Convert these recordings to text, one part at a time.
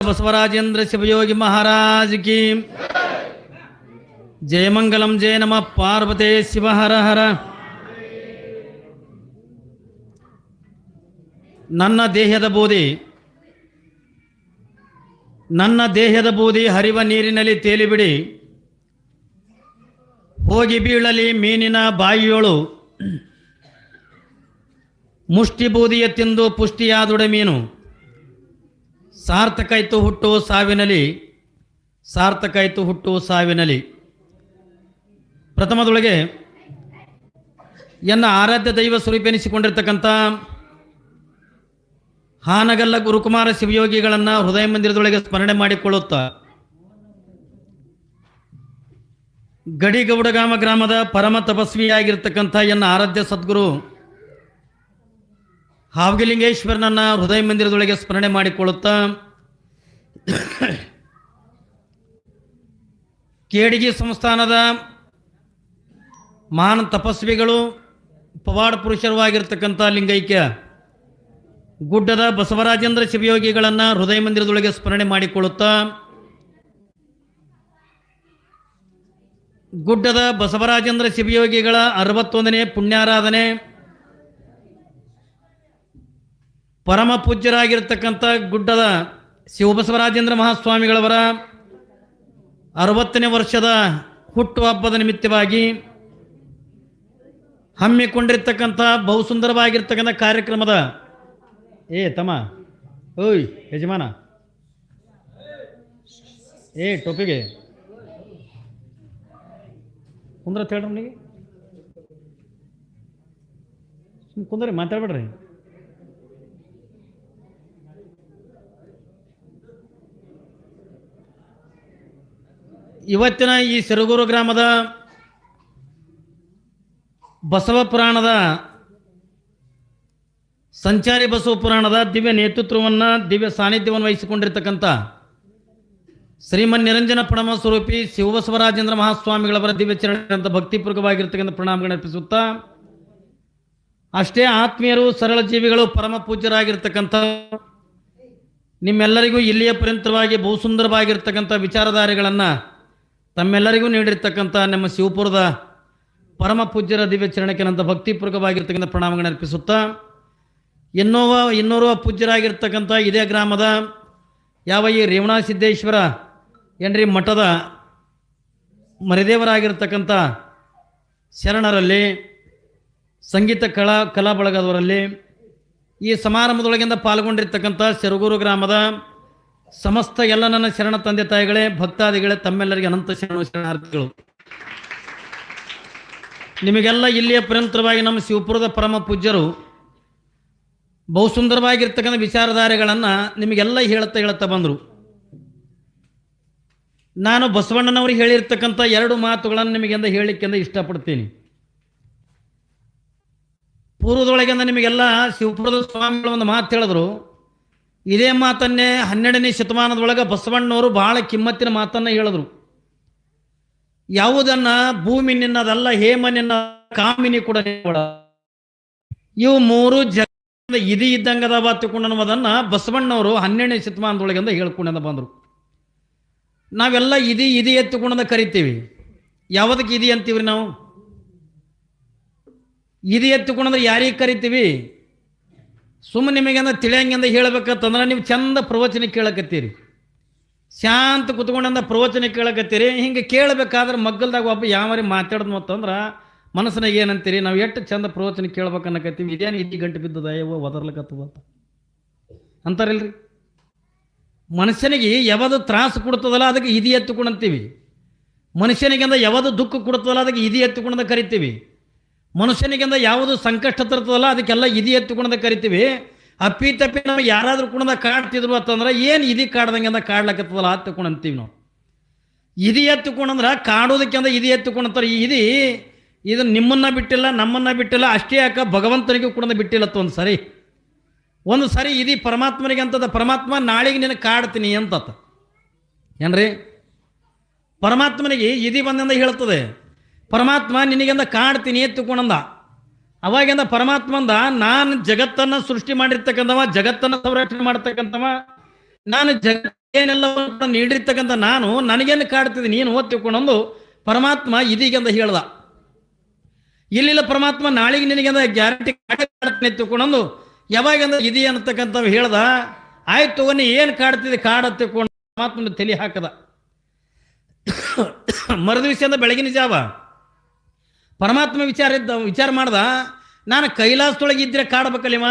बसवराजेंद्र शिवयोगी महाराज की जय मंगलम जय नमः पार्वते शिव हर हर। ನನ್ನ ದೇಹದ ಬೂದಿ ಹರಿವ ನೀರಿನಲ್ಲಿ ತೇಲಿಬಿಡಿ, ಹೋಗಿ ಬೀಳಲಿ ಮೀನಿನ ಬಾಯಿಯೊಳು, ಮುಷ್ಟಿ ಬೂದಿಯ ತಿಂದು ಪುಷ್ಟಿಯಾದುಡ ಮೀನು, ಸಾರ್ಥಕಾಯ್ತು ಹುಟ್ಟು ಸಾವಿನಲಿ, ಸಾರ್ಥಕಾಯ್ತು ಹುಟ್ಟು ಸಾವಿನಲಿ. ಪ್ರಥಮದೊಳಗೆ ಎನ್ನ ಆರಾಧ್ಯ ದೈವ ಸ್ವರೂಪೆನಿಸಿಕೊಂಡಿರ್ತಕ್ಕಂಥ ಹಾನಗಲ್ಲ ಗುರುಕುಮಾರ ಶಿವಯೋಗಿಗಳನ್ನು ಹೃದಯ ಮಂದಿರದೊಳಗೆ ಸ್ಮರಣೆ ಮಾಡಿಕೊಳ್ಳುತ್ತಾ, ಗಡಿಗೌಡಗಾಮ ಗ್ರಾಮದ ಪರಮ ತಪಸ್ವಿಯಾಗಿರ್ತಕ್ಕಂಥ ಎನ್ನ ಆರಾಧ್ಯ ಸದ್ಗುರು ಹಾವಗಿಲಿಂಗೇಶ್ವರನನ್ನ ಹೃದಯ ಮಂದಿರದೊಳಗೆ ಸ್ಮರಣೆ ಮಾಡಿಕೊಳ್ಳುತ್ತಾ, ಕೇಡಿಗಿ ಸಂಸ್ಥಾನದ ಮಹಾನ್ ತಪಸ್ವಿಗಳು ಪವಾಡ ಪುರುಷರು ಆಗಿರ್ತಕ್ಕಂಥ ಲಿಂಗೈಕ್ಯ ಗುಡ್ಡದ ಬಸವರಾಜೇಂದ್ರ ಶಿವಯೋಗಿಗಳನ್ನು ಹೃದಯ ಮಂದಿರದೊಳಗೆ ಸ್ಮರಣೆ ಮಾಡಿಕೊಳ್ಳುತ್ತಾ, ಗುಡ್ಡದ ಬಸವರಾಜೇಂದ್ರ ಶಿವಯೋಗಿಗಳ 61ನೇ ಪುಣ್ಯಾರಾಧನೆ, ಪರಮ ಪೂಜ್ಯರಾಗಿರ್ತಕ್ಕಂಥ ಗುಡ್ಡದ ಶಿವಬಸವರಾಜೇಂದ್ರ ಮಹಾಸ್ವಾಮಿಗಳವರ 60ನೇ ವರ್ಷದ ಹುಟ್ಟುಹಬ್ಬದ ನಿಮಿತ್ತವಾಗಿ ಹಮ್ಮಿಕೊಂಡಿರ್ತಕ್ಕಂಥ ಬಹುಸುಂದರವಾಗಿರ್ತಕ್ಕಂಥ ಕಾರ್ಯಕ್ರಮದ ತಮ್ಮ ಓಯ್ ಯಜಮಾನ ಟೋಪಿಗೆ ಕುಂದ್ರ ಹೇಳ್ರಿ, ನನಗೆ ಕುಂದ್ರಿ, ಮಾತಾಡ್ಬೇಡ್ರಿ. ಇವತ್ತಿನ ಈ ಸಿರುಗೂರು ಗ್ರಾಮದ ಬಸವ ಪುರಾಣದ ಸಂಚಾರಿ ಬಸವ ಪುರಾಣದ ದಿವ್ಯ ನೇತೃತ್ವವನ್ನು ದಿವ್ಯ ಸಾನ್ನಿಧ್ಯವನ್ನು ವಹಿಸಿಕೊಂಡಿರ್ತಕ್ಕಂಥ ಶ್ರೀಮನ್ ನಿರಂಜನ ಪ್ರಣಮ ಸ್ವರೂಪಿ ಶಿವಬಸವರಾಜೇಂದ್ರ ಮಹಾಸ್ವಾಮಿಗಳವರ ದಿವ್ಯ ಚರಣಂತ ಭಕ್ತಿಪೂರ್ವಕವಾಗಿರ್ತಕ್ಕಂಥ ಪ್ರಣಾಮಗಳನ್ನು ಅರ್ಪಿಸುತ್ತಾ, ಅಷ್ಟೇ ಆತ್ಮೀಯರು ಸರಳ ಜೀವಿಗಳು ಪರಮ ಪೂಜ್ಯರಾಗಿರ್ತಕ್ಕಂಥ ನಿಮ್ಮೆಲ್ಲರಿಗೂ ಇಲ್ಲಿಯ ಪರ್ಯಂತರವಾಗಿ ಬಹುಸುಂದರವಾಗಿರ್ತಕ್ಕಂಥ ವಿಚಾರಧಾರೆಗಳನ್ನು ತಮ್ಮೆಲ್ಲರಿಗೂ ನೀಡಿರ್ತಕ್ಕಂಥ ನಮ್ಮ ಶಿವಪುರದ ಪರಮ ಪೂಜ್ಯರ ದಿವ್ಯ ಚರಣಕ್ಕೆ ನಂತ ಭಕ್ತಿಪೂರ್ವಕವಾಗಿರ್ತಕ್ಕಂಥ ಪ್ರಣಾಮಗಳನ್ನು ಅರ್ಪಿಸುತ್ತಾ, ಇನ್ನೋರ್ವ ಪೂಜ್ಯರಾಗಿರ್ತಕ್ಕಂಥ ಇದೇ ಗ್ರಾಮದ ಯಾವ ಈ ರೇವಣ ಸಿದ್ದೇಶ್ವರ ಏನ್ರಿ ಮಠದ ಮರಿದೇವರಾಗಿರ್ತಕ್ಕಂಥ ಶರಣರಲ್ಲಿ, ಸಂಗೀತ ಕಲಾ ಬಳಗದವರಲ್ಲಿ, ಈ ಸಮಾರಂಭದೊಳಗಿಂದ ಪಾಲ್ಗೊಂಡಿರ್ತಕ್ಕಂಥ ಸಿರುಗೂರು ಗ್ರಾಮದ ಸಮಸ್ತ ಎಲ್ಲ ನನ್ನ ಶರಣ ತಂದೆ ತಾಯಿಗಳೇ, ಭಕ್ತಾದಿಗಳೇ, ತಮ್ಮೆಲ್ಲರಿಗೆ ಅನಂತ ಶರಣಾರ್ಥಿಗಳು. ನಿಮಗೆಲ್ಲ ಇಲ್ಲಿಯ ಪರ್ಯಂತರವಾಗಿ ನಮ್ಮ ಶಿವಪುರದ ಪರಮ ಪೂಜ್ಯರು ಬಹುಸುಂದರವಾಗಿರ್ತಕ್ಕಂಥ ವಿಚಾರಧಾರೆಗಳನ್ನು ನಿಮಗೆಲ್ಲ ಹೇಳ್ತಾ ಬಂದರು. ನಾನು ಬಸವಣ್ಣನವರು ಹೇಳಿರ್ತಕ್ಕಂಥ 2 ಮಾತುಗಳನ್ನು ನಿಮಗೆಂದ ಹೇಳಲಿಕ್ಕೆಂದ ಇಷ್ಟಪಡ್ತೀನಿ. ಪೂರ್ವದೊಳಗಿಂದ ನಿಮಗೆಲ್ಲ ಶಿವಪುರದ ಸ್ವಾಮಿಗಳು ಒಂದು ಮಾತು ಹೇಳಿದ್ರು. ಇದೇ ಮಾತನ್ನೇ 12ನೇ ಶತಮಾನದೊಳಗೆ ಬಸವಣ್ಣವರು ಬಹಳ ಕಿಮ್ಮತ್ತಿನ ಮಾತನ್ನು ಹೇಳಿದ್ರು. ಯಾವುದನ್ನ ಭೂಮಿ ನಿನ್ನದಲ್ಲ, ಹೇಮ ನಿನ್ನ, ಕಾಮಿನಿ ಕೂಡ ಇವು 3 ಜಗದ ಇದಿ ಇದ್ದಂಗದ ತಿಳ್ಕೊಂಡನ್ನೋದನ್ನ ಬಸವಣ್ಣವರು 12ನೇ ಶತಮಾನದೊಳಗಿಂದ ಹೇಳ್ಕೊಂಡ ಬಂದರು. ನಾವೆಲ್ಲ ಇದಿ ಎತ್ತುಕೊಂಡ ಕರಿತೀವಿ. ಯಾವುದಕ್ಕೆ ಇದಿ ಅಂತೀವ್ರಿ ನಾವು? ಇದಿ ಎತ್ತುಕೊಂಡ್ರೆ ಯಾರಿಗೆ ಕರಿತೀವಿ? ಸುಮ್ಮನೆ ನಿಮಗೆಂದ ತಿಳಿಯಂಗೆಂದ ಹೇಳ್ಬೇಕಂತಂದ್ರೆ ನೀವು ಚಂದ ಪ್ರವಚನ ಕೇಳಕತ್ತೀರಿ, ಶಾಂತ ಕುತ್ಕೊಂಡಂದ ಪ್ರವಚನ ಕೇಳಕತ್ತೀರಿ. ಹಿಂಗೆ ಕೇಳಬೇಕಾದ್ರೆ ಮಗ್ಗಲ್ದಾಗ ಒಬ್ಬ ಯಾವರಿ ಮಾತಾಡೋದು ಅಂತಂದ್ರೆ ಮನಸ್ಸಿನಾಗ ಏನಂತೀರಿ? ನಾವು ಎಷ್ಟು ಚಂದ ಪ್ರವಚನ ಕೇಳ್ಬೇಕನ್ನಕತ್ತೀವಿ, ಇದೇನು ಇದಿ ಗಂಟೆ ಬಿದ್ದದ ಅಯ್ಯೋ ಒದರ್ಲಕತ್ತದ ಅಂತಾರಿಲ್ರಿ. ಮನುಷ್ಯನಿಗೆ ಯಾವುದು ತ್ರಾಸು ಕೊಡ್ತದಲ್ಲ ಅದಕ್ಕೆ ಇದಿ ಎತ್ತುಕೊಂಡಂತೀವಿ. ಮನುಷ್ಯನಿಗೆಂದ ಯಾವುದು ದುಃಖ ಕೊಡ್ತದಲ್ಲ ಅದಕ್ಕೆ ಇದಿ ಎತ್ತುಕೊಂಡ ಕರಿತೀವಿ. ಮನುಷ್ಯನಿಗೆಂದ ಯಾವುದು ಸಂಕಷ್ಟ ತರ್ತದಲ್ಲ ಅದಕ್ಕೆಲ್ಲ ಇದಿ ಎತ್ತುಕೊಂಡ ಕರಿತೀವಿ. ಅಪ್ಪಿ ತಪ್ಪಿ ನಾವು ಯಾರಾದ್ರೂ ಕುಣದ ಕಾಡ್ತಿದ್ರು ಅಂತಂದ್ರೆ ಏನು ಇದಿ ಕಾಡ್ದಂಗೆ ಅಂದ ಕಾಡ್ಲಕತ್ತದಲ್ಲ ಹತ್ತುಕೊಂಡಂತೀವಿ ನಾವು. ಇದಿ ಎತ್ತುಕೊಂಡಂದ್ರೆ ಕಾಡೋದಕ್ಕೆ ಅಂದ ಇದಿ ಎತ್ತುಕೊಂಡಂತಾರೆ. ಇದು ನಿಮ್ಮನ್ನ ಬಿಟ್ಟಿಲ್ಲ, ನಮ್ಮನ್ನ ಬಿಟ್ಟಿಲ್ಲ, ಅಷ್ಟೇ ಯಾಕ ಭಗವಂತನಿಗೂ ಕೂಡ ಬಿಟ್ಟಿಲ್ಲತ್ತ. ಒಂದು ಸರಿ ಇದಿ ಪರಮಾತ್ಮನಿಗೆ ಅಂತದ. ಪರಮಾತ್ಮ ನಾಳೆಗೆ ನಿನಗೆ ಕಾಡ್ತೀನಿ ಅಂತ ಏನ್ರಿ? ಪರಮಾತ್ಮನಿಗೆ ಇದಿ ಬಂದಿಂದ ಹೇಳ್ತದೆ. ಪರಮಾತ್ಮ ನಿನಗೆಂದ ಕಾಡ್ತೀನಿ ಎತ್ತುಕೊಂಡಂದ. ಅವಾಗಿಂದ ಪರಮಾತ್ಮಂದ ನಾನು ಜಗತ್ತನ್ನು ಸೃಷ್ಟಿ ಮಾಡಿರ್ತಕ್ಕಂಥವ, ಜಗತ್ತನ್ನು ಸಂರಕ್ಷಣೆ ಮಾಡ್ತಕ್ಕಂಥವ, ನಾನು ಜಗತ್ತೇನೆಲ್ಲವನ್ನು ನೀಡಿರ್ತಕ್ಕಂಥ ನಾನು ನನಗೇನು ಕಾಡ್ತಿದ್ದೆ ನೀನು ಓದ್ತಿಕೊಂಡೊಂದು ಪರಮಾತ್ಮ ಇದೀಗಂದ ಹೇಳ್ದ. ಇಲ್ಲಿಲ್ಲ ಪರಮಾತ್ಮ ನಾಳೆಗೆ ನಿನಗೆಂದ ಗ್ಯಾರಂಟಿ ಕಾಡ್ತೀನಿ ಎತ್ತುಕೊಂಡೊಂದು ಯಾವಾಗಂದ ಇದೀ ಅನ್ನತಕ್ಕಂಥವು ಹೇಳ್ದ. ಆಯ್ತು ತಗೊಂಡು ಏನು ಕಾಡ್ತಿದ್ದೆ ಕಾಡತ್ತಿಕೊಂಡು ಪರಮಾತ್ಮನ ತಲೆ ಹಾಕದ. ಮರುದಿವಸದಿಂದ ಬೆಳಗಿನ ಜಾವ ಪರಮಾತ್ಮ ವಿಚಾರ ಮಾಡ್ದ, ನಾನು ಕೈಲಾಸದೊಳಗೆ ಇದ್ರೆ ಕಾಡ್ಬೇಕಲ್ಲ ಇವ.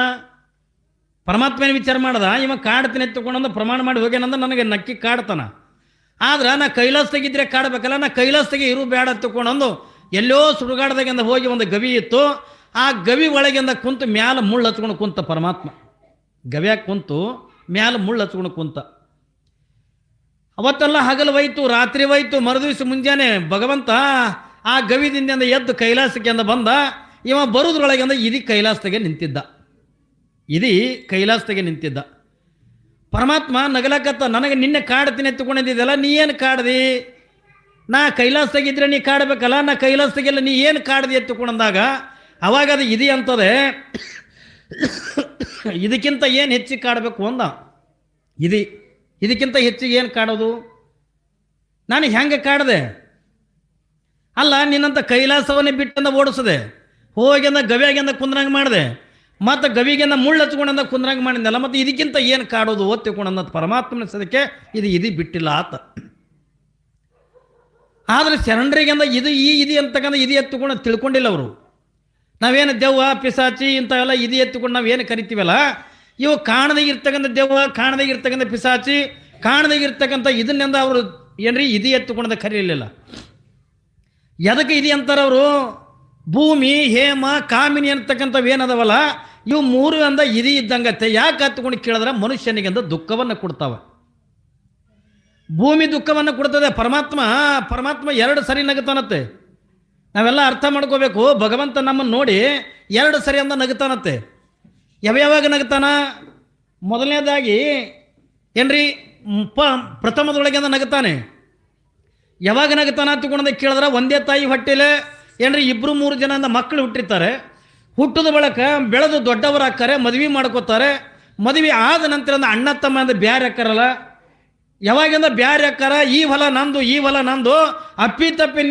ಪರಮಾತ್ಮನ ವಿಚಾರ ಮಾಡ್ದ, ಇವ ಕಾಡ್ತೀನಿ ಎತ್ತುಕೊಂಡಂದು ಪ್ರಮಾಣ ಮಾಡಿ ಹೋಗ್ಯಾನಂದ ನನಗೆ ನಕ್ಕಿ ಕಾಡ್ತಾನ. ಆದ್ರೆ ನಾ ಕೈಲಾಸದಾಗಿದ್ರೆ ಕಾಡ್ಬೇಕಲ್ಲ, ನಾ ಕೈಲಾಸದಾಗೆ ಇರು ಬೇಡ ಎತ್ತುಕೊಂಡಂದು ಎಲ್ಲೋ ಸುಡುಗಾಡ್ದಾಗಿಂದ ಹೋಗಿ ಒಂದು ಗವಿ ಇತ್ತು. ಆ ಗವಿ ಒಳಗಿಂದ ಕುಂತು ಮ್ಯಾಲ ಮುಳ್ಳು ಹಚ್ಕೊಂಡು ಕುಂತ ಪರಮಾತ್ಮ. ಗವಿಯಾಗ ಕುಂತು ಮ್ಯಾಲ ಮುಳ್ಳು ಹಚ್ಕೊಂಡು ಕುಂತ. ಅವತ್ತೆಲ್ಲ ಹಗಲವೈತು, ರಾತ್ರಿ ಹೋಯ್ತು. ಮರುದಿವಸ ಮುಂಜಾನೆ ಭಗವಂತ ಆ ಗವಿದಿಂದ ಎದ್ದು ಕೈಲಾಸಕ್ಕೆ ಬಂದ. ಇವ ಬರುದ್ರೊಳಗಿಂದ ಇದೀ ಕೈಲಾಸದಾಗೆ ನಿಂತಿದ್ದ. ಇದೀ ಕೈಲಾಸದಾಗೆ ನಿಂತಿದ್ದ. ಪರಮಾತ್ಮ ನಗಲಕತ್ತ, ನನಗೆ ನಿನ್ನೆ ಕಾಡ್ತೀನಿ ಎತ್ತುಕೊಂಡಿದ್ದಲ್ಲ, ನೀ ಏನು ಕಾಡ್ದಿ? ನಾ ಕೈಲಾಸದಾಗಿದ್ರೆ ನೀ ಕಾಡ್ಬೇಕಲ್ಲ, ನಾ ಕೈಲಾಸದಾಗೆಲ್ಲ ನೀ ಏನು ಕಾಡ್ದಿ ಎತ್ತುಕೊಂಡಂದಾಗ ಅವಾಗ ಅದು ಇದೀ ಅಂತದೆ. ಇದಕ್ಕಿಂತ ಏನು ಹೆಚ್ಚಿಗೆ ಕಾಡಬೇಕು ಅಂದ. ಇದಕ್ಕಿಂತ ಹೆಚ್ಚಿಗೆ ಏನು ಕಾಡೋದು? ನಾನು ಹೆಂಗೆ ಕಾಡ್ದೆ? ಅಲ್ಲ, ನಿನ್ನಂತ ಕೈಲಾಸವನ್ನೇ ಬಿಟ್ಟಂದ ಓಡಿಸದೆ, ಹೋಗಿಂದ ಗವಿಯಾಗಿಂದ ಕುಂದ್ರಂಗೆ ಮಾಡಿದೆ, ಮತ್ತು ಗವಿಗಿಂದ ಮುಳ್ಳು ಹಚ್ಕೊಂಡಂದ ಕುಂದ್ರಂಗೆ ಮಾಡಿದ್ದಲ್ಲ, ಮತ್ತು ಇದಕ್ಕಿಂತ ಏನು ಕಾಡೋದು ಓದ್ತಿಕೊಂಡಂದ ಪರಮಾತ್ಮನ ಸದಕ್ಕೆ ಇದು ಬಿಟ್ಟಿಲ್ಲ ಆತ. ಆದರೆ ಶರಣರಿಗಿಂದ ಇದು ಅಂತಕ್ಕಂಥ ಇದು ಎತ್ತುಕೊಂಡು ತಿಳ್ಕೊಂಡಿಲ್ಲ ಅವರು. ನಾವೇನು ದೆವ್ವ ಪಿಸಾಚಿ ಇಂಥವೆಲ್ಲ ಇದು ಎತ್ತುಕೊಂಡು ನಾವೇನು ಕರಿತೀವಲ್ಲ, ಇವು ಕಾಣದಾಗಿರ್ತಕ್ಕಂಥ ದೆವ್ವ, ಕಾಣದಾಗಿರ್ತಕ್ಕಂಥ ಪಿಸಾಚಿ, ಕಾಣದಾಗಿರ್ತಕ್ಕಂಥ ಇದನ್ನಿಂದ ಅವರು ಏನ್ರಿ ಇದು ಎತ್ತುಕೊಂಡ ಕರೀಲಿಲ್ಲ. ಎದಕ್ಕೆ ಇದು ಅಂತಾರೆ ಅವರು? ಭೂಮಿ, ಹೇಮ, ಕಾಮಿನಿ ಅಂತಕ್ಕಂಥವು ಏನದವಲ್ಲ, ಇವು ಮೂರು ಅಂದ ಇದು ಇದ್ದಂಗತ್ತೆ. ಯಾಕೆ ಹತ್ತುಕೊಂಡು ಕೇಳಿದ್ರೆ ಮನುಷ್ಯನಿಗೆಂದ ದುಃಖವನ್ನು ಕೊಡ್ತಾವೆ. ಭೂಮಿ ದುಃಖವನ್ನು ಕೊಡ್ತದೆ. ಪರಮಾತ್ಮ 2 ಸರಿ ನಗುತ್ತಾನತ್ತೆ. ನಾವೆಲ್ಲ ಅರ್ಥ ಮಾಡ್ಕೋಬೇಕು. ಭಗವಂತ ನಮ್ಮನ್ನು ನೋಡಿ 2 ಸರಿ ಅಂದ ನಗುತ್ತಾನತ್ತೆ. ಯಾವಾಗ ನಗುತ್ತಾನ? ಮೊದಲನೇದಾಗಿ ಏನ್ರಿ ಪ್ರಥಮದೊಳಗೆ ಅಂದ ನಗುತ್ತಾನೆ. ಯಾವಾಗ ನಗುತ್ತಾನ ಹತ್ತುಕೊಂಡ ಕೇಳಿದ್ರೆ ಒಂದೇ ತಾಯಿ ಹೊಟ್ಟೆಲೆ ಏನ್ರಿ 2-3 ಜನ ಅಂದ ಮಕ್ಕಳು ಹುಟ್ಟಿರ್ತಾರೆ. ಹುಟ್ಟಿದ ಬಳಕ ಬೆಳೆದು ದೊಡ್ಡವರಾಗ್ತಾರೆ, ಮದುವೆ ಮಾಡ್ಕೋತಾರೆ. ಮದುವೆ ಆದ ನಂತರ ಅಣ್ಣ ತಮ್ಮ ಅಂದ ಬ್ಯಾರೆ ಹಾಕಾರಲ್ಲ, ಯಾವಾಗಿಂದ ಬ್ಯಾರೆ ಹಾಕಾರ, ಈ ಹೊಲ ನಂದು, ಈ ಹೊಲ ನಂದು, ಅಪ್ಪಿ ತಪ್ಪಿ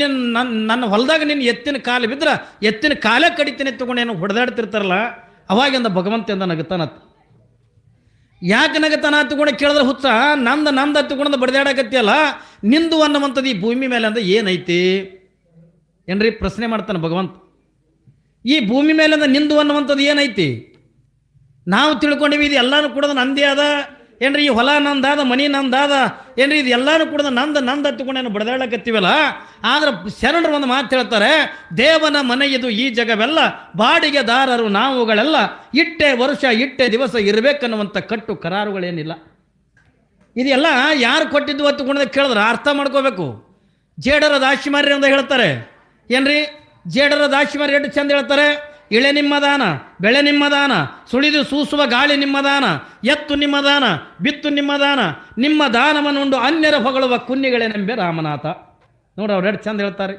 ನನ್ನ ಹೊಲದಾಗ ನಿನ್ನ ಎತ್ತಿನ ಕಾಲು ಬಿದ್ರೆ ಎತ್ತಿನ ಕಾಲೇ ಕಡಿತೀನಿ ಎತ್ತುಕೊಂಡು ಏನು ಹೊಡೆದಾಡ್ತಿರ್ತಾರಲ್ಲ, ಅವಾಗಿಂದ ಭಗವಂತಂದ ನಗುತ್ತಾನತ್. ಯಾಕೆ ನಗುತ್ತಾನ ಹತ್ತುಕೊಂಡು ಕೇಳಿದ್ರೆ ಹುಚ್ಚ, ನಂದು ಹತ್ತುಕೊಂಡ ಬಡ್ದಾಡಕತ್ತಿಯಲ್ಲ, ನಿಂದು ಅನ್ನುವಂಥದ್ದು ಈ ಭೂಮಿ ಮೇಲೆ ಅಂದ ಏನೈತಿ ಏನ್ರಿ ಪ್ರಶ್ನೆ ಮಾಡ್ತಾನೆ ಭಗವಂತ. ಈ ಭೂಮಿ ಮೇಲೆ ಅಂದ ನಿಂದು ಅನ್ನುವಂಥದ್ದು ಏನೈತಿ? ನಾವು ತಿಳ್ಕೊಂಡಿವಿ ಇದು ಎಲ್ಲಾನು ಕೂಡ ನಂದೇ ಅದ ಏನ್ರಿ, ಈ ಹೊಲ ನಂದಾದ, ಮನಿ ನಂದಾದ ಏನ್ರಿ, ಇದು ಎಲ್ಲಾನು ಕೂಡ ನಂದು ಹತ್ತುಕೊಂಡೇನು ಬಡದಾಡಕತ್ತೀವಲ್ಲ. ಆದ್ರೆ ಶರಣರು ಒಂದು ಮಾತು ಹೇಳ್ತಾರೆ, ದೇವನ ಮನೆ ಇದು ಈ ಜಗವೆಲ್ಲ, ಬಾಡಿಗೆದಾರರು ನಾವುಗಳೆಲ್ಲ, ಇಟ್ಟೆ ವರ್ಷ ಇಟ್ಟೆ ದಿವಸ ಇರಬೇಕನ್ನುವಂಥ ಕಟ್ಟು ಕರಾರುಗಳೇನಿಲ್ಲ. ಇದೆಲ್ಲ ಯಾರು ಕೊಟ್ಟಿದ್ದು ಹತ್ತುಕೊಂಡ ಕೇಳಿದ್ರೆ ಅರ್ಥ ಮಾಡ್ಕೋಬೇಕು. ಜೇಡರ ದಾಶಿಮಾರ್ಯ ಅಂತ ಹೇಳ್ತಾರೆ ಏನ್ರಿ, ಜೇಡರ ದಾಶಿಮಾರ್ಯ ಎಷ್ಟು ಚಂದ ಹೇಳ್ತಾರೆ. ಇಳೆ ನಿಮ್ಮ ದಾನ, ಬೆಳೆ ನಿಮ್ಮ ದಾನ, ಸುಳಿದು ಸೂಸುವ ಗಾಳಿ ನಿಮ್ಮ ದಾನ, ಎತ್ತು ನಿಮ್ಮ ದಾನ, ಬಿತ್ತು ನಿಮ್ಮ ದಾನ, ನಿಮ್ಮ ದಾನವನ್ನುಂಡು ಅನ್ಯರ ಹೊಗಳುವ ಕುನ್ನಿಗಳೇನೆಂಬೆ ರಾಮನಾಥ. ನೋಡಿ ಅವ್ರು ಎಷ್ಟು ಚಂದ ಹೇಳ್ತಾರೆ.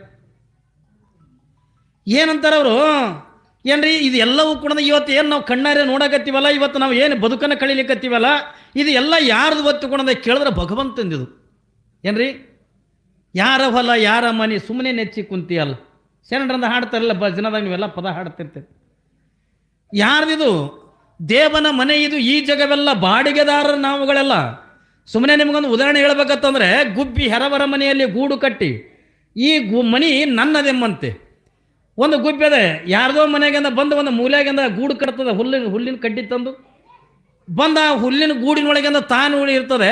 ಏನಂತಾರೆ ಅವರು ಏನ್ರಿ, ಇದು ಎಲ್ಲವೂ ಕೂಡ ಇವತ್ತು ಏನು ನಾವು ಕಣ್ಣಾರೆ ನೋಡಕತ್ತೀವಲ್ಲ, ಇವತ್ತು ನಾವು ಏನು ಬದುಕನ್ನು ಕಳೀಲಿಕ್ಕತ್ತೀವಲ್ಲ, ಇದು ಎಲ್ಲ ಯಾರ್ದು ಒತ್ತುಕೊಂಡ ಕೇಳಿದ್ರೆ ಭಗವಂತಂದಿದು ಏನ್ರಿ. ಯಾರ ಹೊಲ ಯಾರ ಮನೆ ಸುಮ್ಮನೆ ನೆಚ್ಚಿ ಕುಂತಿಯಲ್ಲ, ಶರಣರಂದ ಹಾಡ್ತಾರಲ್ಲ ಭಜನದಾಗ ನೀವೆಲ್ಲ ಪದ ಹಾಡ್ತಿರ್ತೀರಿ. ಯಾರ್ದಿದು? ದೇವನ ಮನೆ ಇದು ಈ ಜಗವೆಲ್ಲ, ಬಾಡಿಗೆದಾರರ ನಾವುಗಳೆಲ್ಲ. ಸುಮ್ಮನೆ ನಿಮಗೊಂದು ಉದಾಹರಣೆ ಹೇಳ್ಬೇಕಂತಂದ್ರೆ, ಗುಬ್ಬಿ ಹೆರವರ ಮನೆಯಲ್ಲಿ ಗೂಡು ಕಟ್ಟಿ ಈ ಮನಿ ನನ್ನದೆಮ್ಮಂತೆ. ಒಂದು ಗುಬ್ಬಿ ಅದೇ ಯಾರ್ದೋ ಮನೆಗಿಂದ ಬಂದು ಒಂದು ಮೂಲೆಗಿಂದ ಗೂಡು ಕಟ್ತದೆ, ಹುಲ್ಲಿನ ಕಡ್ಡಿ ತಂದು ಬಂದ ಹುಲ್ಲಿನ ಗೂಡಿನೊಳಗಿಂದ ತಾನು ಉಳಿ ಇರ್ತದೆ.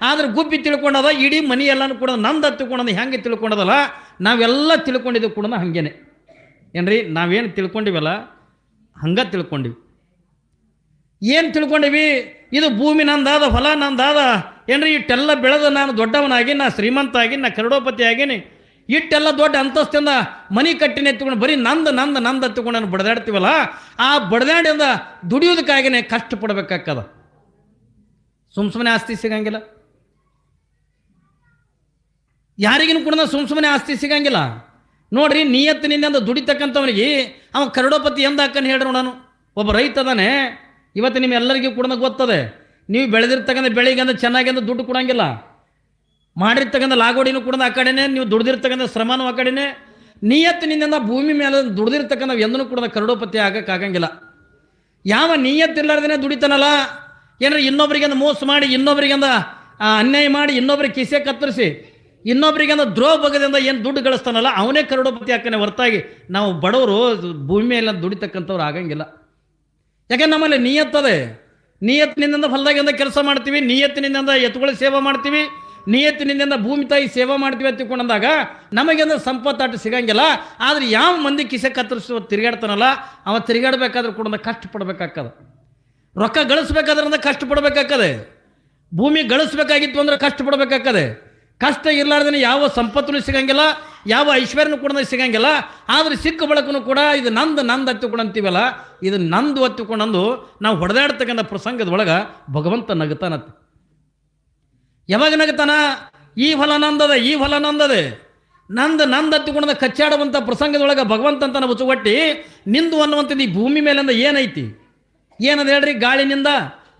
ಆದ್ರೆ ಗುಬ್ಬಿ ತಿಳ್ಕೊಂಡದ ಇಡೀ ಮನಿ ಎಲ್ಲಾನು ಕೂಡ ನಂದು ತಿಳ್ಕೊಂಡದ. ಹೆಂಗೆ ತಿಳ್ಕೊಂಡದಲ್ಲ, ನಾವೆಲ್ಲ ತಿಳ್ಕೊಂಡಿದ್ದು ಕೂಡ ಹಂಗೇನೆ ಏನ್ರಿ. ನಾವೇನು ತಿಳ್ಕೊಂಡಿವಲ್ಲ ಹಂಗೆ ತಿಳ್ಕೊಂಡಿವಿ. ಏನು ತಿಳ್ಕೊಂಡಿವಿ? ಇದು ಭೂಮಿ ನಂದಾದ, ಹೊಲ ನಂದಾದ ಏನ್ರಿ, ಇಟ್ಟೆಲ್ಲ ಬೆಳೆದ ನಾನು ದೊಡ್ಡವನಾಗಿ, ನಾ ಶ್ರೀಮಂತ ಆಗಿ, ನಾ ಕರೋಡಪತಿ ಆಗೀನಿ, ಇಟ್ಟೆಲ್ಲ ದೊಡ್ಡ ಅಂತಸ್ತಿಂದ ಮನಿ ಕಟ್ಟಿನ ಎತ್ತುಕೊಂಡು ಬರೀ ನಂದು ಎತ್ತುಕೊಂಡು ನಾನು ಬಡದಾಡ್ತೀವಲ್ಲ, ಆ ಬಡದಾಡಿಂದ ದುಡಿಯೋದಕ್ಕಾಗಿನೇ ಕಷ್ಟಪಡ್ಬೇಕಾಗ್ತದ. ಸುಮ್ಮನೆ ಆಸ್ತಿ ಸಿಗಂಗಿಲ್ಲ ಯಾರಿಗಿನ ಕೂಡ, ಸುಮ್ಮನೆ ಆಸ್ತಿ ಸಿಗಂಗಿಲ್ಲ. ನೋಡ್ರಿ, ನಿಯತ್ತಿನಿಂದ ದುಡಿತಕ್ಕಂಥವನಿಗೆ ಅವ ಕರೋಡಪತಿ ಎಂದ ಹಾಕನ್ ಹೇಳ್ರಿ. ನಾನು ಒಬ್ಬ ರೈತ ಅದಾನೆ, ಇವತ್ತು ನಿಮ್ಮೆಲ್ಲರಿಗೂ ಕೂಡ ಗೊತ್ತದೆ. ನೀವು ಬೆಳೆದಿರ್ತಕ್ಕಂಥ ಬೆಳೆಗೆ ಅಂದ್ರೆ ಚೆನ್ನಾಗಿ ಅಂದ್ರೆ ದುಡ್ಡು ಕೊಡಂಗಿಲ್ಲ. ಮಾಡಿರ್ತಕ್ಕಂಥ ಲಾಗೋಡಿನೂ ಕೂಡ ಆ ಕಡೆನೇ, ನೀವು ದುಡ್ದಿರ್ತಕ್ಕಂಥ ಶ್ರಮನೂ ಆ ಕಡೆನೇ. ನಿಯತ್ತಿನಿಂದ ಭೂಮಿ ಮೇಲೆ ದುಡ್ದಿರ್ತಕ್ಕಂಥ ಎಂದೂ ಕೂಡ ಕರೋಡಪತಿ ಆಗಕ್ಕಾಗಂಗಿಲ್ಲ. ಯಾವ ನಿಯತ್ತಿಲ್ಲಾರ್ದೇ ದುಡಿತಾನಲ್ಲ, ಏನಾರ ಇನ್ನೊಬ್ರಿಗಂದ ಮೋಸ ಮಾಡಿ, ಇನ್ನೊಬ್ರಿಗಂದ ಅನ್ಯಾಯ ಮಾಡಿ, ಇನ್ನೊಬ್ರಿಗೆ ಕಿಸೆ ಕತ್ತರಿಸಿ, ಇನ್ನೊಬ್ರಿಗಂದ ದ್ರೋಹ ಬಗದಿಂದ ಏನು ದುಡ್ಡು ಗಳಿಸ್ತಾನಲ್ಲ, ಅವನೇ ಕರೋಡಪತಿ ಹಾಕನೆ ಹೊರತಾಗಿ ನಾವು ಬಡವರು ಭೂಮಿ ಮೇಲೆ ದುಡಿತಕ್ಕಂಥವ್ರು ಆಗಂಗಿಲ್ಲ. ಯಾಕೆ ನಮ್ಮಲ್ಲಿ ನಿಯತ್ತದೆ. ನಿಯತ್ತಿನಿಂದ ಹೊಲದಾಗಿಂದ ಕೆಲಸ ಮಾಡ್ತೀವಿ, ನಿಯತ್ತಿನಿಂದ ಎತ್ತುಗಳ ಸೇವೆ ಮಾಡ್ತೀವಿ, ನಿಯತ್ತಿನಿಂದ ಭೂಮಿ ತಾಯಿ ಸೇವೆ ಮಾಡ್ತೀವಿ ಅಂತ ತಿಳ್ಕೊಂಡಾಗ ನಮಗೆಂದ್ರೆ ಸಂಪತ್ತಾಟ ಸಿಗಂಗಿಲ್ಲ. ಆದರೆ ಯಾವ ಮಂದಿ ಕಿಸೆ ಕತ್ತರಿಸುವ ತಿರುಗಾಡ್ತಾನಲ್ಲ, ಅವ ತಿರುಗಾಡಬೇಕಾದ್ರೆ ಕೂಡ ಕಷ್ಟಪಡಬೇಕಾಗ್ತದೆ. ರೊಕ್ಕ ಗಳಿಸ್ಬೇಕಾದ್ರಿಂದ ಕಷ್ಟಪಡಬೇಕಾಗ್ತದೆ. ಭೂಮಿ ಗಳಿಸ್ಬೇಕಾಗಿತ್ತು ಅಂದ್ರೆ ಕಷ್ಟಪಡಬೇಕಾಗ್ತದೆ. ಕಷ್ಟ ಇರಲಾರ್ದೇ ಯಾವ ಸಂಪತ್ತೂ ಸಿಗಂಗಿಲ್ಲ, ಯಾವ ಐಶ್ವರ್ಯನೂ ಕೂಡ ಸಿಗಂಗಿಲ್ಲ. ಆದರೆ ಸಿಕ್ಕ ಬಳಕೂ ಕೂಡ ಇದು ನಂದು ಹತ್ತಿಕೊಂಡಂತೀವಲ್ಲ, ಇದು ನಂದು ಹತ್ತಿಕೊಂಡಂದು ನಾವು ಹೊಡೆದಾಡ್ತಕ್ಕಂಥ ಪ್ರಸಂಗದ ಒಳಗೆ ಭಗವಂತ ನಗತಾನತ್ತೆ. ಯಾವಾಗ ನಗತಾನ? ಈ ಫಲ ನಂದದೆ, ಈ ಫಲ ನಂದದೆ, ನಂದು ಹತ್ತಿಕೊಂಡ ಕಚ್ಚಾಡುವಂಥ ಪ್ರಸಂಗದೊಳಗೆ ಭಗವಂತ ಅಂತ ಬುಚ್ಚುಗೊಟ್ಟಿ ನಿಂದು ಅನ್ನುವಂಥದ್ದು ಈ ಭೂಮಿ ಮೇಲಿಂದ ಏನೈತಿ? ಏನದು ಹೇಳ್ರಿ? ಗಾಳಿನಿಂದ,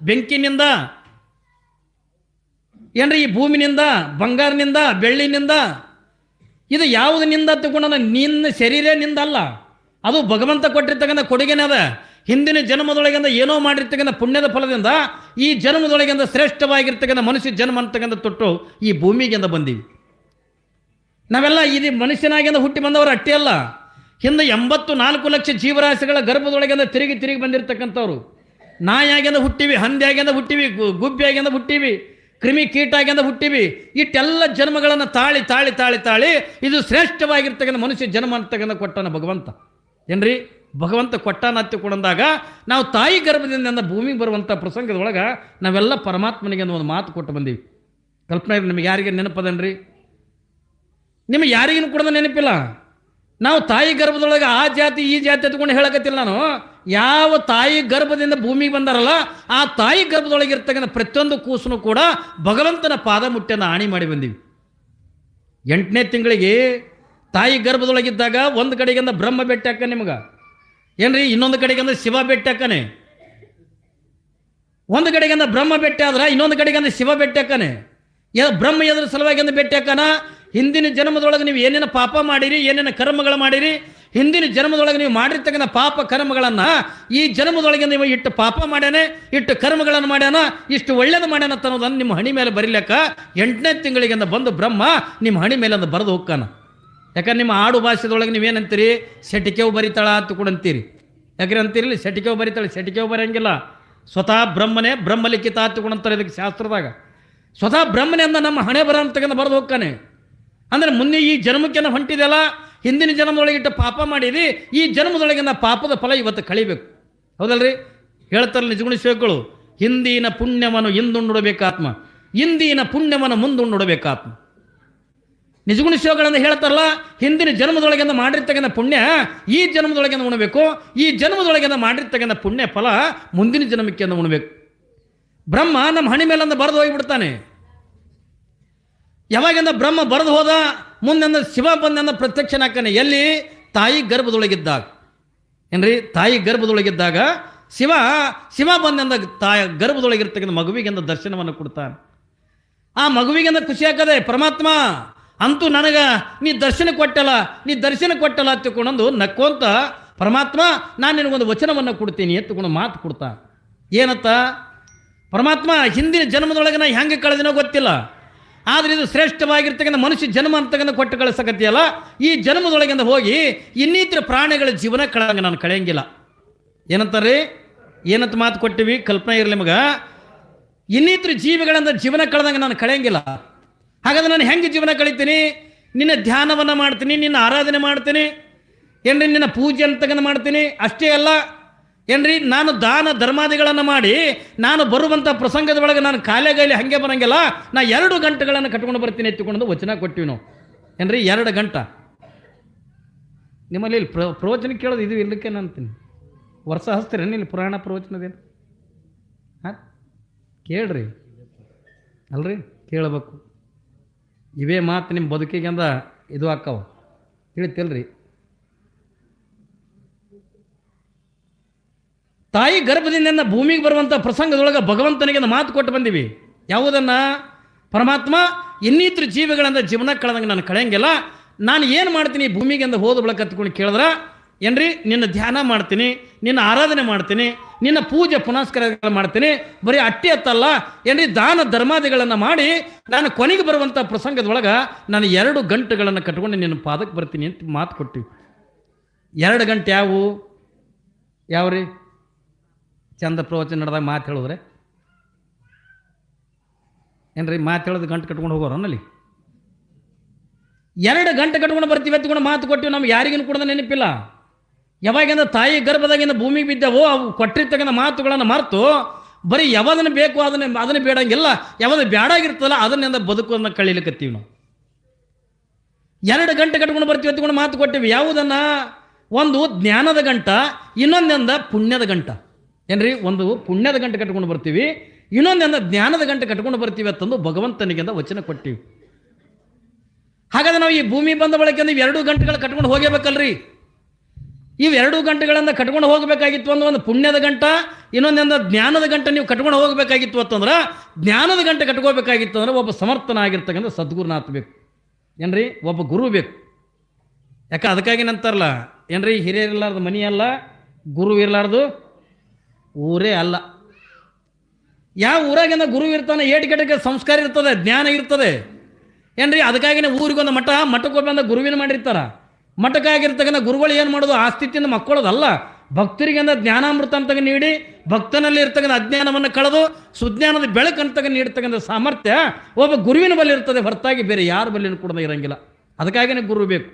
ಬೆಂಕಿನಿಂದ, ಏನ್ರಿ ಈ ಭೂಮಿನಿಂದ, ಬಂಗಾರನಿಂದ, ಬೆಳ್ಳಿನಿಂದ, ಇದು ಯಾವುದು ನಿಂದ ಹತ್ತಿಕೊಂಡ? ನಿನ್ನ ಶರೀರ ನಿಂದಲ್ಲ, ಅದು ಭಗವಂತ ಕೊಟ್ಟಿರ್ತಕ್ಕಂಥ ಕೊಡುಗೆನೇ ಅದ. ಹಿಂದಿನ ಜನ್ಮದೊಳಗಿಂದ ಏನೋ ಮಾಡಿರ್ತಕ್ಕಂಥ ಪುಣ್ಯದ ಫಲದಿಂದ ಈ ಜನ್ಮದೊಳಗಿಂದ ಶ್ರೇಷ್ಠವಾಗಿರ್ತಕ್ಕಂಥ ಮನುಷ್ಯ ಜನ್ಮ ಅಂತಕ್ಕಂಥ ತೊಟ್ಟು ಈ ಭೂಮಿಗಿಂದ ಬಂದೀವಿ. ನಾವೆಲ್ಲ ಇದು ಮನುಷ್ಯನಾಗಿಂದ ಹುಟ್ಟಿ ಬಂದವರು ಅಷ್ಟೇ ಅಲ್ಲ, ಹಿಂದೆ 84 ಲಕ್ಷ ಜೀವರಾಶಿಗಳ ಗರ್ಭದೊಳಗಿಂದ ತಿರುಗಿ ಬಂದಿರತಕ್ಕಂಥವ್ರು. ನಾಯಿಯಾಗಿಂದ ಹುಟ್ಟಿವಿ, ಹಂದಿಯಾಗಿಂದ ಹುಟ್ಟಿವಿ, ಗುಬ್ಬಿಯಾಗಿಂದ ಹುಟ್ಟಿವಿ, ಕ್ರಿಮಿ ಕೀಟಾಗಿಂದ ಹುಟ್ಟಿವಿ. ಇಟ್ಟೆಲ್ಲ ಜನ್ಮಗಳನ್ನು ತಾಳಿ ತಾಳಿ ತಾಳಿ ತಾಳಿ ಇದು ಶ್ರೇಷ್ಠವಾಗಿರ್ತಕ್ಕಂಥ ಮನುಷ್ಯ ಜನ್ಮ ಅಂತಕ್ಕಂಥ ಕೊಟ್ಟಾನ ಭಗವಂತ. ಏನ್ರಿ? ಭಗವಂತ ಕೊಟ್ಟಾನ ಹತ್ತಿಕೊಂಡಾಗ ನಾವು ತಾಯಿ ಗರ್ಭದಿಂದ ಭೂಮಿಗೆ ಬರುವಂಥ ಪ್ರಸಂಗದೊಳಗೆ ನಾವೆಲ್ಲ ಪರಮಾತ್ಮನಿಗೆ ಒಂದು ಮಾತು ಕೊಟ್ಟು ಬಂದೀವಿ. ಕಲ್ಪನೆ ನಿಮಗೆ ಯಾರಿಗೆ ನೆನಪದನ್ರಿ? ನಿಮಗೆ ಯಾರಿಗೂ ಕೂಡ ನೆನಪಿಲ್ಲ. ನಾವು ತಾಯಿ ಗರ್ಭದೊಳಗೆ ಆ ಜಾತಿ ಈ ಜಾತಿ ಹತ್ಕೊಂಡು ಹೇಳಕತ್ತಿಲ್ಲ ನಾನು. ಯಾವ ತಾಯಿ ಗರ್ಭದಿಂದ ಭೂಮಿಗೆ ಬಂದಾರಲ್ಲ, ಆ ತಾಯಿ ಗರ್ಭದೊಳಗಿರ್ತಕ್ಕಂಥ ಪ್ರತಿಯೊಂದು ಕೂಸನು ಕೂಡ ಭಗವಂತನ ಪಾದ ಮುಟ್ಟನ್ನು ಆಣಿ ಮಾಡಿ ಬಂದೀವಿ. 8ನೇ ತಿಂಗಳಿಗೆ ತಾಯಿ ಗರ್ಭದೊಳಗಿದ್ದಾಗ ಒಂದು ಕಡೆಗಿಂದ ಬ್ರಹ್ಮ ಭೇಟಿ ಹಾಕ ನಿಮ್ಗೆ, ಏನ್ರಿ? ಇನ್ನೊಂದು ಕಡೆಗಿಂದ ಶಿವ ಭೇಟಿ ಹಾಕನೆ. ಒಂದು ಕಡೆಗಿಂದ ಬ್ರಹ್ಮ ಭೇಟಿ ಆದ್ರೆ ಇನ್ನೊಂದು ಕಡೆಗಿಂದ ಶಿವ ಭೇಟಿ ಹಾಕನೆ. ಬ್ರಹ್ಮ ಎದ್ರ ಸಲುವಾಗಿ ಭೇಟಿ ಹಾಕನ? ಹಿಂದಿನ ಜನ್ಮದೊಳಗೆ ನೀವು ಏನೇನು ಪಾಪ ಮಾಡಿರಿ, ಏನೇನು ಕರ್ಮಗಳು ಮಾಡಿರಿ, ಹಿಂದಿನ ಜನ್ಮದೊಳಗೆ ನೀವು ಮಾಡಿರ್ತಕ್ಕಂಥ ಪಾಪ ಕರ್ಮಗಳನ್ನು ಈ ಜನ್ಮದೊಳಗೆ ನೀವು ಇಟ್ಟು ಪಾಪ ಮಾಡ್ಯಾನೆ, ಇಟ್ಟು ಕರ್ಮಗಳನ್ನು ಮಾಡ್ಯಾನ, ಇಷ್ಟು ಒಳ್ಳೇದು ಮಾಡ್ಯಾನ ಅನ್ನೋದನ್ನು ನಿಮ್ಮ ಹಣಿ ಮೇಲೆ ಬರೀಲಕ್ಕ 8ನೇ ತಿಂಗಳಿಂದ ಬಂದು ಬ್ರಹ್ಮ ನಿಮ್ಮ ಹಣಿ ಮೇಲೆ ಒಂದು ಬರೆದು ಹೋಗ್ಕಾನ. ಯಾಕಂದ್ರೆ ನಿಮ್ಮ ಆಡು ಭಾಷೆದೊಳಗೆ ನೀವೇನಂತೀರಿ? ಸೆಟಿಕೆವು ಬರಿತಾಳ ಅಂತ ಕೂಡ ಅಂತೀರಿ. ಯಾಕ್ರಿ ಅಂತೀರಿ? ಸೆಟಿಕೆವು ಬರಿತಾಳೆ. ಸೆಟಿಕೆವು ಬರೆಯಂಗಿಲ್ಲ. ಸ್ವತಃ ಬ್ರಹ್ಮನೇ ಬ್ರಹ್ಮಲಿಖಿತ ಅಂತಾರೆ ಇದಕ್ಕೆ ಶಾಸ್ತ್ರದಾಗ. ಸ್ವತಃ ಬ್ರಹ್ಮನೇ ಅಂದ ನಮ್ಮ ಹಣೆ ಬರ ಅಂತಕ್ಕಂಥ ಬರೆದು ಹೋಗ್ತಾನೆ. ಅಂದರೆ ಮುಂದೆ ಈ ಜನ್ಮಕ್ಕೆ ನಾವು ಹೊಂಟಿದೆಯಲ್ಲ, ಹಿಂದಿನ ಜನ್ಮದೊಳಗಿಟ್ಟು ಪಾಪ ಮಾಡಿರಿ, ಈ ಜನ್ಮದೊಳಗಿನ ಪಾಪದ ಫಲ ಇವತ್ತು ಕಳಿಬೇಕು. ಹೌದಲ್ರಿ? ಹೇಳ್ತಾರಲ್ಲ ನಿಜಗುಣ ಶಿವಗಳು, ಹಿಂದಿನ ಪುಣ್ಯವನ್ನು ಹಿಂದುಂಡುಡಬೇಕಾತ್ಮ, ಇಂದಿನ ಪುಣ್ಯವನ್ನು ಮುಂದುಂಡುಡಬೇಕಾತ್ಮ. ನಿಜಗುಣ ಶಿವಗಳನ್ನು ಹೇಳ್ತಾರಲ್ಲ, ಹಿಂದಿನ ಜನ್ಮದೊಳಗಿಂದ ಮಾಡಿರ್ತಕ್ಕಂಥ ಪುಣ್ಯ ಈ ಜನ್ಮದೊಳಗಿಂದ ಉಣಬೇಕು, ಈ ಜನ್ಮದೊಳಗಿಂದ ಮಾಡಿರ್ತಕ್ಕಂಥ ಪುಣ್ಯ ಫಲ ಮುಂದಿನ ಜನ್ಮಕ್ಕೆ ಉಣಬೇಕು. ಬ್ರಹ್ಮ ನಮ್ಮ ಹಣಿ ಮೇಲಂದ ಬರೆದು ಹೋಗಿಬಿಡ್ತಾನೆ. ಯಾವಾಗಿಂದ ಬ್ರಹ್ಮ ಬರೆದು ಹೋದ, ಮುಂದೆ ಶಿವ ಬಂದ ಪ್ರತ್ಯಕ್ಷನಾಗ್ತಾನೆ. ಎಲ್ಲಿ? ತಾಯಿ ಗರ್ಭದೊಳಗಿದ್ದಾಗ. ಏನ್ರಿ? ತಾಯಿ ಗರ್ಭದೊಳಗಿದ್ದಾಗ ಶಿವ ಬಂದ ತಾಯಿ ಗರ್ಭದೊಳಗಿರ್ತಕ್ಕಂಥ ಮಗುವಿಗೆಂದ ದರ್ಶನವನ್ನು ಕೊಡ್ತಾನೆ. ಆ ಮಗುವಿಗೆಂದ ಖುಷಿ ಆಗ್ತದೆ. ಪರಮಾತ್ಮ ಅಂತೂ ನನಗೆ ನೀ ದರ್ಶನ ಕೊಟ್ಟಲ್ಲ ಹತ್ತಿಕೊಂಡಂದು ನಕ್ಕೊಂತ ಪರಮಾತ್ಮ ನಾನು ನಿನಗೊಂದು ವಚನವನ್ನು ಕೊಡ್ತೀನಿ ಎತ್ತುಕೊಂಡು ಮಾತು ಕೊಡ್ತಾ. ಏನತ್ತ? ಪರಮಾತ್ಮ ಹಿಂದಿನ ಜನ್ಮದೊಳಗೆ ನಾ ಹೆಂಗೆ ಕಳೆದಿನೋ ಗೊತ್ತಿಲ್ಲ, ಆದರೆ ಇದು ಶ್ರೇಷ್ಠವಾಗಿರ್ತಕ್ಕಂಥ ಮನುಷ್ಯ ಜನ್ಮ ಅಂತಕ್ಕಂಥ ಕೊಟ್ಟು ಕಳಿಸಕತ್ತಿಯಲ್ಲ, ಈ ಜನ್ಮದೊಳಗಿಂದ ಹೋಗಿ ಇನ್ನಿತರ ಪ್ರಾಣಿಗಳ ಜೀವನ ಕಳೆದಂಗೆ ನಾನು ಕಳೆಯಂಗಿಲ್ಲ. ಏನಂತಾರೆ? ಏನಂತ ಮಾತು ಕೊಟ್ಟಿವಿ? ಕಲ್ಪನೆ ಇರಲಿ ನಿಮಗೆ. ಇನ್ನಿತರ ಜೀವಿಗಳಿಂದ ಜೀವನ ಕಳೆದಂಗೆ ನಾನು ಕಳೆಯಂಗಿಲ್ಲ. ಹಾಗಾದ್ರೆ ನಾನು ಹೆಂಗೆ ಜೀವನ ಕಳಿತೀನಿ? ನಿನ್ನ ಧ್ಯಾನವನ್ನು ಮಾಡ್ತೀನಿ, ನಿನ್ನ ಆರಾಧನೆ ಮಾಡ್ತೀನಿ, ಏನ್ರಿ? ನಿನ್ನ ಪೂಜೆ ಅಂತಕ್ಕಂಥ ಮಾಡ್ತೀನಿ. ಅಷ್ಟೇ ಅಲ್ಲ ಏನ್ರಿ, ನಾನು ದಾನ ಧರ್ಮಾದಿಗಳನ್ನು ಮಾಡಿ ನಾನು ಬರುವಂಥ ಪ್ರಸಂಗದ ಒಳಗೆ ನಾನು ಕಾಲೆಗೈಲಿ ಹಾಗೆ ಬರೋಂಗಿಲ್ಲ. ನಾ 2 ಗಂಟೆಗಳನ್ನು ಕಟ್ಕೊಂಡು ಬರ್ತೀನಿ ಎತ್ತಿಕೊಂಡು ವಚನ ಕೊಟ್ಟಿವಿ ನಾವು. ಏನ್ರಿ? 2 ಗಂಟೆ ನಿಮ್ಮಲ್ಲಿ ಇಲ್ಲಿ ಪ್ರವಚನ ಕೇಳೋದು ಇದು ಇಲ್ಲಕ್ಕೆ ನಾನು ಅಂತೀನಿ. ವರ್ಷ ಹಚ್ತೀರೇನು ಇಲ್ಲಿ ಪುರಾಣ ಪ್ರವಚನದೇನು? ಹಾಂ ಕೇಳ್ರಿ ಅಲ್ರಿ, ಕೇಳಬೇಕು. ಇವೇ ಮಾತು ನಿಮ್ಮ ಬದುಕಿಗೆ ಅಂದ ಇದು ಹಾಕವ, ತಿಳಿತಿಲ್ರಿ? ತಾಯಿ ಗರ್ಭದಿಂದ ಭೂಮಿಗೆ ಬರುವಂಥ ಪ್ರಸಂಗದೊಳಗೆ ಭಗವಂತನಿಗೆ ಮಾತು ಕೊಟ್ಟು ಬಂದೀವಿ. ಯಾವುದನ್ನು? ಪರಮಾತ್ಮ ಇನ್ನಿತರ ಜೀವಿಗಳಿಂದ ಜೀವನ ಕಳೆದಂಗೆ ನಾನು ಕಳೆಯಂಗಿಲ್ಲ, ನಾನು ಏನು ಮಾಡ್ತೀನಿ ಭೂಮಿಗೆ ಅಂತ ಹೋದ ಬಳಕ ಹತ್ಕೊಂಡು ಕೇಳಿದ್ರೆ ಏನ್ರಿ, ನಿನ್ನ ಧ್ಯಾನ ಮಾಡ್ತೀನಿ, ನಿನ್ನ ಆರಾಧನೆ ಮಾಡ್ತೀನಿ, ನಿನ್ನ ಪೂಜೆ ಪುನಸ್ಕಾರ ಮಾಡ್ತೀನಿ. ಬರೀ ಅಟ್ಟಿ ಅತ್ತಲ್ಲ ಏನ್ರಿ, ದಾನ ಧರ್ಮಾದಿಗಳನ್ನು ಮಾಡಿ ನಾನು ಕೊನೆಗೆ ಬರುವಂಥ ಪ್ರಸಂಗದೊಳಗೆ ನಾನು 2 ಗಂಟೆಗಳನ್ನು ಕಟ್ಕೊಂಡು ನಿನ್ನ ಪಾದಕ್ಕೆ ಬರ್ತೀನಿ ಅಂತ ಮಾತು ಕೊಟ್ಟಿವಿ. 2 ಗಂಟೆ ಯಾವ್ರಿ? ಚಂದ ಪ್ರವಚನ ನಡೆದಾಗ ಮಾತು ಹೇಳಿದ್ರೆ ಏನ್ರಿ, ಮಾತು ಹೇಳೋದು ಗಂಟೆ ಕಟ್ಕೊಂಡು ಹೋಗೋರು ಅನ್ನಲ್ಲಿ. 2 ಗಂಟೆ ಕಟ್ಕೊಂಡು ಬರ್ತೀವಿ ಎತ್ಕೊಂಡು ಮಾತು ಕೊಟ್ಟಿವಿ. ನಮ್ಗೆ ಯಾರಿಗೂ ಕೂಡ ನೆನಪಿಲ್ಲ. ಯಾವಾಗಿಂದ ತಾಯಿ ಗರ್ಭದಾಗಿಂದ ಭೂಮಿಗೆ ಬಿದ್ದವೋ ಅವು ಕೊಟ್ಟಿರ್ತಕ್ಕಂಥ ಮಾತುಗಳನ್ನು ಮರೆತು ಬರೀ ಯಾವ್ದನ್ನು ಬೇಕು ಅದನ್ನು ಬೇಡಂಗಿಲ್ಲ, ಯಾವ್ದು ಬೇಡಾಗಿರ್ತಲ್ಲ ಅದನ್ನಿಂದ ಬದುಕೋದನ್ನ ಕಳೀಲಿಕ್ಕತ್ತೀವಿ ನಾವು. 2 ಗಂಟೆ ಕಟ್ಕೊಂಡು ಬರ್ತೀವಿ ಎತ್ಕೊಂಡು ಮಾತು ಕೊಟ್ಟಿವಿ. ಯಾವುದನ್ನು? ಒಂದು ಜ್ಞಾನದ ಗಂಟ, ಇನ್ನೊಂದಿಂದ ಪುಣ್ಯದ ಗಂಟ. ಏನ್ರಿ, ಒಂದು ಪುಣ್ಯದ ಗಂಟೆ ಕಟ್ಕೊಂಡು ಬರ್ತೀವಿ, ಇನ್ನೊಂದಿಂದ ಜ್ಞಾನದ ಗಂಟೆ ಕಟ್ಕೊಂಡು ಬರ್ತೀವಿ ಅಂತಂದು ಭಗವಂತನಿಗಿಂದ ವಚನ ಕೊಟ್ಟಿವಿ. ಹಾಗಾದ್ರೆ ನಾವು ಈ ಭೂಮಿ ಬಂದ ಬಳಕೆ 2 ಗಂಟೆಗಳು ಕಟ್ಕೊಂಡು ಹೋಗಬೇಕಲ್ರಿ. ಇವು 2 ಗಂಟೆಗಳಿಂದ ಕಟ್ಕೊಂಡು ಹೋಗಬೇಕಾಗಿತ್ತು ಅಂದ್ರೆ ಒಂದು ಪುಣ್ಯದ ಗಂಟ, ಇನ್ನೊಂದಿಂದ ಜ್ಞಾನದ ಗಂಟೆ ನೀವು ಕಟ್ಕೊಂಡು ಹೋಗಬೇಕಾಗಿತ್ತು ಅಂತಂದ್ರೆ, ಜ್ಞಾನದ ಗಂಟೆ ಕಟ್ಕೋಬೇಕಾಗಿತ್ತು ಅಂದ್ರೆ ಒಬ್ಬ ಸಮರ್ಥನಾಗಿರ್ತಕ್ಕಂಥ ಸದ್ಗುರುನಾಥ ಬೇಕು. ಏನ್ರಿ, ಒಬ್ಬ ಗುರು ಬೇಕು. ಯಾಕೆ ಅದಕ್ಕಾಗಿ ನಂತಾರಲ್ಲ ಏನ್ರಿ, ಹಿರಿಯರಿರ್ಲಾರ್ದು ಮನಿ ಅಲ್ಲ, ಗುರು ಇರಲಾರ್ದು ಊರೇ ಅಲ್ಲ. ಯಾವ ಊರಾಗಿಂದ ಗುರು ಇರ್ತಾನೆ, ಏಟಿಕೆಟಿಗೆ ಸಂಸ್ಕಾರ ಇರ್ತದೆ, ಜ್ಞಾನ ಇರ್ತದೆ. ಏನ್ರಿ, ಅದಕ್ಕಾಗಿನೇ ಊರಿಗೊಂದು ಮಠಕ್ಕೊಬ್ಬ ಅಂದ ಗುರುವಿನ ಮಾಡಿರ್ತಾರ. ಮಠಕ್ಕಾಗಿರ್ತಕ್ಕಂಥ ಗುರುಗಳು ಏನು ಮಾಡೋದು, ಆ ಸ್ಥಿತಿಯಿಂದ ಮಕ್ಕಳೋದಲ್ಲ, ಭಕ್ತರಿಗೆ ಅಂದ ಜ್ಞಾನಾಮೃತ ಅಂತಗ ನೀಡಿ ಭಕ್ತನಲ್ಲಿ ಇರ್ತಕ್ಕಂಥ ಅಜ್ಞಾನವನ್ನು ಕಳೆದು ಸುಜ್ಞಾನದ ಬೆಳಕು ಅಂತಗ ನೀಡ್ತಕ್ಕಂಥ ಸಾಮರ್ಥ್ಯ ಒಬ್ಬ ಗುರುವಿನ ಬಳಿ ಇರ್ತದೆ, ಹೊರತಾಗಿ ಬೇರೆ ಯಾರ ಬಳಿನೂ ಕೂಡ ಇರಂಗಿಲ್ಲ. ಅದಕ್ಕಾಗಿನೇ ಗುರು ಬೇಕು.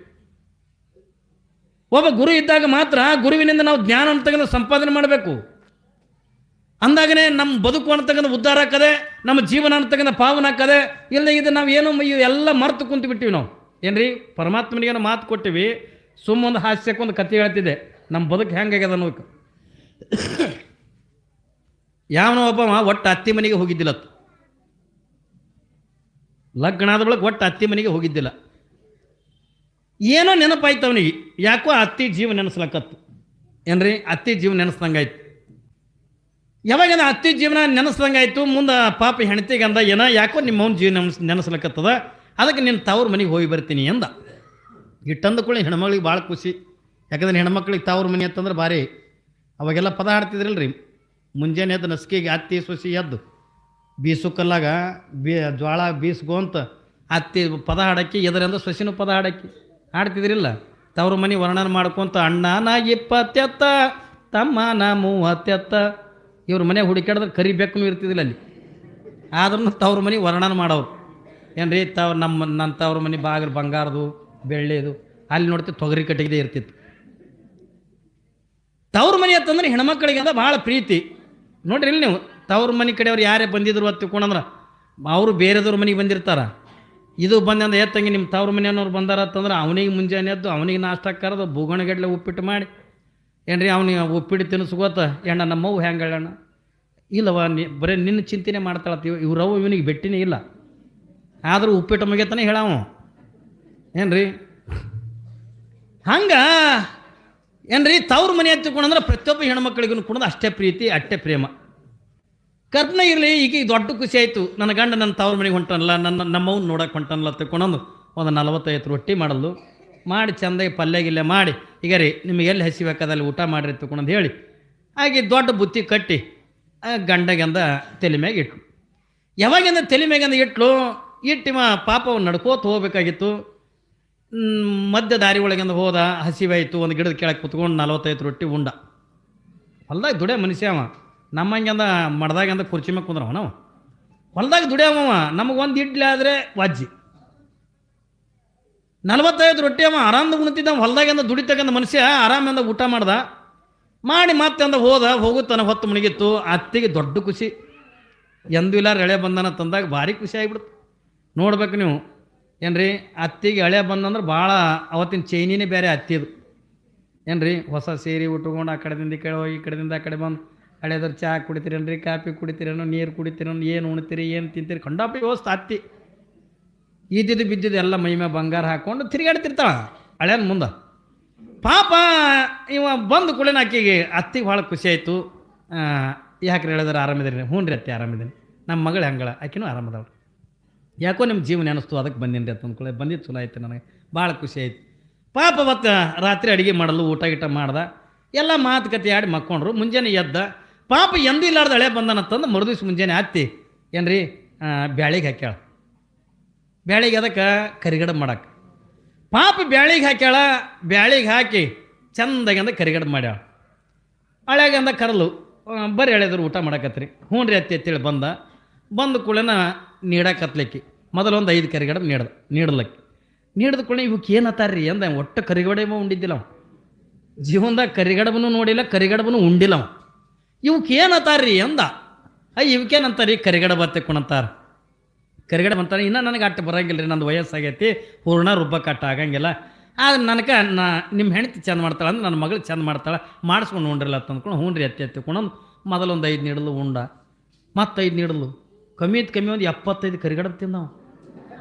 ಒಬ್ಬ ಗುರು ಇದ್ದಾಗ ಮಾತ್ರ ಗುರುವಿನಿಂದ ನಾವು ಜ್ಞಾನ ಅಂತಕ್ಕಂಥ ಸಂಪಾದನೆ ಮಾಡಬೇಕು. ಅಂದಾಗನೇ ನಮ್ಮ ಬದುಕು ಅಂತಕ್ಕಂಥ ಉದ್ಧಾರ ಆಗ್ತದೆ, ನಮ್ಮ ಜೀವನ ಅಂತಕ್ಕಂಥ ಪಾವನ ಆಗ್ತದೆ. ಇಲ್ಲ ಇದು ನಾವು ಏನೋ ಎಲ್ಲ ಮರ್ತು ಕುಂತು ಬಿಟ್ಟಿವಿ ನಾವು. ಏನ್ರಿ, ಪರಮಾತ್ಮನಿಗೇನೋ ಮಾತು ಕೊಟ್ಟಿವಿ, ಸುಮ್ಮೊಂದು ಹಾಸ್ಯಕ್ಕೊಂದು ಕಥೆ ಹೇಳ್ತಿದ್ದೆ, ನಮ್ಮ ಬದುಕು ಹೆಂಗಾಗ್ಯದ ಅನ್ನೋಕೆ. ಯಾವನೋ ಒಬ್ಬ ಒಟ್ಟು ಅತ್ತಿ ಮನೆಗೆ ಹೋಗಿದ್ದಿಲ್ಲ, ಲಗ್ನ ಆದ ಬಳಿಕ ಒಟ್ಟು ಅತ್ತಿ ಮನೆಗೆ ಹೋಗಿದ್ದಿಲ್ಲ. ಏನೋ ನೆನಪಾಯ್ತು ಅವನಿಗೆ, ಯಾಕೋ ಅತ್ತಿ ಜೀವ ನೆನೆಸ್ಲಕ್ಕತ್ತು. ಏನ್ರಿ, ಅತ್ತಿ ಜೀವ ನೆನೆಸ್ದಂಗಾಯ್ತು. ಯಾವಾಗ ಅತ್ತಿ ಜೀವನ ನೆನೆಸ್ದಂಗಾಯ್ತು, ಮುಂದೆ ಪಾಪ ಹೆಣ್ತಿಗೆ ಅಂದ, ಏನೋ ಯಾಕೋ ನಿಮ್ಮ ಅವ್ನ ಜೀವ ನೆನೆಸ್ಲಕ್ಕತ್ತದ, ಅದಕ್ಕೆ ನಿನ್ನ ತವ್ರ ಮನೆಗೆ ಹೋಗಿ ಬರ್ತೀನಿ ಅಂದ. ಇಟ್ಟಂದ ಕೂಡ ಹೆಣ್ಮಕ್ಳಿಗೆ ಭಾಳ ಖುಷಿ. ಯಾಕಂದ್ರೆ ಹೆಣ್ಮಕ್ಳಿಗೆ ತವ್ರ ಮನೆ ಅಂತಂದ್ರೆ ಭಾರಿ. ಅವಾಗೆಲ್ಲ ಪದ ಹಾಡ್ತಿದ್ರಲ್ರಿ, ಮುಂಜಾನೆ ಎದ್ದು ನಸ್ಕಿಗೆ ಅತ್ತಿ ಸೊಸಿ ಎದ್ದು ಬೀಸು ಕಲ್ಲಾಗ ಜ್ವಾಳ ಬೀಸ್ಗೋ ಅಂತ ಅತ್ತಿ ಪದ ಹಾಡಕ್ಕಿ, ಎದರಿಂದ ಸೊಸಿನೂ ಪದ ಹಾಡ್ತಿದ್ರಿಲ್ಲ. ತವ್ರ ಮನೆ ವರ್ಣನೆ ಮಾಡ್ಕೊಂತ, ಅಣ್ಣ ನಾ 20 ತಮ್ಮ ನಾ 30. ಇವ್ರ ಮನೆ ಹುಡುಕಾಡಿದ್ರೆ ಕರಿಬೇಕೂ ಇರ್ತಿದ್ದಿಲ್ಲ ಅಲ್ಲಿ. ಆದ್ರೂ ತವ್ರ ಮನೆ ವರ್ಣನೆ ಮಾಡೋರು. ಏನ್ರಿ, ನನ್ನ ತವ್ರ ಮನೆ ಬಾಗಿಲು ಬಂಗಾರದು ಬೆಳ್ಳಿದು, ಅಲ್ಲಿ ನೋಡ್ತೀವಿ ತೊಗರಿ ಕಟ್ಟಿಗೆ ಇರ್ತಿತ್ತು. ತವ್ರ ಮನೆ ಅಂತಂದ್ರೆ ಹೆಣ್ಮಕ್ಳಿಗೆ ಅಂತ ಭಾಳ ಪ್ರೀತಿ. ನೋಡ್ರಿ ಇಲ್ಲಿ ನೀವು, ತವ್ರ ಮನೆ ಕಡೆಯವ್ರು ಯಾರೇ ಬಂದಿದ್ರು ಅಂತ ತಿಳ್ಕೊಂಡ್ರೆ ಅವರು ಬೇರೆದವ್ರ ಮನೆಗೆ ಬಂದಿರ್ತಾರ. ಇದು ಬಂದಂದ ಎತ್ತಂಗೆ ನಿಮ್ಮ ತವ್ರ ಮನೆಯವ್ರು ಬಂದಾರ ಅಂತಂದ್ರೆ ಅವನಿಗೆ ಮುಂಜಾನೆ ಎದ್ದು ಅವನಿಗೆ ನಾಷ್ಟ ಕರೆದು ಬೂಗಣಗಡ್ಲೆ ಉಪ್ಪಿಟ್ಟು ಮಾಡಿ, ಏನ್ರಿ ಅವನಿಗೆ ಉಪ್ಪಿಟ್ಟು ತಿನ್ನಿಸ್ಕೋತ, ಎಣ್ಣ ನಮ್ಮವು ಹೆಂಗೆ ಹೇಳಣ್ಣ, ಇಲ್ಲವ ಬರೀ ನಿನ್ನ ಚಿಂತನೆ ಮಾಡ್ತಾಳತ್ತೀವಿ. ಇವ್ರವು ಇವನಿಗೆ ಬೆಟ್ಟಿನೇ ಇಲ್ಲ, ಆದರೂ ಉಪ್ಪಿಟ್ಟು ಮುಗಿಯತಾನೆ ಹೇಳವ. ಏನ್ರಿ, ಹಂಗೆ ಏನ್ರಿ ತವ್ರ ಮನೆ ಹತ್ತಿಕೊಂಡ್ರೆ ಪ್ರತಿಯೊಬ್ಬ ಹೆಣ್ಮಕ್ಳಿಗೂ ಕೂಡ ಅಷ್ಟೇ ಪ್ರೀತಿ, ಅಷ್ಟೇ ಪ್ರೇಮ. ಕರ್ನ ಇರಲಿ, ಈಗ ದೊಡ್ಡ ಖುಷಿ ಆಯಿತು, ನನ್ನ ಗಂಡ ನನ್ನ ತವ್ರ ಮನೆಗೆ ಹೊಂಟನಲ್ಲ, ನಮ್ಮವ್ನು ನೋಡಕ್ಕೆ ಹೊಂಟನಲ್ಲ ತಿಳ್ಕೊಂಡು ಒಂದು 45 ರೊಟ್ಟಿ ಮಾಡಲು ಮಾಡಿ ಚೆಂದಾಗಿ ಪಲ್ಯಗಿಲ್ಲೆ ಮಾಡಿ, ಈಗ ರೀ ನಿಮಗೆ ಎಲ್ಲಿ ಹಸಿಬೇಕಾದಲ್ಲಿ ಊಟ ಮಾಡಿರಿ ತಿಳ್ಕೊಂಡು ಹೇಳಿ ಹಾಗೆ ದೊಡ್ಡ ಬುತ್ತಿ ಕಟ್ಟಿ ಗಂಡಗೆಂದ ತಲೆ ಮ್ಯಾಗ ಇಟ್ಲು. ಯಾವಾಗಿಂದ ತಲೆ ಮ್ಯಾಗಿಂದ ಇಟ್ಟಿವ ಪಾಪ ಅವ್ನು ನಡ್ಕೋತ ಹೋಗ್ಬೇಕಾಗಿತ್ತು. ಮಧ್ಯ ದಾರಿ ಒಳಗಿಂದ ಹೋದ, ಹಸಿವಾಯಿತು, ಒಂದು ಗಿಡದ ಕೆಳಗೆ ಕುತ್ಕೊಂಡು 45 ರೊಟ್ಟಿ ಉಂಡ. ಹೊಲ್ದಾಗ ದುಡಿಯ ಮನುಷ್ಯ ಅವ, ನಮ್ಮಂಗೆಂದ ಮಡ್ದಾಗಿಂದ ಕುರ್ಚಿ ಮ್ಯಾಗ ಕುಂದ್ರವ ನಾವು. ಹೊಲ್ದಾಗ ದುಡಿಯವ, ನಮಗೊಂದು ಇಡ್ಲಿ ಆದರೆ ವಾಜ್ಜಿ. 45 ರೊಟ್ಟಿ ಅವ ಆರಾಮ್ದ ಉಣ್ತಿದ್ದ. ಹೊಲ್ದಾಗಿಂದ ದುಡಿತಕ್ಕಂಥ ಮನುಷ್ಯ ಆರಾಮಿಂದ ಊಟ ಮಾಡಿ ಮತ್ತೆ ಅಂದ ಹೋಗುತ್ತಾನೆ. ಹೊತ್ತು ಮುಳುಗಿತ್ತು. ಅತ್ತಿಗೆ ದೊಡ್ಡ ಖುಷಿ, ಎಂದೂ ಇಲ್ಲ ಎಳೆ ಬಂದನ ತಂದಾಗ ಭಾರಿ ಖುಷಿ ಆಗಿಬಿಡ್ತು. ನೋಡ್ಬೇಕು ನೀವು ಏನ್ರಿ, ಅತ್ತಿಗೆ ಹಳೆ ಬಂದಂದ್ರೆ ಭಾಳ ಅವತ್ತಿನ ಚೈನಿನೇ ಬೇರೆ ಅತ್ತಿದು. ಏನ್ರಿ, ಹೊಸ ಸೀರೆ ಉಟ್ಕೊಂಡು ಆ ಕಡೆದಿಂದ ಈ ಕಡೆ ಹೋಗಿ, ಈ ಕಡೆದಿಂದ ಆ ಕಡೆ ಬಂದು ಹಳೆದ್ರ ಚಹಾ ಕುಡಿತೀರೇನ್ರಿ, ಕಾಫಿ ಕುಡಿತೀರೇನೋ, ನೀರು ಕುಡಿತೀರೇನೋ, ಏನು ಉಣ್ತೀರಿ, ಏನು ತಿಂತೀರಿ, ಖಂಡಾಪಿ ವ್ಯವಸ್ಥೆ ಅತ್ತಿ. ಇದ್ದಿದ್ದು ಬಿದ್ದಿದ್ದು ಎಲ್ಲ ಮೈಮೆ ಬಂಗಾರ ಹಾಕ್ಕೊಂಡು ತಿರುಗಾಡ್ತಿರ್ತಾಳ ಹಳೆಯ ಮುಂದೆ. ಪಾಪ ಇವ ಬಂದು ಕೂಡ ಆಕೆಗೆ ಅತ್ತಿಗೆ ಭಾಳ ಖುಷಿ ಆಯಿತು. ಯಾಕ್ರೆ ಹೇಳಿದ್ರೆ ಆರಾಮಿದ್ದೀರಿ? ಹ್ಞೂ ರೀ ಅತ್ತೆ ಆರಾಮಿದ್ದೀನಿ. ನಮ್ಮ ಮಗಳು ಹಂಗಳ ಆಕಿನೂ ಆರಾಮದಳು. ಯಾಕೋ ನಿಮ್ಮ ಜೀವನ ಅನಿಸ್ತು ಅದಕ್ಕೆ ಬಂದೀನಿ ರೀ ಅಂತಂದ್ಕೊಳ್ಳಿ. ಬಂದಿದ್ದು ಚಲೋ ಆಯ್ತು, ನನಗೆ ಭಾಳ ಖುಷಿ ಆಯ್ತು. ಪಾಪ ಅವತ್ತು ರಾತ್ರಿ ಅಡುಗೆ ಮಾಡಲು ಊಟ ಗಿಟ ಮಾಡ್ದೆ, ಎಲ್ಲ ಮಾತುಕತೆ ಆಡಿ ಮಕ್ಕೊಂಡ್ರು. ಮುಂಜಾನೆ ಎದ್ದ ಪಾಪ ಎಂದೂ ಇಲ್ಲಾರ್ದ ಹಳೆ ಬಂದನಂತಂದು ಮರುದಿವ್ಸ ಮುಂಜಾನೆ ಅತ್ತಿ ಏನ್ರಿ ಬ್ಯಾಳಿಗೆ ಹಾಕ್ಯಾಳ. ಬ್ಯಾಳಿಗೆ ಅದಕ್ಕೆ ಕರಿಗಡಬು ಮಾಡಕ್ಕೆ ಪಾಪ ಬ್ಯಾಳಿಗೆ ಹಾಕ್ಯಾಳ. ಬ್ಯಾಳಿಗೆ ಹಾಕಿ ಚಂದಾಗಿ ಅಂದ ಕರಿಗಡಬು ಮಾಡ್ಯಾಳ. ಹಳೆಗೆ ಅಂದ ಕರಲು ಬರ್ರಿ ಹೇಳಿದ್ರು ಊಟ ಮಾಡಕತ್ರಿ. ಹ್ಞೂ ರೀ ಅತ್ತಿ ಅಂತೇಳಿ ಬಂದ ಕೂಡನ ನೀಡಕತ್ಲಿಕ್ಕೆ ಮೊದಲೊಂದು 5 ಕರಿಗಡಬು ನೀಡಿದ ಕೂಡಲೇ ಇವಕ್ಕೆ ಏನತ್ತಾರ್ರಿ ಅಂದ. ಒಟ್ಟು ಕರಿಗಡಬು ಉಂಡಿದ್ದಿಲ್ಲ ಅವ ಜೀವನದಾಗ, ಕರಿಗಡಬನು ನೋಡಿಲ್ಲ, ಕರಿಗಡಬನು ಉಂಡಿಲ್ಲ ಅವ. ಇವಕ್ಕೆ ಏನತ್ತಾರ್ರಿ ಅಂದ. ಇವಕ್ಕೇನಂತಾರೀ ಕರಿಗಡಬು ಅತ್ತೆ ಕುಣಂತಾರ. ಕರಿಗಡಬು ಅಂತಾರೆ. ಇನ್ನೂ ನನಗೆ ಅಟ್ಟು ಬರೋಂಗಿಲ್ಲ ರೀ, ನಂದು ವಯಸ್ಸಾಗೈತಿ, ಪೂರ್ಣ ರುಬ್ಬಕ್ಕೆ ಅಟ್ಟು ಆಗಂಗಿಲ್ಲ. ಆದ್ರೆ ನನಗೆ ನಿಮ್ಮ ಹೆಂಡತಿ ಚಂದ ಮಾಡ್ತಾಳೆ ಅಂದ್ರೆ ನನ್ನ ಮಗಳು ಚಂದ ಮಾಡ್ತಾಳೆ, ಮಾಡಿಸ್ಕೊಂಡು ಉಂಡ್ರಿಲ್ಲ ಅಂತ ಅಂದ್ಕೊಂಡು ಹ್ಞೂ ರೀ ಅತ್ತೆ ಕುಣಂದು ಮೊದಲೊಂದು 5 ನೀಡಲು ಉಂಡ, ಮತ್ತು 5 ನೀಡಲು ಕಮ್ಮಿ ಒಂದು 75 ಕರಿಗಡಬು ತಿಂದವ.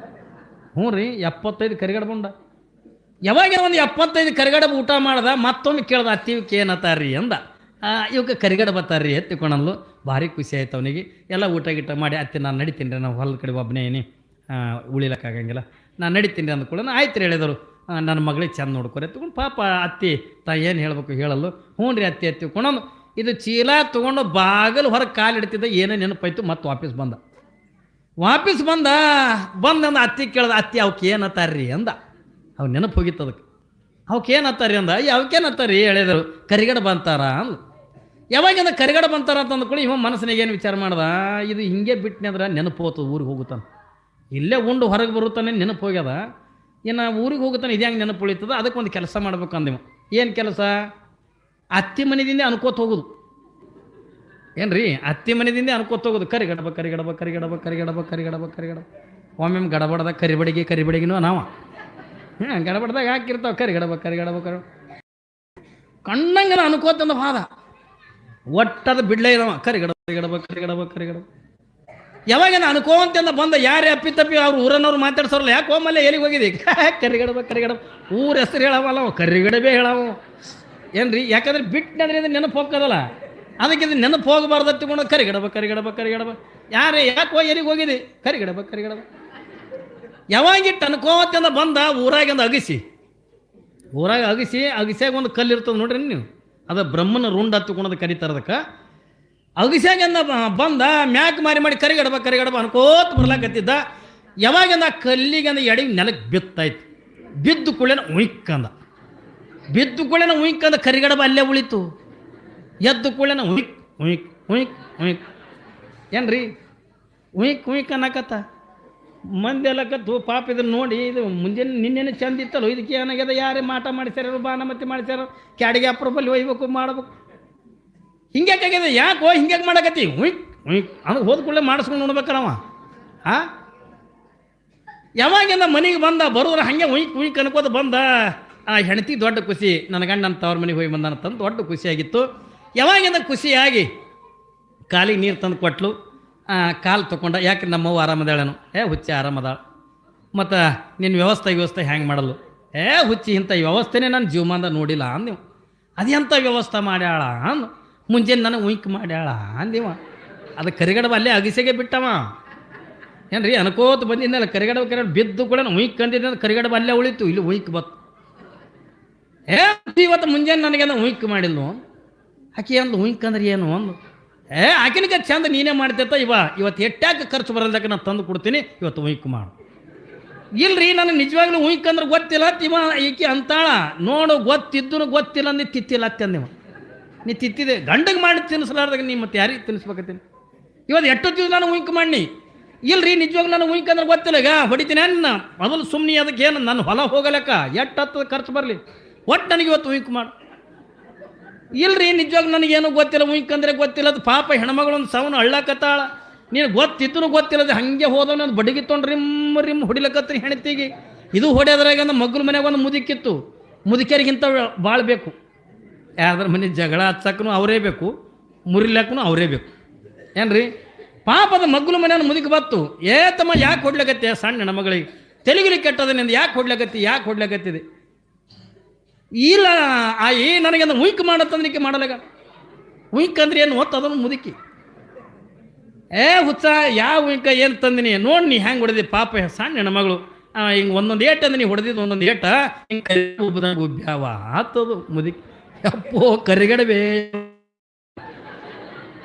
ಹ್ಞೂ ರೀ 75 ಕರಿಗಡಬು ಉಂಡ. ಯಾವಾಗ ಒಂದು 75 ಕರಿಗಡಬು ಊಟ ಮಾಡ್ದ, ಮತ್ತೊಮ್ಮೆ ಕೇಳ್ದ ಅತ್ತಿ ಇವಕ್ಕೆ ಏನತ್ತಾರ್ರಿ ಅಂದ. ಇವಕ್ಕೆ ಕರಿಗಡಬು ಬತ್ತಾರ್ರಿ ಎತ್ತಿಕೊಂಡಲ್ಲು. ಭಾರಿ ಖುಷಿ ಆಯ್ತು ಅವನಿಗೆ. ಎಲ್ಲ ಊಟ ಗಿಟ ಮಾಡಿ ಅತ್ತಿ ನಾನು ನಡಿತೀನಿ ರೀ, ನಾವು ಹೊಲ ಕಡೆ ಒಬ್ಬನೇ ಏನಿ ಉಳಿಲಕ್ಕಾಗಂಗಿಲ್ಲ, ನಾನು ನಡಿತೀನಿ ರೀ ಅಂದ್ಕೊಳ್ಳೋಣ. ಆಯ್ತು ರೀ ಹೇಳಿದರು. ನನ್ನ ಮಗಳಿಗೆ ಚಂದ ನೋಡ್ಕೊರಿ ಎತ್ಕೊಂಡು ಪಾಪ ಅತ್ತಿ ಏನು ಹೇಳ್ಬೇಕು ಹೇಳಲ್ಲು. ಹ್ಞೂ ರೀ ಅತ್ತಿ ಎತ್ತಿಕೊಂಡೊಂದು ಇದು ಚೀಲ ತೊಗೊಂಡು ಬಾಗಲು ಹೊರಗೆ ಕಾಲಿಡ್ತಿದ್ದ ಏನೇ ನೆನಪಾಯ್ತು. ಮತ್ತು ವಾಪಸ್ ಬಂದ ಅಂದ ಅತ್ತಿ ಕೇಳ್ದ. ಅತ್ತಿ ಅವಕ್ಕೆ ಏನತ್ತಾರ್ರಿ ಅಂದ. ಅವು ನೆನಪು ಹೋಗಿತ್ತು ಅದಕ್ಕೆ. ಅವಕ್ಕೆ ಏನತ್ತಾರಿ ಅಂದ. ಅವಕ್ಕೇನತ್ತಾರಿ ಹೇಳಿದರು ಕರಿಗಡಬು ಅಂತಾರ ಅಂದ. ಯಾವಾಗಿಂದ ಕರಿಗಡಬು ಅಂತಾರ ಅಂತ ಅಂದ್ಕೊಳ್ಳಿ ಇವ ಮನಸ್ಸಿನಾಗ ಏನು ವಿಚಾರ ಮಾಡ್ದ, ಇದು ಹಿಂಗೆ ಬಿಟ್ಟನೆ ಅಂದ್ರೆ ನೆನಪು ಹೋಗ್ತದೆ, ಊರಿಗೆ ಹೋಗುತ್ತಾನೆ. ಇಲ್ಲೇ ಉಂಡು ಹೊರಗೆ ಬರುತ್ತಾನೆ, ನೆನಪು ಹೋಗ್ಯದ. ಇನ್ನು ಊರಿಗೆ ಹೋಗುತ್ತಾನೆ, ಇದು ಹೆಂಗೆ ನೆನಪು ಉಳಿತದ. ಅದಕ್ಕೊಂದು ಕೆಲಸ ಮಾಡ್ಬೇಕು ಅಂದಿವ. ಏನು ಕೆಲಸ? ಅತ್ತಿ ಮನೆದಿಂದ ಅನ್ಕೋತ ಹೋಗೋದು. ಏನ್ರಿ ಅತ್ತಿ ಮನೆದಿಂದ ಅನ್ಕೋತ ಹೋಗೋದು. ಕರಿಗಡಬು ಒಮ್ಮೆ ಗಡಬಡ್ದಾಗ ಕರಿಬಡಿಗಿನೂ ನಾವು ಗಡಬಡ್ದಾಗ ಹಾಕಿರ್ತಾವೆ ಕರಿಗಡಬು ಕಣ್ಣಂಗನ ಅನ್ಕೋತಂದ ಹಾದ. ಒಟ್ಟದ ಬಿಡ್ಲೇ ಇದಾವ ಕರಿಗಡಬು. ಯಾವಾಗೇನ ಅನ್ಕೋಂತಂದ ಬಂದ ಯಾರೇ ಅಪ್ಪಿ ಅವ್ರು ಊರನ್ನವ್ರು ಮಾತಾಡ್ಸೋರಲ್ಲ, ಯಾಕೆ ಒಮ್ಮಲ್ಲೇ ಎಲ್ಲಿಗೆ ಹೋಗಿದ್ದಿ? ಕರಿಗಡಬು ಊರ ಹೆಸರು ಹೇಳವಲ್ಲ, ಕರಿಗಡಬೇ ಹೇಳವು. ಏನ್ರಿ ಯಾಕಂದ್ರೆ ಬಿಟ್ಟಂದ್ರೆ ನೆನಪು ಹೋಗ್ತದಲ್ಲ, ಅದಕ್ಕೆ ಇದು ನೆನಪು ಹೋಗಬಾರ್ದು ತಿಳ್ಕೊಂಡು ಕರಿಗಡಬು ಯಾರೇ ಯಾಕೆ ಎಲ್ಲಿಗೆ ಹೋಗಿದ್ದಿ? ಕರಿಗಡಬು ಯಾವಾಗಿಟ್ಟು ಅನ್ಕೋತಂದ ಬಂದ ಊರಾಗಿಂದ ಊರಾಗ ಅಗಸ್ಯಾಗ ಒಂದು ಕಲ್ಲು ಇರ್ತದೆ ನೋಡ್ರಿ ನೀವು, ಅದು ಬ್ರಹ್ಮನ ರುಂಡ ಹತ್ತುಕೊಳೋದು ಕರೀತಾರೆ ಅದಕ್ಕೆ. ಅಗಸ್ಯಾಗಿಂದ ಬಂದ ಮ್ಯಾಕ್ ಮಾಡಿ ಕರಿಗಡಬ ಅನ್ಕೋತ ಬರ್ಲಾಕತ್ತಿದ್ದ. ಯಾವಾಗಿಂದ ಕಲ್ಲಿಗಂದ ಎಡಗಿ ನೆಲಕ್ಕೆ ಬಿತ್ತಾಯ್ತು. ಬಿದ್ದು ಕೂಡಲೇನ ಉಯ್ಕಂದ ಕರಿಗಡಬ ಅಲ್ಲೇ ಉಳಿತು. ಎದ್ದು ಕೂಡಲೇನ ಉಯ್ಕ್ ಏನ್ರಿ ಉಯ್ಕ್ ಅನ್ನಕತ್ತ. ಮಂದಿ ಎಲ್ಲಕತ್ತು ಪಾಪ ಇದನ್ನು ನೋಡಿ, ಇದು ಮುಂಜಾನೆ ನಿನ್ನೆನೆ ಚಂದ ಇತ್ತಲ್ಲ, ಇದಕ್ಕೆ ಏನಾಗ್ಯದ, ಯಾರೇ ಮಾಟ ಮಾಡಿಸ್ಯಾರ, ಬಾನಮತಿ ಮಾಡಿಸ್ಯಾರ, ಕ್ಯಾಡಿಗೆ ಅಪ್ರೂಪಲ್ಲಿ ಒಯ್ಬೇಕು ಮಾಡ್ಬೇಕು, ಹಿಂಗ್ಯಾಕಾಗ್ಯದ, ಯಾಕೋ ಹಿಂಗ್ಯಾಕೆ ಮಾಡಕತ್ತಿ? ಉಯ್ಕ್ ಅಂದ್ರೆ ಹೋದ ಕೂಡಲೇ ಮಾಡಿಸ್ಕೊಂಡು ನೋಡ್ಬೇಕಲ್ಲವ. ಯಾವಾಗಿಂದ ಮನೆಗೆ ಬಂದ ಬರೋರು ಹಾಗೆ ಉಯ್ಕ್ ಅನ್ಕೋತ ಬಂದ. ಆ ಹೆಂಡತಿ ದೊಡ್ಡ ಖುಷಿ, ನನ್ನ ಗಂಡ ಅಂತ ಅವ್ರ ಮನೆಗೆ ಹೋಗಿ ಬಂದಾನಂತಂದು ದೊಡ್ಡ ಖುಷಿಯಾಗಿತ್ತು. ಯಾವಾಗಿಂದ ಖುಷಿಯಾಗಿ ಕಾಲಿಗೆ ನೀರು ತಂದು ಕೊಟ್ಲು. ಕಾಲು ತೊಗೊಂಡ. ಯಾಕೆ ನಮ್ಮವ್ವ ಆರಾಮದಾಳನು? ಹುಚ್ಚಿ ಆರಾಮದಾಳ. ಮತ್ತು ನಿನ್ನ ವ್ಯವಸ್ಥೆ ಹ್ಯಾಂಗೆ ಮಾಡಲು? ಹುಚ್ಚಿ ಇಂಥ ವ್ಯವಸ್ಥೆನೇ ನಾನು ಜೀವಮಾನದ ನೋಡಿಲ್ಲ ಅಂದಿವ. ಅದೆಂಥ ವ್ಯವಸ್ಥೆ ಮಾಡ್ಯಾಳ ಅಂದು. ಮುಂಜಾನೆ ನನಗೆ ಉಯ್ಕ್ ಮಾಡ್ಯಾಳ ಅಂದಿವ. ಅದು ಕರಿಗಡಬು ಅಲ್ಲೇ ಅಗಸೆಗೆ ಬಿಟ್ಟವ. ಏನ್ರಿ ಅನ್ಕೋತ ಬಂದಿದ್ದಲ್ಲ ಕರಿಗಡಬು ಬಿದ್ದು ಕೂಡ ಉಯ್ಕ್ ಅಂದಿದ್ದ ಕರಿಗಡಬು ಅಲ್ಲೇ ಉಳಿತು. ಇಲ್ಲಿ ಉಯ್ಕ್ ಬತ್ತು. ಇವತ್ತು ಮುಂಜಾನೆ ನನಗೆ ಉಯ್ಕ್ ಮಾಡಿಲ್ಲ. ಆಕೆ ಅಂದು ಉಯ್ಕ್ ಅಂದ್ರೆ ಏನು ಅಂದು. ಆಕಿನಿಗೆ ಚಂದ ನೀನೇ ಮಾಡ್ತೈತ ಇವತ್ತು ಎಟ್ಟಾಕೆ ಖರ್ಚು ಬರಲ್ದಕ್ಕೆ ನಾನು ತಂದು ಕೊಡ್ತೀನಿ, ಇವತ್ತು ಉಯ್ಕ್ ಮಾಡು. ಇಲ್ರಿ ನನಗೆ ನಿಜವಾಗ್ಲೂ ಉಯ್ಕ್ ಅಂದ್ರೆ ಗೊತ್ತಿಲ್ಲ ಈಕೆ ಅಂತಾಳ. ನೋಡು ಗೊತ್ತಿಲ್ಲ ಅಂದು ತಿತ್ತಿಲ್ಲ ಅತ್ತಂದಿವ. ನೀ ತಿತ್ತಿದೆ ಗಂಡಗೆ ಮಾಡಿ ತಿನ್ನಿಸ್ಲಾರ್ದಾಗ ನೀ ಮತ್ತೆ ಯಾರಿಗೆ ತಿನ್ನಿಸ್ಬೇಕತ್ತೀನಿ? ಇವತ್ತು ಎಷ್ಟೊತ್ತಿದ್ದು ನಾನು ಉಯ್ಕ್ ಮಾಡಿ. ಇಲ್ರಿ ನಿಜವಾಗ್ಲೂ ನಾನು ಉಯ್ಕ್ ಅಂದ್ರೆ ಗೊತ್ತಿಲ್ಲ, ಈಗ ಹೊಡಿತೀನಿ ಅನ್ನ ಮೊದಲು ಸುಮ್ಮನೆ. ಅದಕ್ಕೆ ಏನು ನನ್ನ ಹೊಲ ಹೋಗಲಕ್ಕ ಎಷ್ಟು ಖರ್ಚು ಬರಲಿ, ಒಟ್ಟು ನನಗೆ ಇವತ್ತು ಉಯ್ಕ್ ಮಾಡು. ಇಲ್ರಿ ನಿಜವಾಗ್ಲೂ ನನಗೇನು ಗೊತ್ತಿಲ್ಲ, ಉಯ್ಕ್ ಅಂದ್ರೆ ಗೊತ್ತಿಲ್ಲ. ಅದು ಪಾಪ ಹೆಣ್ಮಗಳೊಂದು ಸವನು ಅಳ್ಳಕತ್ತಾಳ. ನೀನು ಗೊತ್ತಿದ್ದು ಗೊತ್ತಿಲ್ಲದ ಹಾಗೆ ಹೋದವನು ಅದು ಬಡಿಗೆ ತೊಗೊಂಡು ರಿಮ್ ಹೊಡಿಲಕತ್ರಿ ಹೆಣ್ತಿಗೆ. ಇದು ಹೊಡೆಯೋದ್ರಾಗ ಒಂದು ಮಗ್ಳ ಮನೆಯಾಗ ಒಂದು ಮುದುಕಿತ್ತು. ಮುದುಕಿಯರಿಗಿಂತ ಭಾಳ ಬೇಕು. ಯಾವ್ದಾರ ಮನೆ ಜಗಳ ಹಚ್ಚಕ್ಕೂ ಅವರೇ ಬೇಕು, ಮುರಿಲಕ್ಕೂ ಅವರೇ ಬೇಕು. ಏನ್ರಿ ಪಾಪದ ಮಗ್ಳು ಮನೆಯನ್ನು ಮುದುಕಿ ಬತ್ತು. ತಮ್ಮ ಯಾಕೆ ಹೊಡ್ಲಕತ್ತೆ? ಸಣ್ಣ ಹೆಣ್ಮಗಳಿಗೆ ತೆಲುಗಿಲಿ ಕೆಟ್ಟದ ನಿಂದು ಯಾಕೆ ಹೊಡ್ಲಕತ್ತಿದೆ? ಇಲ್ಲ ನನಗೆ ಉಯ್ಕ್ ಮಾಡತ್ತಂದ್ರಿಕೆ ಮಾಡಲಾಗ. ಉಯ್ಕ್ ಅಂದ್ರೆ ಏನು ಹೊತ್ತು ಅದನ್ನು ಮುದುಕಿ ಹುಚ್ಚ ಯಾವ ಉಯ್ಕ ಏನು ತಂದಿನಿ ನೋಡಿ ನೀ ಹೆಂಗೆ ಹೊಡೆದಿ ಪಾಪ ಸಣ್ಣ ಹೆಣ್ಮಗಳು ಹಿಂಗೆ ಒಂದೊಂದು ಏಟ್ ಅಂದ್ರೆ ನೀ ಹೊಡೆದಿದ್ದು ಒಂದೊಂದು ಏಟ ಹಿಂಗೆ ಉಬ್ಬ್ಯಾವ ಆತದು ಮುದುಕಿ ಅಪ್ಪೋ ಕರಿಗಡಬೇ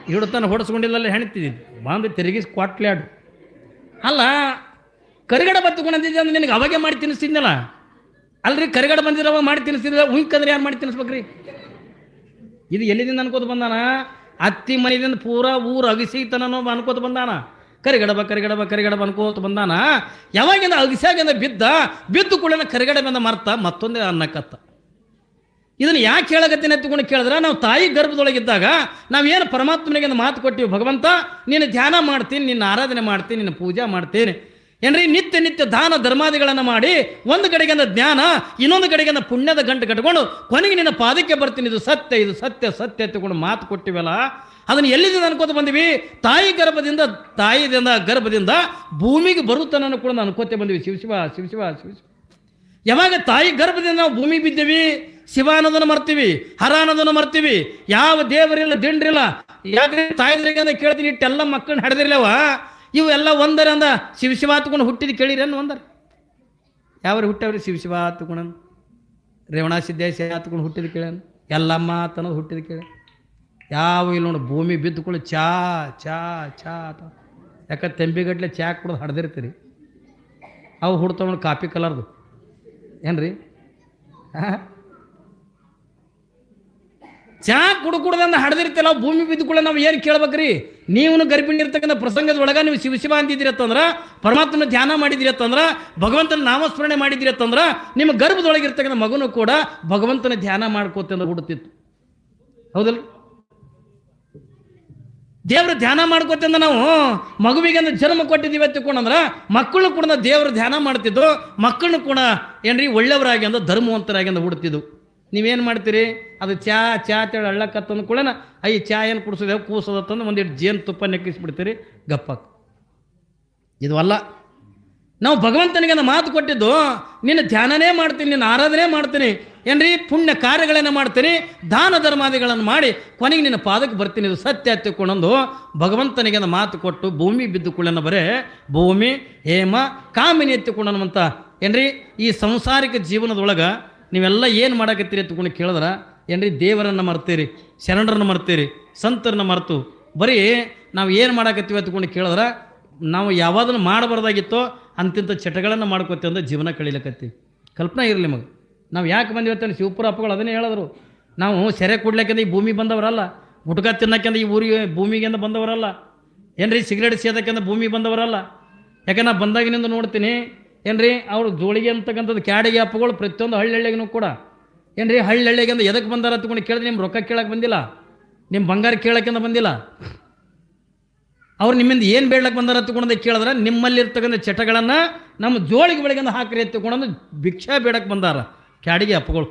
ಹಿಡ್ತಾನೆ ಹೊಡೆಸ್ಕೊಂಡಿಲ್ಲ ಹೆಣ್ತಿದ್ದು ಬಂದು ತಿರುಗಿಸಿ ಕೊಟ್ಲಾಡು ಅಲ್ಲ ಕರಿಗಡ ಬತ್ತುಕೊಂಡಿದ್ದೆ ಅಂದ್ರೆ ನಿನಗೆ ಅವಾಗೆ ಮಾಡಿ ತಿನ್ನಿಸ್ತಿದ್ನಲ್ಲ ಅಲ್ರಿ ಕರಿಗಡ ಬಂದಿರೋ ಅವಾಗ ಮಾಡಿ ತಿನ್ನಿಸ್ತಿದ್ದ ಉಯ್ಕಂದ್ರೆ ಯಾರು ಮಾಡಿ ತಿನ್ನಿಸ್ಬೇಕ್ರಿ ಇದು ಎಲ್ಲಿದಿಂದ ಅನ್ಕೋತ ಬಂದಾನ ಅತ್ತಿ ಮನೆಯಿಂದ ಪೂರಾ ಊರು ಅಗಸಿತನೋ ಅನ್ಕೋತ ಬಂದಾನ ಕರಿಗಡಬ ಅನ್ಕೋತ ಬಂದಾನ ಯಾವಾಗಿಂದ ಅಗಸ್ಯಾಗಿಂದ ಬಿದ್ದು ಕೂಡ ಕರಿಗಡ ಬಂದ ಮರ್ತ ಮತ್ತೊಂದೇ ಅನ್ನಕತ್ತ ಇದನ್ನು ಯಾಕೆ ಹೇಳಕತ್ತೀನಿ ಎತ್ತುಕೊಂಡು ಕೇಳಿದ್ರೆ ನಾವು ತಾಯಿ ಗರ್ಭದೊಳಗಿದ್ದಾಗ ನಾವೇನು ಪರಮಾತ್ಮನಿಗೆ ಮಾತು ಕೊಟ್ಟಿವಿ ಭಗವಂತ ನೀನು ಧ್ಯಾನ ಮಾಡ್ತೀನಿ ನಿನ್ನ ಆರಾಧನೆ ಮಾಡ್ತೀನಿ ನಿನ್ನ ಪೂಜಾ ಮಾಡ್ತೀನಿ ಏನ್ರಿ ನಿತ್ಯ ದಾನ ಧರ್ಮಾದಿಗಳನ್ನು ಮಾಡಿ ಒಂದು ಕಡೆಗಿಂದ ಜ್ಞಾನ ಇನ್ನೊಂದು ಕಡೆಗಿಂದ ಪುಣ್ಯದ ಗಂಟು ಕಟ್ಕೊಂಡು ಕೊನೆಗೆ ನಿನ್ನ ಪಾದಕ್ಕೆ ಬರ್ತೀನಿ ಇದು ಸತ್ಯ ಎತ್ತುಕೊಂಡು ಮಾತು ಕೊಟ್ಟಿವಲ್ಲ ಅದನ್ನು ಎಲ್ಲಿಂದ ಅನ್ಕೋತ ಬಂದಿವಿ ತಾಯಿ ಗರ್ಭದಿಂದ ಭೂಮಿಗೆ ಬರುತ್ತಾನ ಕೂಡ ಅನ್ಕೋತೆ ಬಂದಿವಿ ಶಿವ ಯಾವಾಗ ತಾಯಿ ಗರ್ಭದಿಂದ ನಾವು ಭೂಮಿಗೆ ಬಿದ್ದೀವಿ ಶಿವ ಅನ್ನೋದನ್ನು ಮರ್ತೀವಿ ಹರ ಅನ್ನೋದನ್ನು ಮರ್ತೀವಿ ಯಾವ ದೇವರಿಲ್ಲ ದಿಂಡ್ರಿಲ್ಲ ಯಾಕೆ ತಾಯಿದ್ರಿಗೆ ಕೇಳ್ತೀನಿ ಇಟ್ಟೆಲ್ಲ ಮಕ್ಕಳನ್ನ ಹಡೆದಿರ್ಲವ ಇವು ಎಲ್ಲ ಒಂದರ ಅಂದ ಶಿವ ಹತ್ಕೊಂಡು ಹುಟ್ಟಿದ ಕೇಳಿರನ್ನು ಒಂದರ ಯಾವ್ರಿ ಹುಟ್ಟವ್ರಿ ಶಿವ ಹತ್ಕೊಂಡು ರೇವಣ ಸಿದ್ದೇಶ ಹತ್ಕೊಂಡು ಹುಟ್ಟಿದ ಕೇಳ್ಯಾನ ಎಲ್ಲಮ್ಮ ತನ್ನೋದು ಹುಟ್ಟಿದ ಕೇಳಿ ಯಾವ ಇಲ್ಲ ನೋಡಿ ಭೂಮಿ ಬಿದ್ದುಕೊಳ್ಳಿ ಚಾ ಯಾಕೆ ತೆಂಬಿಗಟ್ಲೆ ಚಾ ಕುಡ್ದು ಹಡ್ದಿರ್ತೀರಿ ಅವು ಹುಡ್ತಾವ ನೋಡಿ ಕಾಪಿ ಕಲರ್ದು ಏನ್ರಿ ಚಾ ಕುಡ್ದಂದ ಹಡ್ದಿರ್ತಿಲ್ಲ ಭೂಮಿ ಬಿದ್ದುಕೊಳ್ಳೆ ನಾವು ಏನು ಕೇಳ್ಬೇಕ್ರಿ ನೀವು ಗರ್ಭಿಣಿ ಇರ್ತಕ್ಕಂಥ ಪ್ರಸಂಗದ ಒಳಗೆ ನೀವು ಶಿವ ಅಂತಿದ್ದೀರಿ ಅಂತಂದ್ರೆ ಪರಮಾತ್ಮನ ಧ್ಯಾನ ಮಾಡಿದಿರಿ ಅಂತಂದ್ರೆ ಭಗವಂತನ ನಾಮಸ್ಮರಣೆ ಮಾಡಿದಿರಿ ಅಂತಂದ್ರೆ ನಿಮ್ಮ ಗರ್ಭದೊಳಗಿರ್ತಕ್ಕಂಥ ಮಗುನು ಕೂಡ ಭಗವಂತನ ಧ್ಯಾನ ಮಾಡ್ಕೋತಂದ್ರೆ ಹುಡುತ್ತಿತ್ತು ಹೌದಲ್ಲ ದೇವ್ರ ಧ್ಯಾನ ಮಾಡ್ಕೋತಂದ ನಾವು ಮಗುವಿಗೆ ಜನ್ಮ ಕೊಟ್ಟಿದ್ದೀವಿ ಅಂತಕೊಂಡ್ರೆ ಮಕ್ಕಳನ್ನು ಕೂಡ ದೇವ್ರ ಧ್ಯಾನ ಮಾಡ್ತಿದ್ದು ಮಕ್ಕಳನ್ನು ಕೂಡ ಏನ್ರಿ ಒಳ್ಳೆಯವರಾಗಿ ಅಂದ ಧರ್ಮವಂತರಾಗಿ ಅಂದ ಹುಡ್ತಿದ್ದು ನೀವೇನು ಮಾಡ್ತೀರಿ ಅದು ಚಾ ಅಂತೇಳಿ ಹಳ್ಳಕ್ಕತ್ತಂದು ಕೂಡ ಚಾ ಏನು ಕುಡಿಸೋದೇವು ಕೂಸೋದತ್ತಂದು ಒಂದಿಟ್ಟು ಜೇನು ತುಪ್ಪ ನೆಕ್ಕಿಸ್ಬಿಡ್ತೀರಿ ಗಪ್ಪ ಇದು ಅಲ್ಲ ನಾವು ಭಗವಂತನಿಗೆ ಮಾತು ಕೊಟ್ಟಿದ್ದು ನಿನ್ನ ಧ್ಯಾನನೇ ಮಾಡ್ತೀನಿ ನಿನ್ನ ಆರಾಧನೆ ಮಾಡ್ತೀನಿ ಏನ್ರಿ ಪುಣ್ಯ ಕಾರ್ಯಗಳನ್ನು ಮಾಡ್ತೀನಿ ದಾನ ಧರ್ಮಾದಿಗಳನ್ನು ಮಾಡಿ ಕೊನೆಗೆ ನಿನ್ನ ಪಾದಕ್ಕೆ ಬರ್ತೀನಿ ಇದು ಸತ್ಯ ಹತ್ತಿಕೊಂಡೊಂದು ಭಗವಂತನಿಗೆ ಮಾತು ಕೊಟ್ಟು ಭೂಮಿ ಬಿದ್ದುಕೊಳ್ಳೋಣ ಬರೇ ಭೂಮಿ ಹೇಮ ಕಾಮಿನಿ ಎತ್ತಿಕೊಂಡಂತ ಏನ್ರಿ ಈ ಸಂಸಾರಿಕ ಜೀವನದೊಳಗೆ ನೀವೆಲ್ಲ ಏನು ಮಾಡಕತ್ತೀರಿ ಎತ್ಕೊಂಡು ಕೇಳಿದ್ರೆ ಏನ್ರಿ ದೇವರನ್ನು ಮರ್ತೀರಿ ಶರಣರನ್ನು ಮರ್ತೀರಿ ಸಂತರನ್ನ ಮರೆತು ಬರೀ ನಾವು ಏನು ಮಾಡಕತ್ತೀವಿ ಎತ್ಕೊಂಡು ಕೇಳಿದ್ರೆ ನಾವು ಯಾವಾದನ್ನು ಮಾಡಬಾರ್ದಾಗಿತ್ತೋ ಅಂತಿಂಥ ಚಟಗಳನ್ನು ಮಾಡ್ಕೋತೀವಿ ಅಂದ್ರೆ ಜೀವನ ಕಳೀಲಕತ್ತೀವಿ ಕಲ್ಪನೆ ಇರಲಿ ನಿಮಗೆ ನಾವು ಯಾಕೆ ಬಂದಿವತ್ತಂದ್ರೆ ಶಿವಪುರ ಅಪ್ಪಗಳು ಅದನ್ನೇ ಹೇಳಿದ್ರು ನಾವು ಸೆರೆ ಕೊಡ್ಲಿಕ್ಕೆ ಈ ಭೂಮಿ ಬಂದವರಲ್ಲ ಗುಟ್ಕಾ ತಿನ್ನಕ್ಕೆಂದು ಈ ಊರಿಗೆ ಭೂಮಿಗೆಂದು ಬಂದವರಲ್ಲ ಏನ್ರಿ ಸಿಗರೇಟ್ ಸೇದಕ್ಕೆಂದು ಭೂಮಿ ಬಂದವರಲ್ಲ ಯಾಕೆ ನಾ ಬಂದಾಗಿನಿಂದ ನೋಡ್ತೀನಿ ಏನ್ರಿ ಅವ್ರು ಜೋಳಿಗೆ ಅಂತಕ್ಕಂಥದ್ದು ಕ್ಯಾಡಿಗೆ ಅಪ್ಪಗಳು ಪ್ರತಿಯೊಂದು ಹಳ್ಳಿಗೂ ಕೂಡ ಏನ್ರಿ ಹಳ್ಳಿಗೆಂದು ಎದಕ್ಕೆ ಬಂದಾರ ಹತ್ಕೊಂಡು ಕೇಳಿದ್ರೆ ನಿಮ್ಮ ರೊಕ್ಕ ಕೇಳಕ್ಕೆ ಬಂದಿಲ್ಲ ನಿಮ್ಮ ಬಂಗಾರ ಕೇಳಕ್ಕೆಂದು ಬಂದಿಲ್ಲ ಅವ್ರು ನಿಮ್ಮಿಂದ ಏನು ಬೇಡ್ಲಕ್ಕೆ ಬಂದಾರ ಹತ್ಕೊಂಡೆ ಕೇಳಿದ್ರೆ ನಿಮ್ಮಲ್ಲಿರ್ತಕ್ಕಂಥ ಚಟಗಳನ್ನು ನಮ್ಮ ಜೋಳಿಗೆ ಬೆಳಗ್ಗೆ ಹಾಕ್ರಿ ಎತ್ತುಕೊಂಡು ಭಿಕ್ಷಾ ಬೇಡಕ್ಕೆ ಬಂದಾರ ಕ್ಯಾಡಿಗೆ ಅಪ್ಪಗಳು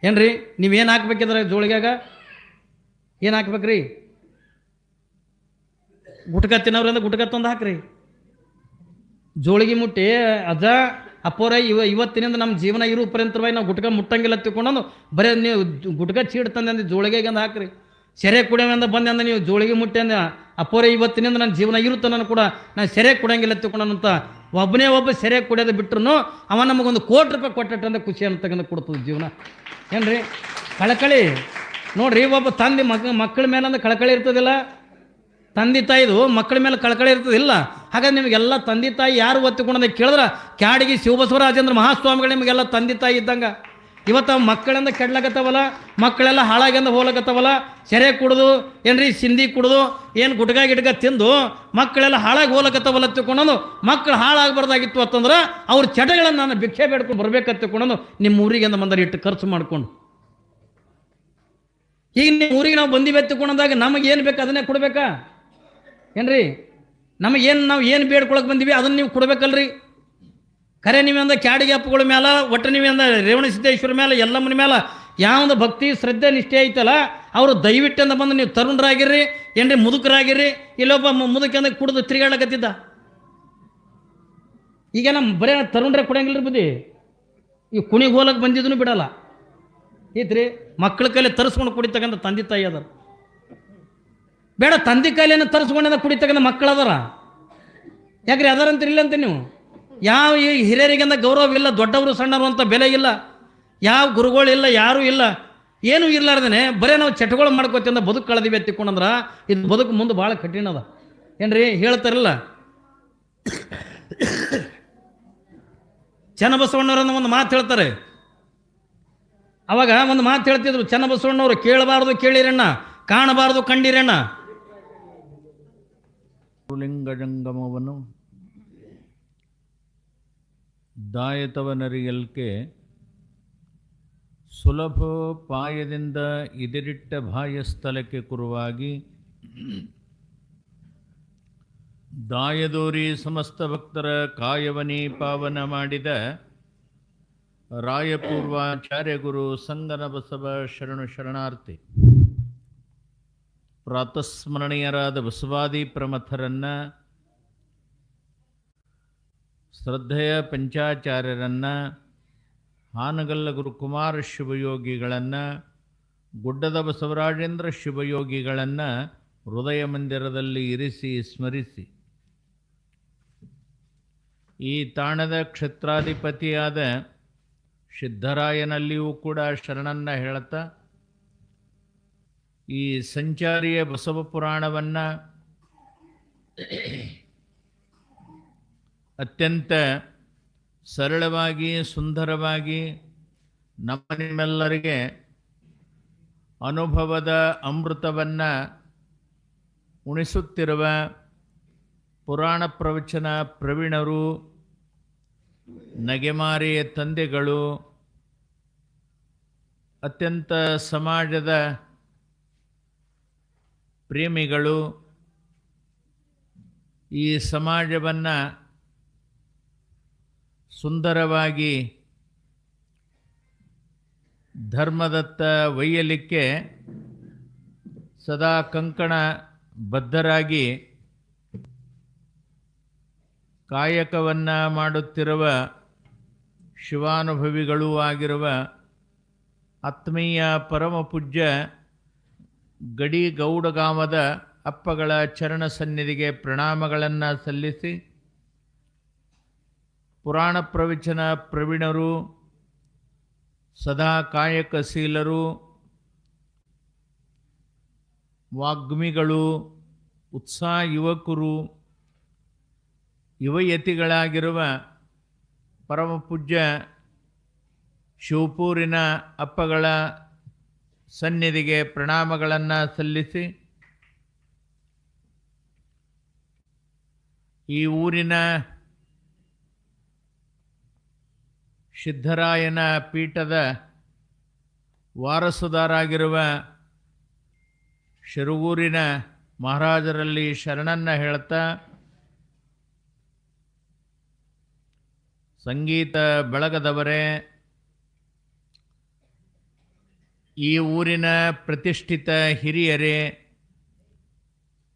ಏನ್ರಿ ನೀವೇನು ಹಾಕ್ಬೇಕಿದ್ರೆ ಜೋಳಿಗ್ಯಾಗ ಏನು ಹಾಕ್ಬೇಕ್ರಿ ಗುಟ್ಕ ತಿನ್ನೋರಿಂದ ಗುಟ್ಕ ತಂದು ಹಾಕ್ರಿ ಜೋಳಿಗೆ ಮುಟ್ಟಿ ಅಜ್ಜ ಅಪ್ಪೋರ ಇವತ್ತಿನಿಂದ ನಮ್ಮ ಜೀವನ ಇರೋ ಪರ್ಯಂತರವಾಗಿ ನಾವು ಗುಟ್ಕ ಮುಟ್ಟಂಗಿಲ್ಲ ತಿಳ್ಕೊಂಡು ಬರೀ ನೀವು ಗುಟ್ಕ ಚೀಡ್ ತಂದೆ ಅಂದ್ರೆ ಜೋಳಿಗೆಗೆ ಅಂದು ಹಾಕ್ರಿ ಸೆರೆ ಕುಡಿಯೋಂದ ಬಂದೆ ಅಂದ್ರೆ ನೀವು ಜೋಳಿಗೆ ಮುಟ್ಟಿ ಅಂದ ಅಪ್ಪೋರೆ ಇವತ್ತಿನಿಂದ ನನ್ನ ಜೀವನ ಇರುತ್ತೆ ನಾನು ಕೂಡ ನಾನು ಸೆರೆ ಕುಡಿಯಂಗಿಲ್ಲ ತಿಳ್ಕೊಂಡಂತ ಒಬ್ಬ ಸೆರೆ ಕುಡಿಯೋದು ಬಿಟ್ಟರು ಅವ ನಮಗೊಂದು ₹1,00,000 ಕೊಟ್ಟಂದ್ರೆ ಖುಷಿ ಅಂತಕ್ಕಂಥ ಕೊಡ್ತದೆ ಜೀವನ ಏನ್ರಿ ಕಳಕಳಿ ನೋಡ್ರಿ ಒಬ್ಬ ತಂದೆ ಮಕ್ಕಳ ಮೇಲೆ ಅಂದ್ರೆ ಕಳಕಳಿ ಇರ್ತದಿಲ್ಲ ತಂದೆ ತಾಯಿದು ಮಕ್ಕಳ ಮೇಲೆ ಕಳಕಳಿ ಇರ್ತದಿಲ್ಲ ಹಾಗಾದ್ರೆ ನಿಮಗೆಲ್ಲ ತಂದೆ ತಾಯಿ ಯಾರು ಒತ್ತಿಕೊಂಡ ಕೇಳಿದ್ರೆ ಕ್ಯಾಡಿಗೆ ಶಿವಬಸವರಾಜೇಂದ್ರ ಮಹಾಸ್ವಾಮಿಗಳು ನಿಮಗೆಲ್ಲ ತಂದೆ ತಾಯಿ ಇದ್ದಂಗೆ ಇವತ್ತು ಮಕ್ಕಳಿಂದ ಕೆಡ್ಲಕತ್ತವಲ್ಲ ಮಕ್ಕಳೆಲ್ಲ ಹಾಳಾಗಿಂದ ಹೋಗ್ಲಕತ್ತವಲ್ಲ ಸೆರೆ ಕುಡಿದು ಏನ್ರಿ ಸಿಂಧಿ ಕುಡಿದು ಏನು ಗಿಟ್ಕ ತಿಂದು ಮಕ್ಕಳೆಲ್ಲ ಹಾಳಾಗಿ ಹೋಗ್ಲಕತ್ತವಲ್ಲ ತಿಳ್ಕೊಂಡು ಮಕ್ಕಳು ಹಾಳಾಗಬಾರ್ದಾಗಿತ್ತು ಅಂತಂದ್ರೆ ಅವ್ರ ಚಟಗಳನ್ನು ನಾನು ಭಿಕ್ಷೆ ಬೇಡ್ಕೊಂಡು ಬರ್ಬೇಕಂತ ತಿಳ್ಕೊಂಡು ನಿಮ್ಮ ಊರಿಗೆ ಅಂತ ಬಂದರೆ ಇಟ್ಟು ಖರ್ಚು ಮಾಡ್ಕೊಂಡು ಈಗ ನಿಮ್ಮ ಊರಿಗೆ ನಾವು ಬಂದಿವೆ ತಿಳ್ಕೊಂಡಾಗ ನಮಗೇನು ಬೇಕು ಅದನ್ನೇ ಕೊಡ್ಬೇಕಾ ಏನ್ರಿ ನಾವು ಏನು ಬೇಡ್ಕೊಳಕ್ಕೆ ಬಂದಿವಿ ಅದನ್ನು ನೀವು ಕೊಡ್ಬೇಕಲ್ರಿ ಖರೆ ನೀವೆಂದ ಕ್ಯಾಡಿಗೆ ಅಪ್ಪಗಳ ಮೇಲೆ ಒಟ್ಟು ನೀವೆಂದ ರೇವಣ ಸಿದ್ದೇಶ್ವರ ಮೇಲೆ ಎಲ್ಲಮ್ಮನ ಮೇಲೆ ಯಾವೊಂದು ಭಕ್ತಿ ಶ್ರದ್ಧೆ ನಿಷ್ಠೆ ಐತಲ್ಲ ಅವರು ದಯವಿಟ್ಟಂದ ಬಂದು ನೀವು ತರುಣರಾಗಿರ್ರಿ ಏನ್ರಿ ಮುದುಕರಾಗಿರ್ರಿ ಇಲ್ಲೊಬ್ಬ ಮುದುಕಂದ ಕುಡಿದು ತಿರುಗಾಡಕತ್ತಿದ್ದ ಈಗ ನಮ್ಮ ಬರೀ ತರುಣರೇ ಕೊಡಂಗಿಲ್ಲ ಬುದ್ಧಿ ಈ ಕುಣಿಗೆ ಹೋಲಕ್ಕೆ ಬಂದಿದ್ದೂ ಬಿಡಲ್ಲ ಐತ್ರಿ ಮಕ್ಕಳ ಕೈಲಿ ತರಿಸ್ಕೊಂಡು ಕುಡಿತಕ್ಕಂಥ ತಂದೆ ತಾಯಿ ಅದಾರ ಬೇಡ ತಂದೆ ಕಾಯಿಲೆಯನ್ನು ತರಿಸ್ಕೊಂಡ ಕುಡಿತಕ್ಕಂಥ ಮಕ್ಕಳದಾರ, ಯಾಕ್ರಿ ಅದಾರಂತ ಇಲ್ಲ ಅಂತ ನೀವು. ಯಾವ ಈ ಹಿರಿಯರಿಗಿಂದ ಗೌರವ ಇಲ್ಲ, ದೊಡ್ಡವರು ಸಣ್ಣವರು ಅಂತ ಬೆಲೆ ಇಲ್ಲ, ಯಾವ ಗುರುಗಳಿಲ್ಲ, ಯಾರೂ ಇಲ್ಲ, ಏನೂ ಇರ್ಲಾರ್ದೇ ಬರೀ ನಾವು ಚಟಗಳು ಮಾಡ್ಕೋತಿಂದ ಬದುಕು ಕಳೆದಿವೆ ತಿಕ್ಕೊಂಡ್ರೆ ಇದು ಬದುಕು ಮುಂದೆ ಭಾಳ ಕಠಿಣ ಅದ ಏನ್ರಿ ಹೇಳ್ತಾರಲ್ಲ. ಚನ್ನಬಸವಣ್ಣವ್ರನ್ನ ಒಂದು ಮಾತು ಹೇಳ್ತಾರೆ. ಅವಾಗ ಒಂದು ಮಾತು ಹೇಳ್ತಿದ್ರು ಚನ್ನಬಸವಣ್ಣವರು, ಕೇಳಬಾರ್ದು ಕೇಳಿರಣ್ಣ, ಕಾಣಬಾರ್ದು ಕಂಡಿರಣ್ಣ. ಲಿಂಗಜಂಗಮವನ್ನು ದಾಯತವನರಿಯಲ್ಕೆ ಸುಲಭೋಪಾಯದಿಂದ ಇದಿರಿಟ್ಟ ಬಾಹ್ಯಸ್ಥಳಕ್ಕೆ ಕುರುವಾಗಿ ದಾಯದೋರಿ ಸಮಸ್ತ ಭಕ್ತರ ಕಾಯವನಿ ಪಾವನ ಮಾಡಿದ ರಾಯಪೂರ್ವಾಚಾರ್ಯ ಗುರು ಸಂಗನ ಬಸವ ಶರಣು ಶರಣಾರ್ಥಿ. ಪ್ರಾತಸ್ಮರಣೀಯರಾದ ಬಸವಾದಿ ಪ್ರಮಥರನ್ನ, ಶ್ರದ್ಧೆಯ ಪಂಚಾಚಾರ್ಯರನ್ನ, ಹಾನಗಲ್ಲ ಗುರುಕುಮಾರ ಶಿವಯೋಗಿಗಳನ್ನು, ಗುಡ್ಡದ ಬಸವರಾಜೇಂದ್ರ ಶಿವಯೋಗಿಗಳನ್ನು ಹೃದಯ ಮಂದಿರದಲ್ಲಿ ಇರಿಸಿ ಸ್ಮರಿಸಿ, ಈ ತಾಣದ ಕ್ಷೇತ್ರಾಧಿಪತಿಯಾದ ಸಿದ್ಧರಾಯನಲ್ಲಿಯೂ ಕೂಡ ಶರಣನ್ನ ಹೇಳುತ್ತಾ, ಈ ಸಂಚಾರಿಯ ಬಸವ ಪುರಾಣವನ್ನು ಅತ್ಯಂತ ಸರಳವಾಗಿ ಸುಂದರವಾಗಿ ನಮ್ಮ ನಿಮ್ಮೆಲ್ಲರಿಗೆ ಅನುಭವದ ಅಮೃತವನ್ನು ಉಣಿಸುತ್ತಿರುವ ಪುರಾಣ ಪ್ರವಚನ ಪ್ರವೀಣರು, ನಗೆಮಾರಿಯ ತಂದೆಗಳು, ಅತ್ಯಂತ ಸಮಾಜದ ಪ್ರೇಮಿಗಳು, ಈ ಸಮಾಜವನ್ನು ಸುಂದರವಾಗಿ ಧರ್ಮದತ್ತ ಒಯ್ಯಲಿಕ್ಕೆ ಸದಾ ಕಂಕಣ ಬದ್ಧರಾಗಿ ಕಾಯಕವನ್ನು ಮಾಡುತ್ತಿರುವ ಶಿವಾನುಭವಿಗಳೂ ಆಗಿರುವ ಆತ್ಮೀಯ ಪರಮ ಪೂಜ್ಯ ಗಡಿಗೌಡಗಾಮದ ಅಪ್ಪಗಳ ಚರಣ ಸನ್ನಿಧಿಗೆ ಪ್ರಣಾಮಗಳನ್ನು ಸಲ್ಲಿಸಿ, ಪುರಾಣ ಪ್ರವಚನ ಪ್ರವೀಣರು, ಸದಾ ಕಾಯಕಶೀಲರು, ವಾಗ್ಮಿಗಳು, ಉತ್ಸಾಹ ಯುವಕರು, ಯುವಯತಿಗಳಾಗಿರುವ ಪರಮ ಪೂಜ್ಯ ಶಿವಪೂರಿನ ಅಪ್ಪಗಳ ಸನ್ನಿಧಿಗೆ ಪ್ರಣಾಮಗಳನ್ನು ಸಲ್ಲಿಸಿ, ಈ ಊರಿನ ಸಿದ್ಧರಾಯನ ಪೀಠದ ವಾರಸುದಾರಾಗಿರುವ ಶಿರೂರಿನ ಮಹಾರಾಜರಲ್ಲಿ ಶರಣನ್ನ ಹೇಳ್ತಾ, ಸಂಗೀತ ಬಳಗದವರೇ, ಈ ಊರಿನ ಪ್ರತಿಷ್ಠಿತ ಹಿರಿಯರೇ,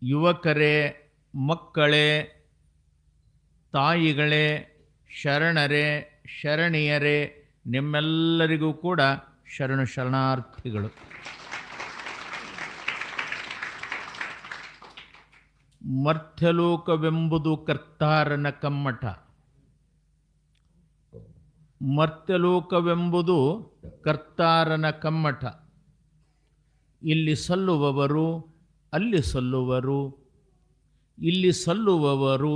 ಯುವಕರೇ, ಮಕ್ಕಳೇ, ತಾಯಿಗಳೇ, ಶರಣರೇ, ಶರಣೀಯರೇ, ನಿಮ್ಮೆಲ್ಲರಿಗೂ ಕೂಡ ಶರಣು ಶರಣಾರ್ಥಿಗಳು. ಮರ್ತ್ಯಲೋಕವೆಂಬುದು ಕರ್ತಾರನ ಕಮ್ಮಟ, ಮರ್ತ್ಯಲೋಕವೆಂಬುದು ಕರ್ತಾರನ ಕಮ್ಮಟ. ಇಲ್ಲಿ ಸಲ್ಲುವವರು ಅಲ್ಲಿ ಸಲ್ಲುವರು, ಇಲ್ಲಿ ಸಲ್ಲುವವರು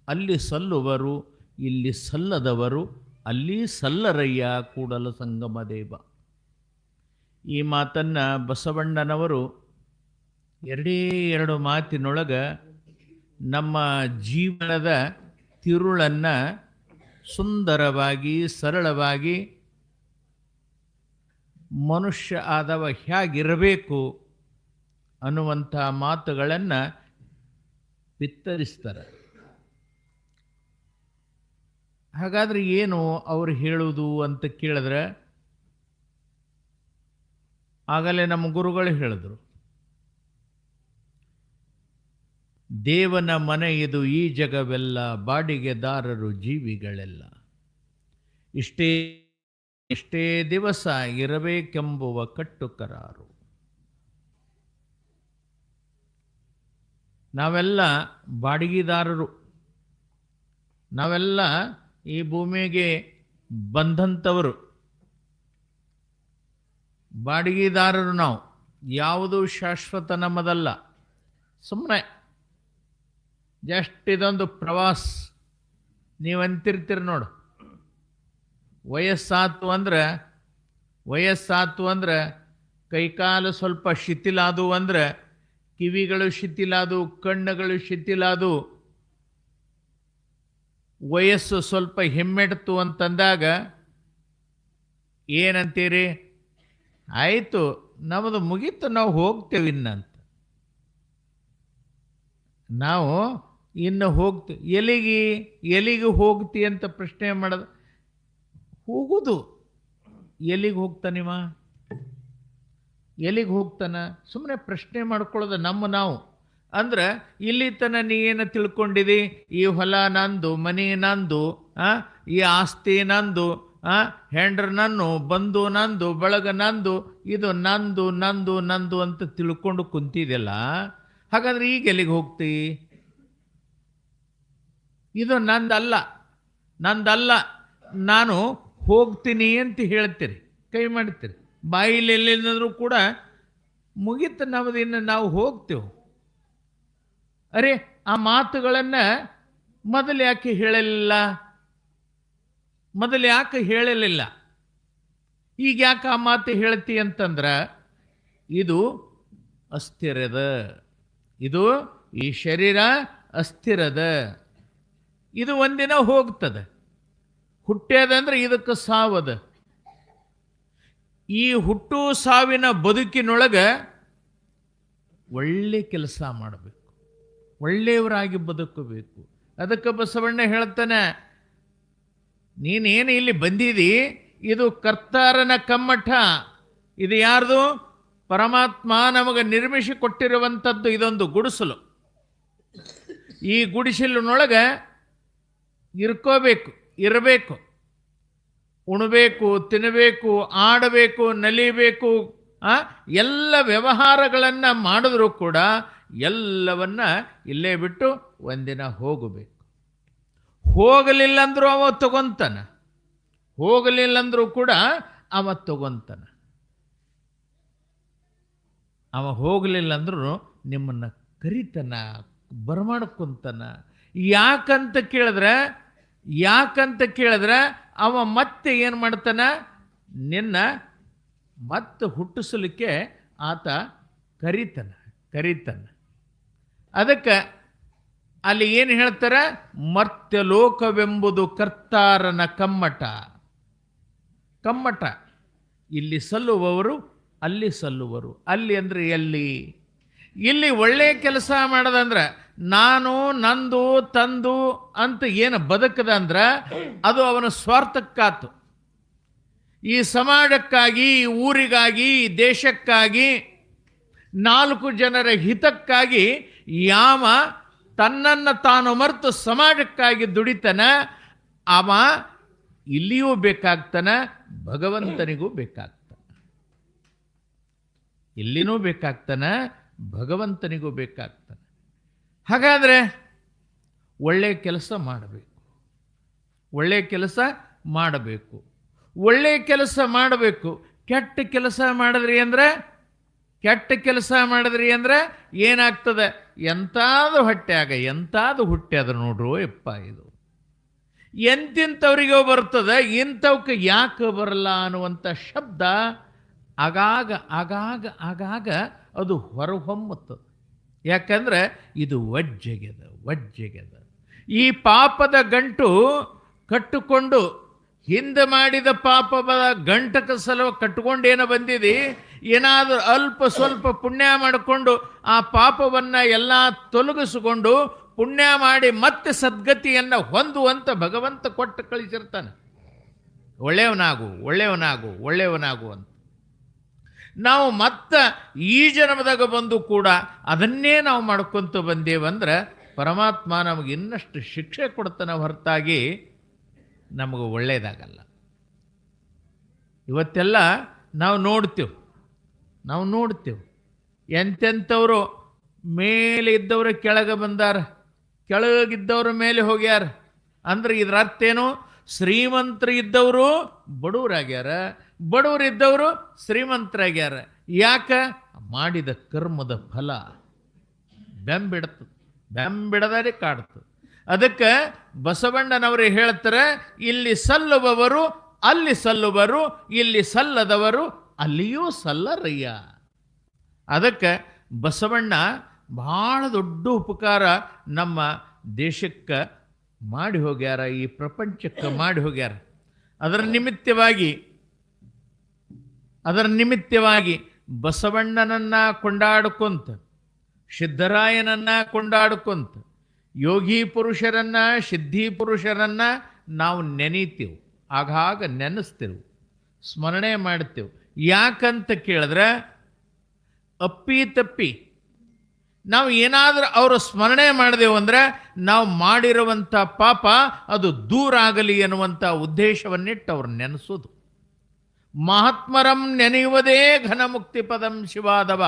ಅಲ್ಲಿ ಸಲ್ಲುವರು, ಇಲ್ಲಿ ಸಲ್ಲದವರು ಅಲ್ಲಿ ಸಲ್ಲರಯ್ಯ ಕೂಡಲ ಸಂಗಮ ದೇವ. ಈ ಮಾತನ್ನು ಬಸವಣ್ಣನವರು ಎರಡೇ ಎರಡು ಮಾತಿನೊಳಗೆ ನಮ್ಮ ಜೀವನದ ತಿರುಳನ್ನು ಸುಂದರವಾಗಿ ಸರಳವಾಗಿ ಮನುಷ್ಯ ಆದವ ಹೇಗಿರಬೇಕು ಅನ್ನುವಂಥ ಮಾತುಗಳನ್ನು ಬಿತ್ತರಿಸ್ತಾರೆ. ಹಾಗಾದರೆ ಏನು ಅವರು ಹೇಳುವುದು ಅಂತ ಕೇಳಿದ್ರೆ, ಆಗಲೇ ನಮ್ಮ ಗುರುಗಳು ಹೇಳಿದ್ರು, ದೇವನ ಮನೆ ಇದು ಈ ಜಗವೆಲ್ಲ, ಬಾಡಿಗೆದಾರರು ಜೀವಿಗಳೆಲ್ಲ, ಇಷ್ಟೇ ದಿವಸ ಇರಬೇಕೆಂಬುವ ಕಟ್ಟುಕರಾರು. ನಾವೆಲ್ಲ ಬಾಡಿಗೆದಾರರು. ನಾವೆಲ್ಲ ಈ ಭೂಮಿಗೆ ಬಂದಂಥವರು, ಬಾಡಿಗೆದಾರರು. ನಾವು ಯಾವುದು ಶಾಶ್ವತ ನಮ್ಮದಲ್ಲ. ಸುಮ್ಮನೆ ಜಸ್ಟ್ ಇದೊಂದು ಪ್ರವಾಸ. ನೀವು ಅಂತಿರ್ತೀರಿ ನೋಡು, ವಯಸ್ಸಾತು ಅಂದ್ರೆ ಕೈಕಾಲು ಸ್ವಲ್ಪ ಶಿಥಿಲಾದು ಅಂದ್ರೆ, ಕಿವಿಗಳು ಶಿಥಿಲಾದು, ಕಣ್ಣುಗಳು ಶಿಥಿಲಾದು, ವಯಸ್ಸು ಸ್ವಲ್ಪ ಹಿಮ್ಮೆಡ್ತು ಅಂತಂದಾಗ ಏನಂತೀರಿ? ಆಯಿತು, ನಮ್ಮದು ಮುಗೀತು, ನಾವು ಹೋಗ್ತೇವೆ ಇನ್ನಂತ. ನಾವು ಇನ್ನು ಹೋಗ್ತೀವಿ. ಎಲ್ಲಿಗೆ ಹೋಗ್ತಿ ಅಂತ ಪ್ರಶ್ನೆ ಮಾಡೋದು. ಹೋಗುದು ಎಲ್ಲಿಗೆ ಹೋಗ್ತಾನಿವ, ಎಲ್ಲಿಗೆ ಹೋಗ್ತಾನ? ಸುಮ್ಮನೆ ಪ್ರಶ್ನೆ ಮಾಡ್ಕೊಳ್ಳೋದು ನಾವು. ಅಂದ್ರೆ ಇಲ್ಲಿ ತನ ನೀ ಏನು ತಿಳ್ಕೊಂಡಿದಿ? ಈ ಹೊಲ ನಂದು, ಮನೆ ನಂದು, ಈ ಆಸ್ತಿ ನಂದು, ಹೆಂಡ್ರ ನನ್ನು, ಬಂಧು ನಂದು, ಬಳಗ ನಂದು, ಇದು ನಂದು ನಂದು ನಂದು ಅಂತ ತಿಳ್ಕೊಂಡು ಕುಂತಿದೆಯಲ್ಲ. ಹಾಗಾದ್ರೆ ಈಗ ಎಲ್ಲಿಗೆ ಹೋಗ್ತಿ? ಇದು ನಂದಲ್ಲ, ನಾನು ಹೋಗ್ತೀನಿ ಅಂತ ಹೇಳ್ತೀರಿ, ಕೈ ಮಾಡ್ತೀರಿ. ಬಾಯಿಲಿ ಎಲ್ಲಿಂದ್ರೂ ಕೂಡ ಮುಗಿತು ನಮ್ಮದು, ಇನ್ನು ನಾವು ಹೋಗ್ತೇವೆ. ಅರೆ, ಆ ಮಾತುಗಳನ್ನು ಮೊದಲು ಯಾಕೆ ಹೇಳಲಿಲ್ಲ? ಈಗ ಯಾಕೆ ಆ ಮಾತು ಹೇಳ್ತಿ ಅಂತಂದ್ರೆ, ಇದು ಅಸ್ಥಿರದ, ಇದು ಈ ಶರೀರ ಅಸ್ಥಿರದ, ಇದು ಒಂದಿನ ಹೋಗ್ತದೆ. ಹುಟ್ಟ್ಯದಂದ್ರೆ ಇದಕ್ಕೆ ಸಾವದ. ಈ ಹುಟ್ಟು ಸಾವಿನ ಬದುಕಿನೊಳಗೆ ಒಳ್ಳೆ ಕೆಲಸ ಮಾಡಬೇಕು, ಒಳ್ಳೆಯವರಾಗಿ ಬದುಕಬೇಕು. ಅದಕ್ಕೆ ಬಸವಣ್ಣ ಹೇಳ್ತಾನೆ, ನೀನೇನು ಇಲ್ಲಿ ಬಂದಿದಿ, ಇದು ಕರ್ತಾರನ ಕಮ್ಮಠ. ಇದು ಯಾರ್ದು? ಪರಮಾತ್ಮ ನಮಗೆ ನಿರ್ಮಿಸಿ ಕೊಟ್ಟಿರುವಂಥದ್ದು. ಇದೊಂದು ಗುಡಿಸಲು. ಈ ಗುಡಿಸಲಿನೊಳಗೆ ಇರಬೇಕು, ಉಣಬೇಕು, ತಿನ್ನಬೇಕು, ಆಡಬೇಕು, ನಲಿಬೇಕು, ಎಲ್ಲ ವ್ಯವಹಾರಗಳನ್ನು ಮಾಡಿದ್ರೂ ಕೂಡ ಎಲ್ಲವನ್ನ ಇಲ್ಲೇ ಬಿಟ್ಟು ಒಂದಿನ ಹೋಗಬೇಕು. ಹೋಗಲಿಲ್ಲಂದ್ರೂ ಅವ ತಗೊಂತಾನ, ಹೋಗಲಿಲ್ಲಂದ್ರೂ ಕೂಡ ಅವ ತಗೊಂತಾನ. ಅವ ಹೋಗಲಿಲ್ಲಂದ್ರೂ ನಿಮ್ಮನ್ನು ಕರಿತಾನ, ಬರಮಾಡ್ಕೊಂತಾನ. ಯಾಕಂತ ಕೇಳಿದ್ರೆ ಅವ ಮತ್ತೆ ಏನು ಮಾಡ್ತಾನ? ನಿನ್ನ ಮತ್ತೆ ಹುಟ್ಟಿಸಲಿಕ್ಕೆ ಆತ ಕರೀತಾನ. ಅದಕ್ಕೆ ಅಲ್ಲಿ ಏನು ಹೇಳ್ತಾರೆ? ಮರ್ತ್ಯಲೋಕವೆಂಬುದು ಕರ್ತಾರನ ಕಮ್ಮಟ. ಇಲ್ಲಿ ಸಲ್ಲುವವರು ಅಲ್ಲಿ ಸಲ್ಲುವರು. ಅಲ್ಲಿ ಅಂದರೆ ಇಲ್ಲಿ ಒಳ್ಳೆಯ ಕೆಲಸ ಮಾಡೋದಂದ್ರೆ, ನಾನು ನಂದು ತಂದು ಅಂತ ಏನು ಬದುಕದ ಅಂದ್ರೆ ಅದು ಅವನ ಸ್ವಾರ್ಥಕ್ಕಾತು. ಈ ಸಮಾಜಕ್ಕಾಗಿ, ಈ ಊರಿಗಾಗಿ, ಈ ದೇಶಕ್ಕಾಗಿ, 4 ಜನರ ಹಿತಕ್ಕಾಗಿ ಯಾವ ತನ್ನನ್ನು ತಾನು ಮರೆತು ಸಮಾಜಕ್ಕಾಗಿ ದುಡಿತಾನ, ಅವ ಇಲ್ಲಿಯೂ ಬೇಕಾಗ್ತಾನ, ಭಗವಂತನಿಗೂ ಬೇಕಾಗ್ತಾನ. ಇಲ್ಲಿನೂ ಬೇಕಾಗ್ತಾನ, ಭಗವಂತನಿಗೂ ಬೇಕಾಗ್ತಾನೆ. ಹಾಗಾದರೆ ಒಳ್ಳೆಯ ಕೆಲಸ ಮಾಡಬೇಕು, ಒಳ್ಳೆಯ ಕೆಲಸ ಮಾಡಬೇಕು. ಕೆಟ್ಟ ಕೆಲಸ ಮಾಡಿದ್ರಿ ಅಂದ್ರೆ ಏನಾಗ್ತದೆ? ಎಂತಾದು ಹುಟ್ಟ್ಯಾದ ನೋಡ್ರು ಯಪ್ಪ. ಇದು ಎಂತಿಂಥವ್ರಿಗೋ ಬರ್ತದೆ, ಇಂಥವಕ್ಕೆ ಯಾಕೆ ಬರಲ್ಲ ಅನ್ನುವಂಥ ಶಬ್ದ ಆಗಾಗ ಅದು ಹೊರಹೊಮ್ಮುತ್ತದೆ. ಯಾಕಂದ್ರೆ ಇದು ವಜ್ಜೆಗೆದ. ಈ ಪಾಪದ ಗಂಟು ಕಟ್ಟಿಕೊಂಡು, ಹಿಂದೆ ಮಾಡಿದ ಪಾಪದ ಗಂಟಕ ಸಲುವ ಕಟ್ಟಿಕೊಂಡೇನೋ ಬಂದಿದೆ. ಏನಾದರೂ ಅಲ್ಪ ಸ್ವಲ್ಪ ಪುಣ್ಯ ಮಾಡಿಕೊಂಡು ಆ ಪಾಪವನ್ನು ಎಲ್ಲ ತೊಲಗಿಸಿಕೊಂಡು ಪುಣ್ಯ ಮಾಡಿ ಮತ್ತೆ ಸದ್ಗತಿಯನ್ನು ಹೊಂದುವಂತ ಭಗವಂತ ಕೊಟ್ಟು ಕಳಿಸಿರ್ತಾನೆ. ಒಳ್ಳೆಯವನಾಗು ಅಂತ. ನಾವು ಮತ್ತೆ ಈ ಜನ್ಮದಾಗ ಬಂದು ಕೂಡ ಅದನ್ನೇ ನಾವು ಮಾಡ್ಕೊತ ಬಂದೇವಂದ್ರೆ ಪರಮಾತ್ಮ ನಮಗೆ ಇನ್ನಷ್ಟು ಶಿಕ್ಷೆ ಕೊಡ್ತಾನೆ ಹೊರತಾಗಿ ನಮಗೆ ಒಳ್ಳೆಯದಾಗಲ್ಲ. ಇವತ್ತೆಲ್ಲ ನಾವು ನೋಡ್ತೇವೆ ಎಂತೆಂಥವರು ಮೇಲೆ ಇದ್ದವರು ಕೆಳಗೆ ಬಂದಾರ, ಕೆಳಗಿದ್ದವ್ರ ಮೇಲೆ ಹೋಗ್ಯಾರ. ಅಂದ್ರೆ ಇದರ ಅರ್ಥ ಏನು? ಶ್ರೀಮಂತರು ಇದ್ದವರು ಬಡವರಾಗ್ಯಾರ, ಬಡವರಿದ್ದವರು ಶ್ರೀಮಂತರಾಗ್ಯಾರ. ಯಾಕ? ಮಾಡಿದ ಕರ್ಮದ ಫಲ ಬೆಂಬಿಡದರೆ ಕಾಡ್ತದೆ. ಅದಕ್ಕೆ ಬಸವಣ್ಣನವರು ಹೇಳ್ತಾರೆ, ಇಲ್ಲಿ ಸಲ್ಲುವವರು ಅಲ್ಲಿ ಸಲ್ಲುವರು, ಇಲ್ಲಿ ಸಲ್ಲದವರು ಅಲ್ಲಿಯೂ ಸಲ್ಲರಯ್ಯ. ಅದಕ್ಕೆ ಬಸವಣ್ಣ ಬಹಳ ದೊಡ್ಡ ಉಪಕಾರ ನಮ್ಮ ದೇಶಕ್ಕೆ ಮಾಡಿ ಹೋಗ್ಯಾರ, ಈ ಪ್ರಪಂಚಕ್ಕೆ ಮಾಡಿ ಹೋಗ್ಯಾರ. ಅದರ ನಿಮಿತ್ತವಾಗಿ ಬಸವಣ್ಣನನ್ನ ಕೊಂಡಾಡ್ಕೊಂತ, ಸಿದ್ದರಾಯನನ್ನ ಕೊಂಡಾಡ್ಕೊಂತ, ಯೋಗಿ ಪುರುಷರನ್ನ, ಸಿದ್ಧಿ ಪುರುಷರನ್ನ ನಾವು ನೆನೀತೇವೆ, ಆಗಾಗ ನೆನೆಸ್ತೇವೆ, ಸ್ಮರಣೆ ಮಾಡ್ತೇವೆ. ಯಾಕಂತ ಕೇಳಿದ್ರೆ, ಅಪ್ಪಿ ತಪ್ಪಿ ನಾವು ಏನಾದರೂ ಅವರ ಸ್ಮರಣೆ ಮಾಡಿದೆವು ಅಂದರೆ ನಾವು ಮಾಡಿರುವಂಥ ಪಾಪ ಅದು ದೂರ ಆಗಲಿ ಎನ್ನುವಂಥ ಉದ್ದೇಶವನ್ನಿಟ್ಟು ಅವ್ರು ನೆನೆಸೋದು. ಮಹಾತ್ಮರಂ ನೆನೆಯುವುದೇ ಘನಮುಕ್ತಿ ಪದಂ ಶಿವಾದವ.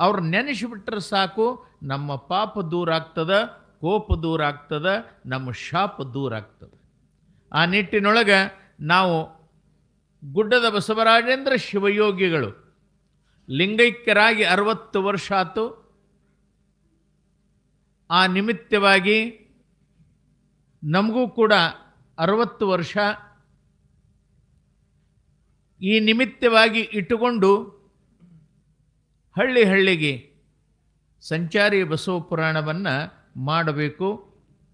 ಅವ್ರು ನೆನೆಸಿಬಿಟ್ರೆ ಸಾಕು, ನಮ್ಮ ಪಾಪ ದೂರ ಆಗ್ತದೆ, ಕೋಪ ದೂರ ಆಗ್ತದೆ, ನಮ್ಮ ಶಾಪ ದೂರ ಆಗ್ತದೆ. ಆ ನಿಟ್ಟಿನೊಳಗೆ ನಾವು ಗುಡ್ಡದ ಬಸವರಾಜೇಂದ್ರ ಶಿವಯೋಗಿಗಳು ಲಿಂಗೈಕ್ಯರಾಗಿ 60 ವರ್ಷ ಆತು. ಆ ನಿಮಿತ್ತವಾಗಿ ನಮಗೂ ಕೂಡ 60 ವರ್ಷ. ಈ ನಿಮಿತ್ತವಾಗಿ ಇಟ್ಟುಕೊಂಡು ಹಳ್ಳಿಗೆ ಸಂಚಾರಿ ಬಸವ ಪುರಾಣವನ್ನು ಮಾಡಬೇಕು.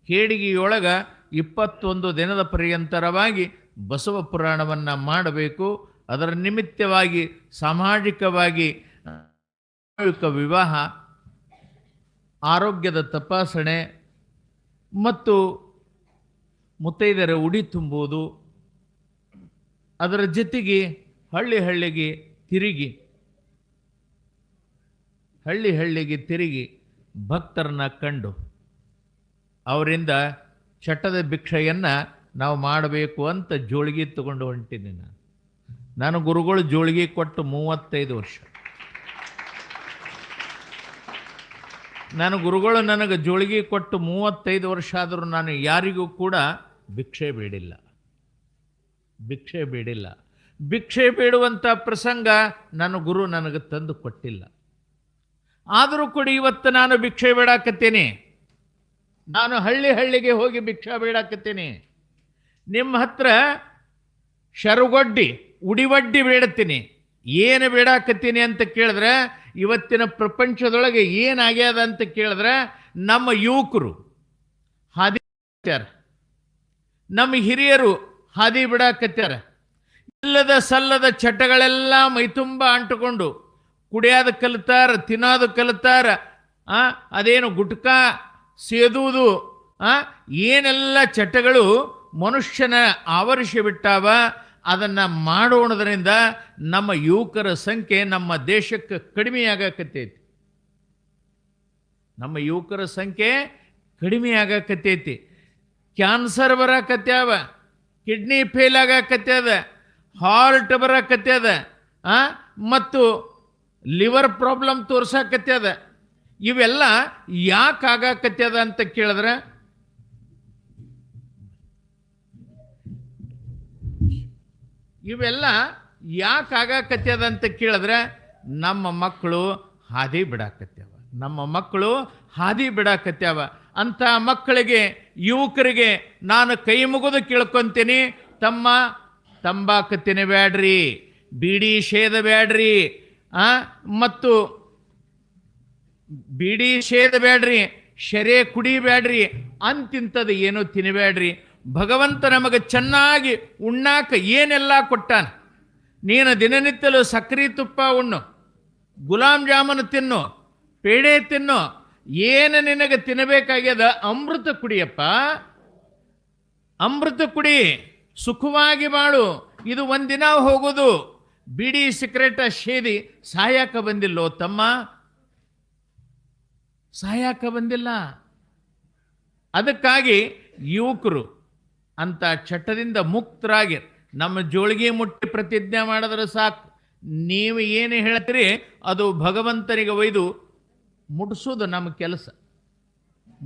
ಕೇಡಿಗೆಯೊಳಗೆ 21 ದಿನದ ಪರ್ಯಂತರವಾಗಿ ಬಸವ ಪುರಾಣವನ್ನು ಮಾಡಬೇಕು. ಅದರ ನಿಮಿತ್ತವಾಗಿ ಸಾಮಾಜಿಕವಾಗಿ ವಿವಾಹ, ಆರೋಗ್ಯದ ತಪಾಸಣೆ ಮತ್ತು ಮುತ್ತೈದರ ಉಡಿ ತುಂಬುವುದು, ಅದರ ಜೊತೆಗೆ ಹಳ್ಳಿಗೆ ತಿರುಗಿ ಭಕ್ತರನ್ನ ಕಂಡು ಅವರಿಂದ ಚಟ್ಟದ ಭಿಕ್ಷೆಯನ್ನು ನಾವು ಮಾಡಬೇಕು ಅಂತ ಜೋಳಿಗೆ ತಗೊಂಡು ಹೊಂಟಿದ್ದೀನಿ. ನಾನು ಗುರುಗಳು ಜೋಳಿಗೆ ಕೊಟ್ಟು 35 ವರ್ಷ. ಗುರುಗಳು ನನಗೆ ಜೋಳಿಗೆ ಕೊಟ್ಟು 35 ವರ್ಷ ಆದರೂ ನಾನು ಯಾರಿಗೂ ಕೂಡ ಭಿಕ್ಷೆ ಬೇಡಿಲ್ಲ. ಭಿಕ್ಷೆ ಬೇಡುವಂಥ ಪ್ರಸಂಗ ನನ್ನ ಗುರು ನನಗೆ ತಂದು ಕೊಟ್ಟಿಲ್ಲ. ಆದರೂ ಕೂಡ ಇವತ್ತು ನಾನು ಭಿಕ್ಷೆ ಬೇಡಾಕತ್ತೇನೆ. ನಾನು ಹಳ್ಳಿಗೆ ಹೋಗಿ ಭಿಕ್ಷಾ ಬೇಡಾಕತ್ತೇನೆ. ನಿಮ್ಮ ಹತ್ರ ಶರುಗೊಡ್ಡಿ ಉಡಿವಡ್ಡಿ ಬೇಡತ್ತೀನಿ. ಏನು ಬೇಡಾಕತ್ತೀನಿ ಅಂತ ಕೇಳಿದ್ರೆ, ಇವತ್ತಿನ ಪ್ರಪಂಚದೊಳಗೆ ಏನಾಗ್ಯದ ಅಂತ ಕೇಳಿದ್ರೆ, ನಮ್ಮ ಯುವಕರು ಹಾದಿ ಬಿಡ್ತಾರ, ನಮ್ಮ ಹಿರಿಯರು ಹಾದಿ ಬಿಡಾಕತ್ಯಾರ. ಇಲ್ಲದ ಸಲ್ಲದ ಚಟಗಳೆಲ್ಲ ಮೈತುಂಬ ಅಂಟುಕೊಂಡು ಕುಡಿಯೋದು ಕಲಿತಾರ, ತಿನ್ನೋದು ಕಲಿತಾರ. ಅದೇನು ಗುಟ್ಕಾ ಸೇದುವುದು, ಏನೆಲ್ಲ ಚಟಗಳು ಮನುಷ್ಯನ ಆವರಿಸಿ ಬಿಟ್ಟಾವ. ಅದನ್ನು ಮಾಡೋಣದ್ರಿಂದ ನಮ್ಮ ಯುವಕರ ಸಂಖ್ಯೆ ನಮ್ಮ ದೇಶಕ್ಕೆ ಕಡಿಮೆಯಾಗಕತ್ತೈತಿ. ಕ್ಯಾನ್ಸರ್ ಬರಾಕತ್ಯಾವ, ಕಿಡ್ನಿ ಫೇಲ್ ಆಗಾಕತ್ಯಾದ, ಹಾರ್ಟ್ ಬರಾಕತ್ಯಾದ, ಮತ್ತು ಲಿವರ್ ಪ್ರಾಬ್ಲಮ್ ತೋರ್ಸಾಕತ್ಯಾದ. ಇವೆಲ್ಲ ಯಾಕೆ ಆಗಾಕತ್ಯಾದ ಅಂತ ಕೇಳಿದ್ರೆ, ನಮ್ಮ ಮಕ್ಕಳು ಹಾದಿ ಬಿಡಾಕತ್ಯಾವ. ಅಂಥ ಮಕ್ಕಳಿಗೆ, ಯುವಕರಿಗೆ ನಾನು ಕೈ ಮುಗಿದು ಕೇಳ್ಕೊಂತೀನಿ, ತಂಬಾಕು ತಿನ್ನಬೇಡ್ರಿ, ಬೀಡಿ ಸೇದಬೇಡ್ರಿ, ಮತ್ತು ಬೀಡಿ ಸೇದಬೇಡ್ರಿ, ಶರೆ ಕುಡಿಬೇಡ್ರಿ, ಅಂತಿಂಥದ್ದು ಏನೂ ತಿನ್ನಬೇಡ್ರಿ. ಭಗವಂತ ನಮಗೆ ಚೆನ್ನಾಗಿ ಉಣ್ಣಾಕ ಏನೆಲ್ಲ ಕೊಟ್ಟಾನ. ನೀನು ದಿನನಿತ್ಯಲು ಸಕ್ಕರೆ ತುಪ್ಪ ಉಣ್ಣು, ಗುಲಾಬ್ ಜಾಮೂನು ತಿನ್ನು, ಪೇಡೆ ತಿನ್ನು, ಏನು ನಿನಗೆ ತಿನ್ನಬೇಕಾಗ್ಯದ ಅಮೃತ ಕುಡಿಯಪ್ಪ, ಅಮೃತ ಕುಡಿ, ಸುಖವಾಗಿ ಬಾಳು. ಇದು ಒಂದಿನ ಹೋಗೋದು. ಬಿಡಿ ಸಿಗರೇಟ ಸೇದಿ ಸಾಯಕ ಬಂದಿಲ್ಲೋ ತಮ್ಮ, ಸಾಯಕ ಬಂದಿಲ್ಲ. ಅದಕ್ಕಾಗಿ ಯುವಕರು ಅಂತ ಚಟ್ಟದಿಂದ ಮುಕ್ತರಾಗಿ ನಮ್ಮ ಜೋಳಿಗೆ ಮುಟ್ಟಿ ಪ್ರತಿಜ್ಞೆ ಮಾಡಿದ್ರೆ ಸಾಕು. ನೀವು ಏನು ಹೇಳ್ತೀರಿ ಅದು ಭಗವಂತನಿಗೆ ಒಯ್ದು ಮುಟ್ಸೋದು ನಮ್ಮ ಕೆಲಸ,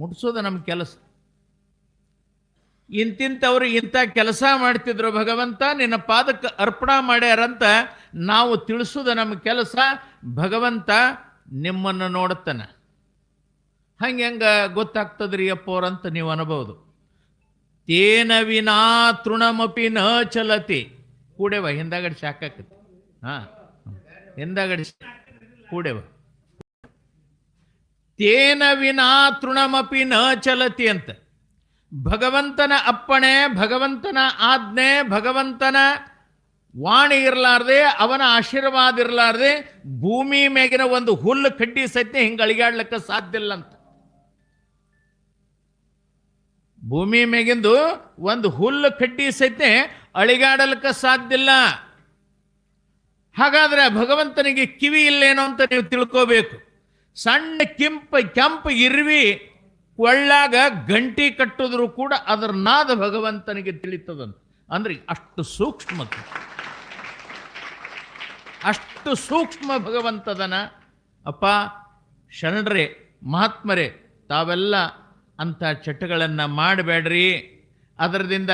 ಮುಟ್ಸೋದು ನಮ್ಮ ಕೆಲಸ. ಇಂತಿಂಥವ್ರು ಇಂಥ ಕೆಲಸ ಮಾಡ್ತಿದ್ರು, ಭಗವಂತ ನಿನ್ನ ಪಾದಕ್ಕೆ ಅರ್ಪಣೆ ಮಾಡ್ಯಾರಂತ ನಾವು ತಿಳಿಸೋದು ನಮ್ಮ ಕೆಲಸ. ಭಗವಂತ ನಿಮ್ಮನ್ನು ನೋಡುತ್ತಾನೆ. ಹಂಗೆ ಗೊತ್ತಾಗ್ತದ್ರಿ ಅಪ್ಪವ್ರಂತ ನೀವು ಅನ್ಬೋದು. ತೇನ ವಿನಾ ತೃಣಮಪಿ ನ ಚಲತಿ. ಕೂಡೆವ ಹಿಂದಾಗಡೆ ಶಾಕಾಕತಿ. ಹಾಂ, ಹಿಂದಾಗಡೆ ಕೂಡೆವ. ತೇನ ವಿನಾ ತೃಣಮಪಿ ನ ಚಲತಿ ಅಂತ. ಭಗವಂತನ ಅಪ್ಪಣೆ, ಭಗವಂತನ ಆಜ್ಞೆ, ಭಗವಂತನ ವಾಣಿ ಇರಲಾರ್ದೆ, ಅವನ ಆಶೀರ್ವಾದ ಇರಲಾರ್ದೆ ಭೂಮಿ ಮೇಗಿನ ಒಂದು ಹುಲ್ಲು ಕಡ್ಡಿ ಸತ್ಯ ಹಿಂಗೆ ಅಳಿಗಾಡ್ಲಿಕ್ಕೆ ಸಾಧ್ಯ ಇಲ್ಲ ಅಂತ. ಭೂಮಿ ಮೇಗಿಂದು ಒಂದು ಹುಲ್ಲು ಕಡ್ಡಿ ಸತ್ಯ ಅಳಿಗಾಡಲಿಕ್ಕೆ ಸಾಧ್ಯ ಇಲ್ಲ. ಹಾಗಾದ್ರೆ ಭಗವಂತನಿಗೆ ಕಿವಿ ಇಲ್ಲೇನೋ ಅಂತ ನೀವು ತಿಳ್ಕೋಬೇಕು. ಸಣ್ಣ ಕೆಂಪು ಇರ್ವಿ ಕೊಳ್ಳಾಗ ಗಂಟಿ ಕಟ್ಟಿದ್ರು ಕೂಡ ಅದರ ನಾದ ಭಗವಂತನಿಗೆ ತಿಳಿತದಂತ. ಅಂದ್ರೆ ಅಷ್ಟು ಸೂಕ್ಷ್ಮತೆ, ಅಷ್ಟು ಸೂಕ್ಷ್ಮ ಭಗವಂತದನ. ಅಪ್ಪ ಶರಣರೇ, ಮಹಾತ್ಮರೇ, ತಾವೆಲ್ಲ ಅಂಥ ಚಟಗಳನ್ನು ಮಾಡಬೇಡ್ರಿ. ಅದರದಿಂದ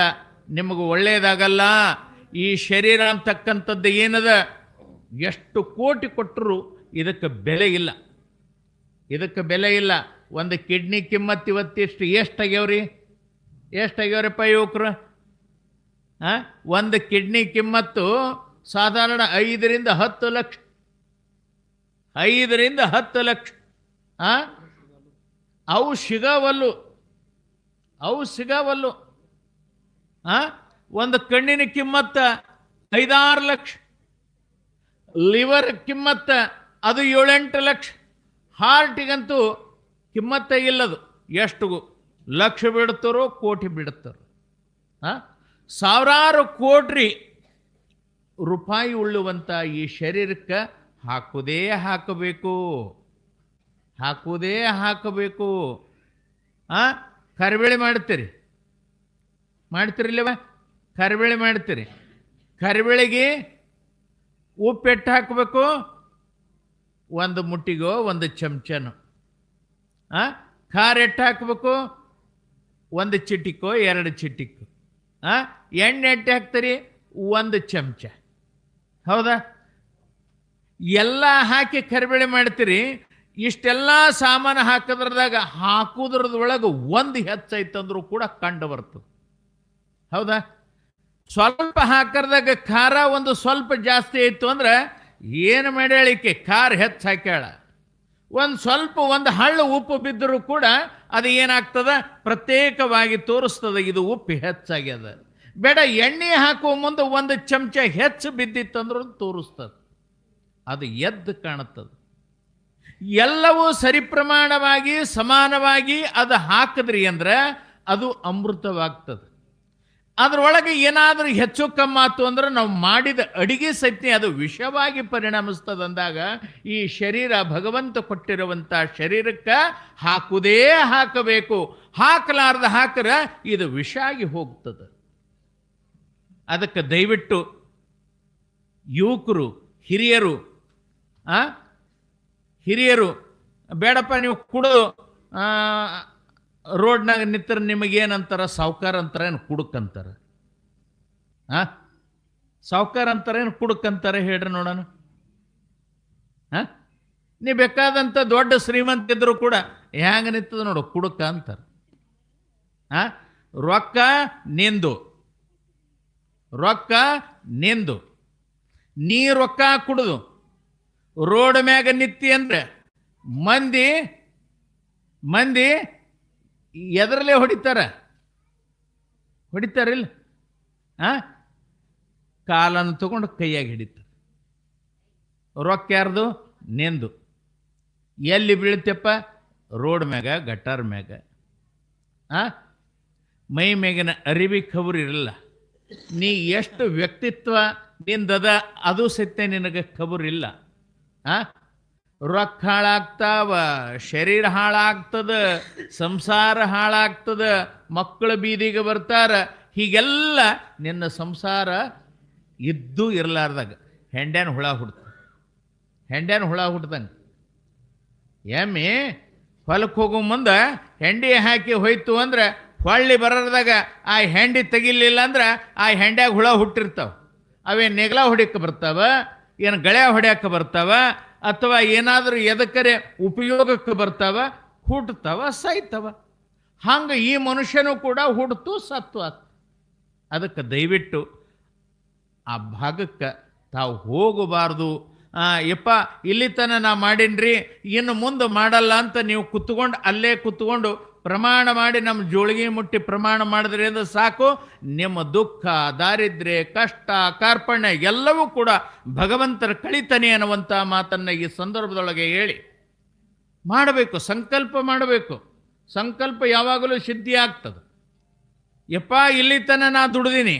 ನಿಮಗೂ ಒಳ್ಳೆಯದಾಗಲ್ಲ. ಈ ಶರೀರ ಅಂತಕ್ಕಂಥದ್ದು ಏನದ, ಎಷ್ಟು ಕೋಟಿ ಕೊಟ್ಟರು ಇದಕ್ಕೆ ಬೆಲೆ ಇಲ್ಲ, ಇದಕ್ಕೆ ಬೆಲೆ ಇಲ್ಲ. ಒಂದು ಕಿಡ್ನಿ ಕಿಮ್ಮತ್ತು ಇವತ್ತಿಷ್ಟು ಎಷ್ಟಾಗ್ಯಾವ್ರಿಪ್ಪ ಯುವಕರು? ಒಂದು ಕಿಡ್ನಿ ಕಿಮ್ಮತ್ತು ಸಾಧಾರಣ 5 ರಿಂದ 10 ಲಕ್ಷ. 5 ರಿಂದ 10 ಲಕ್ಷ. ಅವು ಸಿಗವಲ್ಲು. ಒಂದು ಕಣ್ಣಿನ ಕಿಮ್ಮತ್ತ 5-6 ಲಕ್ಷ. ಲಿವರ್ ಕಿಮ್ಮತ್ತ ಅದು 7-8 ಲಕ್ಷ. ಹಾರ್ಟಿಗಂತೂ ಕಿಮ್ಮತ್ತ ಇಲ್ಲದು. ಎಷ್ಟು ಲಕ್ಷ ಬಿಡ್ತಾರೋ, ಕೋಟಿ ಬಿಡುತ್ತಾರೋ. ಸಾವಿರಾರು ಕೋಟಿ ರೂಪಾಯಿ ಉಳ್ಳುವಂಥ ಈ ಶರೀರಕ್ಕೆ ಹಾಕುವುದೇ ಹಾಕಬೇಕು. ಕರಿಬೇಳೆ ಮಾಡ್ತೀರಿಲ್ಲವ? ಕರಿಬೇಳೆ ಮಾಡ್ತೀರಿ. ಕರಿಬೇಳೆಗೆ ಉಪ್ಪೆಟ್ಟು ಹಾಕಬೇಕು, ಒಂದು ಮುಟ್ಟಿಗೋ ಒಂದು ಚಮಚನೋ. ಖಾರ ಎಟ್ಟು ಹಾಕಬೇಕು, ಒಂದು ಚಿಟಿಕೋ 2 ಚಿಟಿಕೋ. ಎಣ್ಣೆ ಎಟ್ಟು ಹಾಕ್ತೀರಿ, 1 ಚಮಚ. ಹೌದಾ? ಎಲ್ಲ ಹಾಕಿ ಕರಿಬೇಳೆ ಮಾಡ್ತೀರಿ. ಇಷ್ಟೆಲ್ಲ ಸಾಮಾನು ಹಾಕೋದ್ರದೊಳಗೆ ಒಂದು ಹೆಚ್ಚೈತಂದ್ರೂ ಕೂಡ ಕಂಡು ಬರ್ತದೆ. ಹೌದಾ? ಸ್ವಲ್ಪ ಹಾಕರ್ದಾಗ ಖಾರ ಒಂದು ಸ್ವಲ್ಪ ಜಾಸ್ತಿ ಆಯಿತು ಅಂದ್ರೆ ಏನು ಮಾಡ್ಯಾಳಿಕೆ, ಖಾರ ಹೆಚ್ಚು ಹಾಕ್ಯಾಳ. ಒಂದು ಹಳ್ಳ ಉಪ್ಪು ಬಿದ್ದರೂ ಕೂಡ ಅದು ಏನಾಗ್ತದ, ಪ್ರತ್ಯೇಕವಾಗಿ ತೋರಿಸ್ತದೆ ಇದು ಉಪ್ಪು ಹೆಚ್ಚಾಗ್ಯದ. ಬೇಡ, ಎಣ್ಣೆ ಹಾಕುವ ಮುಂದೆ 1 ಚಮಚ ಹೆಚ್ಚು ಬಿದ್ದಿತ್ತಂದ್ರೂ ತೋರಿಸ್ತದೆ, ಅದು ಎದ್ದು ಕಾಣುತ್ತದೆ. ಎಲ್ಲವೂ ಸರಿಪ್ರಮಾಣವಾಗಿ ಸಮಾನವಾಗಿ ಅದು ಹಾಕಿದ್ರಿ ಅಂದ್ರೆ ಅದು ಅಮೃತವಾಗ್ತದೆ. ಅದರೊಳಗೆ ಏನಾದರೂ ಹೆಚ್ಚು ಕಮ್ಮಾತು ಅಂದ್ರೆ ನಾವು ಮಾಡಿದ ಅಡಿಗೆ ಸತ್ಯ ಅದು ವಿಷವಾಗಿ ಪರಿಣಮಿಸ್ತದಂದಾಗ ಈ ಶರೀರ ಭಗವಂತ ಕೊಟ್ಟಿರುವಂಥ ಶರೀರಕ್ಕೆ ಹಾಕುವುದೇ ಹಾಕಬೇಕು. ಹಾಕಲಾರ್ದ ಹಾಕರ ಇದು ವಿಷ ಆಗಿ ಹೋಗ್ತದೆ. ಅದಕ್ಕೆ ದಯವಿಟ್ಟು ಯುವಕರು, ಹಿರಿಯರು ಬೇಡಪ್ಪ ನೀವು ಕುಡಿದು ರೋಡ್ನಾಗ ನಿಂತರ ನಿಮಗೇನಂತಾರ, ಸಾವುಕಾರ ಅಂತಾರ, ಏನು ಕುಡುಕಂತಾರ? ಸಾವುಕಾರ ಅಂತಾರ, ಏನು ಕುಡುಕಂತಾರೆ? ಹೇಳ್ರಿ ನೋಡೋಣ. ನೀ ಬೇಕಾದಂಥ ದೊಡ್ಡ ಶ್ರೀಮಂತ ಇದ್ರು ಕೂಡ ಹ್ಯಾಂಗ ನಿಂತದ ನೋಡು, ಕುಡುಕ ಅಂತಾರೆ. ರೊಕ್ಕ ನಿಂದು ನೀ ರೊಕ್ಕ ಕುಡಿದು ರೋಡ್ ಮ್ಯಾಗ ನಿತ್ತಿ ಅಂದ್ರೆ ಮಂದಿ ಎದರಲ್ಲೇ ಹೊಡಿತಾರಿಲ್ಲ? ಕಾಲನ್ನು ತಗೊಂಡು ಕೈಯಾಗಿ ಹಿಡಿತಾರೆ. ರೊಕ್ಕ ಯಾರ್ದು? ನಿಂದು. ಎಲ್ಲಿ ಬೀಳ್ತಪ್ಪ? ರೋಡ್ ಮ್ಯಾಗ, ಗಟಾರ್ ಮ್ಯಾಗ. ಮೈ ಮ್ಯಾಗಿನ ಅರಿವಿ ಖಬರ್ ಇರಲ್ಲ. ನೀ ಎಷ್ಟು ವ್ಯಕ್ತಿತ್ವ ನಿಂದದ ಅದು ಸತ್ಯ ನಿನಗೆ ಖಬರ್ ಇಲ್ಲ. ರೊಕ್ಕ ಹಾಳಾಗ್ತಾವ, ಶರೀರ ಹಾಳಾಗ್ತದ, ಸಂಸಾರ ಹಾಳಾಗ್ತದ, ಮಕ್ಕಳು ಬೀದಿಗೆ ಬರ್ತಾರ. ಹೀಗೆಲ್ಲ ನಿನ್ನ ಸಂಸಾರ ಇದ್ದು ಇರಲಾರ್ದಾಗ ಹೆಂಡ್ಯಾನ ಹುಳ ಹುಡ್ತಂಗೆ. ಎಮ್ಮೆ ಹೊಲಕ್ಕೆ ಹೋಗೋ ಮುಂದೆ ಹೆಂಡಿ ಹಾಕಿ ಹೋಯ್ತು ಅಂದ್ರೆ ಹೊಳ್ಳಿ ಬರೋದಾಗ ಆ ಹೆಂಡಿ ತೆಗಿಲಿಲ್ಲ ಅಂದ್ರೆ ಆ ಹೆಂಡ್ಯಾಗ ಹುಳ ಹುಟ್ಟಿರ್ತಾವೆ. ಅವೇ ನೆಗಲ ಹೊಡ್ಯಕ್ಕೆ ಬರ್ತಾವ, ಏನು ಗಳೆ ಹೊಡ್ಯಕ್ಕೆ ಬರ್ತಾವ, ಅಥವಾ ಏನಾದರೂ ಎದಕ್ಕರೆ ಉಪಯೋಗಕ್ಕೆ ಬರ್ತಾವ, ಹುಟ್ಟುತ್ತಾವ, ಸಾಯ್ತವ. ಹಂಗೆ ಈ ಮನುಷ್ಯನೂ ಕೂಡ ಹುಡ್ತು ಸತ್ತು ಆತ. ಅದಕ್ಕೆ ದಯವಿಟ್ಟು ಆ ಭಾಗಕ್ಕೆ ತಾವು ಹೋಗಬಾರ್ದು. ಯಪ್ಪ ಇಲ್ಲಿ ತನಕ ನಾ ಮಾಡೀನ್ರಿ, ಇನ್ನು ಮುಂದೆ ಮಾಡಲ್ಲ ಅಂತ ನೀವು ಅಲ್ಲೇ ಕುತ್ಕೊಂಡು ಪ್ರಮಾಣ ಮಾಡಿ ನಮ್ಮ ಜೋಳಿಗೆ ಮುಟ್ಟಿ ಪ್ರಮಾಣ ಮಾಡಿದ್ರಿ ಅಂದ್ರೆ ಸಾಕು. ನಿಮ್ಮ ದುಃಖ, ದಾರಿದ್ರ್ಯ, ಕಷ್ಟ, ಕಾರ್ಪಣ್ಯ ಎಲ್ಲವೂ ಕೂಡ ಭಗವಂತರ ಕಳಿತಾನೆ ಅನ್ನುವಂಥ ಮಾತನ್ನು ಈ ಸಂದರ್ಭದೊಳಗೆ ಹೇಳಿ ಮಾಡಬೇಕು. ಸಂಕಲ್ಪ ಮಾಡಬೇಕು. ಸಂಕಲ್ಪ ಯಾವಾಗಲೂ ಸಿದ್ಧಿ ಆಗ್ತದೆ. ಯಪ್ಪ ಇಲ್ಲಿ ತನಕ ನಾ ದುಡ್ದೀನಿ,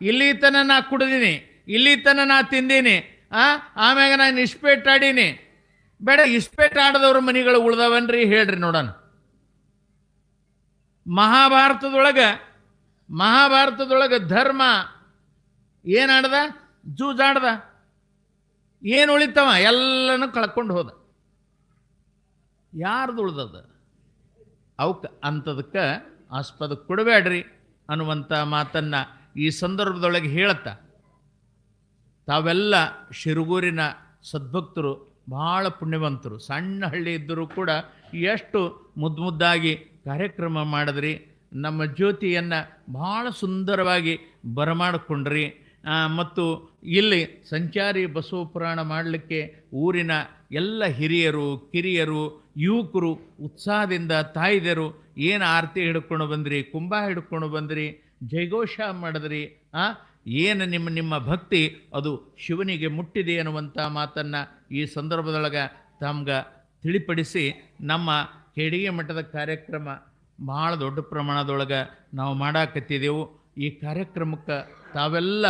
ಇಲ್ಲಿ ತನಕ ನಾ ಕುಡ್ದೀನಿ, ಇಲ್ಲಿ ತನಕ ನಾ ತಿಂದೀನಿ, ಆಮ್ಯಾಗ ನಾನು ಇಸ್ಪೇಟ್ ಆಡೀನಿ. ಬೇಡ, ಇಸ್ಪೇಟ್ ಆಡದವ್ರ ಮನೆಗಳು ಉಳ್ದವನ್ರಿ ಹೇಳ್ರಿ ನೋಡೋಣ. ಮಹಾಭಾರತದೊಳಗೆ ಧರ್ಮ ಏನಾಡ್ದ? ಜೂಜಾಡ್ದ. ಏನು ಉಳಿತವ? ಎಲ್ಲನೂ ಕಳ್ಕೊಂಡು ಹೋದ. ಯಾರ್ದು ಉಳ್ದದ? ಅವಕ್ಕೆ ಅಂಥದಕ್ಕೆ ಆಸ್ಪದ ಕೊಡಬೇಡ್ರಿ ಅನ್ನುವಂಥ ಮಾತನ್ನು ಈ ಸಂದರ್ಭದೊಳಗೆ ಹೇಳುತ್ತಾ, ತಾವೆಲ್ಲ ಶಿರಗೂರಿನ ಸದ್ಭಕ್ತರು, ಭಾಳ ಪುಣ್ಯವಂತರು. ಸಣ್ಣ ಹಳ್ಳಿ ಇದ್ದರೂ ಕೂಡ ಎಷ್ಟು ಮುದ್ದಾಗಿ ಕಾರ್ಯಕ್ರಮ ಮಾಡಿದ್ರಿ. ನಮ್ಮ ಜ್ಯೋತಿಯನ್ನು ಭಾಳ ಸುಂದರವಾಗಿ ಬರಮಾಡಿಕೊಂಡ್ರಿ. ಮತ್ತು ಇಲ್ಲಿ ಸಂಚಾರಿ ಬಸವ ಪುರಾಣ ಮಾಡಲಿಕ್ಕೆ ಊರಿನ ಎಲ್ಲ ಹಿರಿಯರು, ಕಿರಿಯರು, ಯುವಕರು ಉತ್ಸಾಹದಿಂದ ತಾಯಿದರು ಏನು ಆರತಿ ಹಿಡ್ಕೊಂಡು ಬಂದ್ರಿ, ಕುಂಭ ಹಿಡ್ಕೊಂಡು ಬಂದ್ರಿ, ಜಯಘೋಷ ಮಾಡಿದ್ರಿ. ಏನು ನಿಮ್ಮ ಭಕ್ತಿ ಅದು ಶಿವನಿಗೆ ಮುಟ್ಟಿದೆ ಅನ್ನುವಂಥ ಮಾತನ್ನು ಈ ಸಂದರ್ಭದೊಳಗೆ ತಮ್ಗೆ ತಿಳಿಪಡಿಸಿ, ನಮ್ಮ ಕೆಡಿಗೆ ಮಠದ ಕಾರ್ಯಕ್ರಮ ಭಾಳ ದೊಡ್ಡ ಪ್ರಮಾಣದೊಳಗೆ ನಾವು ಮಾಡಾಕತ್ತಿದ್ದೆವು. ಈ ಕಾರ್ಯಕ್ರಮಕ್ಕೆ ತಾವೆಲ್ಲ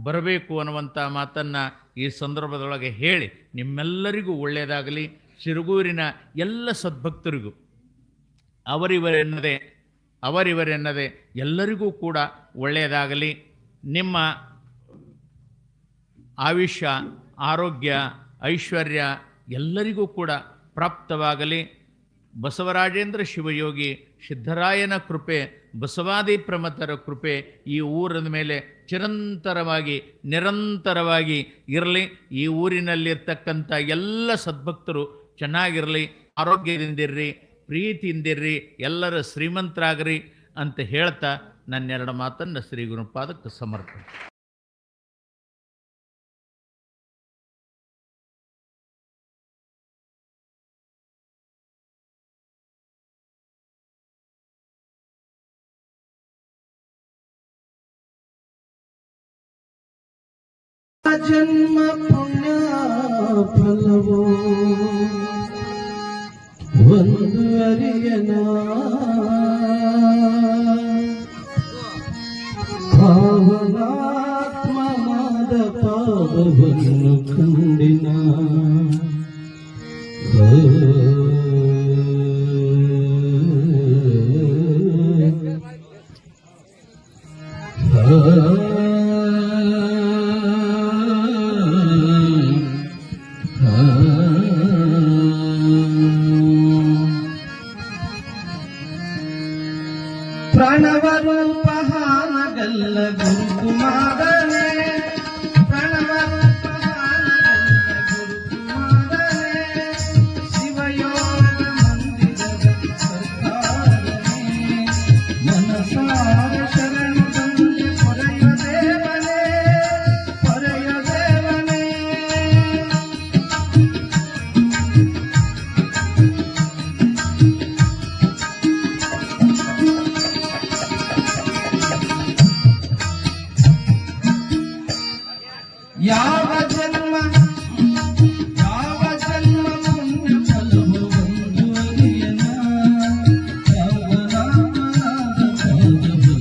ಬರಬೇಕು ಅನ್ನುವಂಥ ಮಾತನ್ನು ಈ ಸಂದರ್ಭದೊಳಗೆ ಹೇಳಿ ನಿಮ್ಮೆಲ್ಲರಿಗೂ ಒಳ್ಳೆಯದಾಗಲಿ. ಶಿರಗೂರಿನ ಎಲ್ಲ ಸದ್ಭಕ್ತರಿಗೂ ಅವರಿವರೆನ್ನದೆ ಎಲ್ಲರಿಗೂ ಕೂಡ ಒಳ್ಳೆಯದಾಗಲಿ. ನಿಮ್ಮ ಆಯುಷ್ಯ, ಆರೋಗ್ಯ, ಐಶ್ವರ್ಯ ಎಲ್ಲರಿಗೂ ಕೂಡ ಪ್ರಾಪ್ತವಾಗಲಿ. ಬಸವರಾಜೇಂದ್ರ ಶಿವಯೋಗಿ ಸಿದ್ಧರಾಯನ ಕೃಪೆ, ಬಸವಾದಿ ಪ್ರಮಥರ ಕೃಪೆ ಈ ಊರಿನ ಮೇಲೆ ನಿರಂತರವಾಗಿ ಇರಲಿ. ಈ ಊರಿನಲ್ಲಿರ್ತಕ್ಕಂಥ ಎಲ್ಲ ಸದ್ಭಕ್ತರು ಚೆನ್ನಾಗಿರಲಿ, ಆರೋಗ್ಯದಿಂದಿರ್ರಿ, ಪ್ರೀತಿಯಿಂದಿರ್ರಿ, ಎಲ್ಲರ ಶ್ರೀಮಂತರಾಗ್ರಿ ಅಂತ ಹೇಳ್ತಾ ನನ್ನೆರಡು ಮಾತನ್ನು ಶ್ರೀ ಗುರುಪಾದಕ್ಕೆ ಸಮರ್ಪಣೆ. ಜನ್ಮ ಪುಣ್ಯ ಫಲವೋ ಒಂದು ಅರಿಯನ ಪಾವನಾತ್ಮವಾದ ಪಾವವನ್ನು ಕಂಡಿನ ಪ್ರಣವರೂಪ ಹಾನಗಲ್ಲ ಗುರುಕುಮಾರನೇ, ಪ್ರಣವರೂಪ ಹಾನಗಲ್ಲ ಗುರುಕುಮಾರನೇ, ಶಿವಯೋಗ ಮಂದಿರದ ಸರ್ಕಾರನೇ, ಮನಸಾರ ಶರಣು ತಂದೆ ಪೊರೆಯ ದೇವನೇ, ಪೊರೆಯ ದೇವನೇ. ಯಾವ ಜನ್ಮ ಪುಣ್ಯ ಫಲವೋ ಒಂದು ಅರಿಯನ, ಪಾವನಾತ್ಮನಾದ ಪಾದವನ್ನು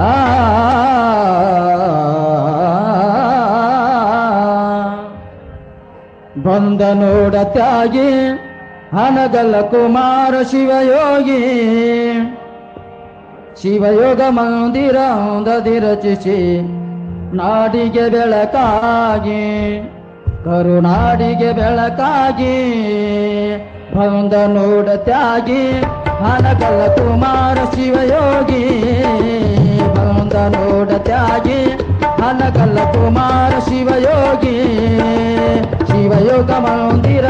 ಆ ಬಂದ ನೋಡ ತ್ಯಾಗಿ ಹನಗಲ್ಲ ಕುಮಾರ ಶಿವಯೋಗಿ ಶಿವಯೋಗ ಮಂದಿರ ರಚಿಸಿ ನಾಡಿಗೆ ಬೆಳಕಾಗಿ ಕರುನಾಡಿಗೆ ಬೆಳಕಾಗಿ ಬಂದ ನೋಡ ತ್ಯಾಗಿ ಹನಗಲ್ಲ ಕುಮಾರ ಶಿವಯೋಗಿ ಬಂದ ನೋಡ ತ್ಯಾಗಿ ಹನಗಲ್ಲ ಕುಮಾರ ಶಿವಯೋಗಿ ಶಿವಯೋಗ ಮಂದಿರ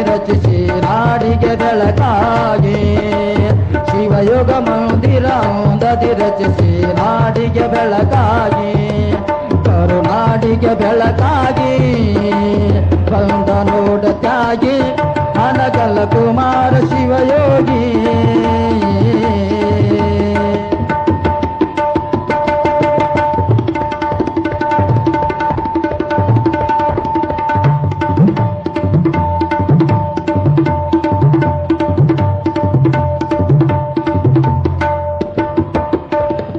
ರಚಿಸಿ ನಾಡಿಗೆ ಬೆಳಕಾಗಿ ಶಿವಯೋಗ ಮಂದಿರ ರಚಿಸಿ ನಾಡಿಗೆ ಬೆಳಕಾಗಿ ಕರುನಾಡಿಗೆ ಬೆಳಕಾಗಿ ಬಂದ ನೋಡ ತ್ಯಾಗಿ ಹನಗಲ್ಲ ಕುಮಾರ ಶಿವಯೋಗಿ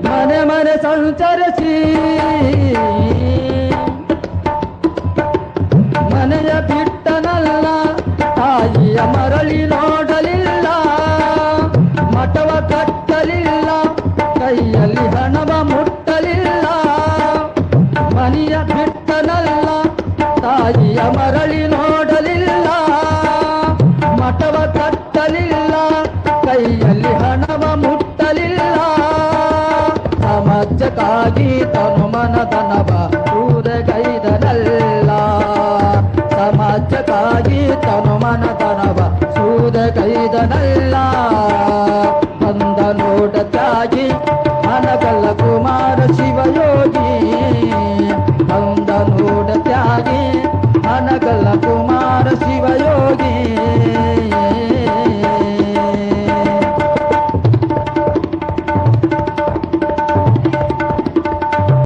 ಮನೆ ಮನೆ ಸಂಚರಿಸಿ ಮನೆಯ ಬಿಟ್ಟನಲ್ಲ ತಾಯಿಯ ಮರಳಿ ನೋಡಲಿಲ್ಲ ಮಠವ ಕಟ್ಟಲಿಲ್ಲ ಕೈಯಲ್ಲಿ ಹಣವ ಮುಟ್ಟಲಿಲ್ಲ ಮನೆಯ ಬಿಟ್ಟನಲ್ಲ ತಾಯಿಯ ಮರಳಿ ನೋಡಲಿಲ್ಲ ಮಠವ ಕಟ್ಟಲಿಲ್ಲ ಕೈಯಲ್ಲಿ ಹಣವ ಮುಟ್ಟಲಿಲ್ಲ ಸಮಾಜಕ್ಕಾಗಿ ತನು ಮನದನವ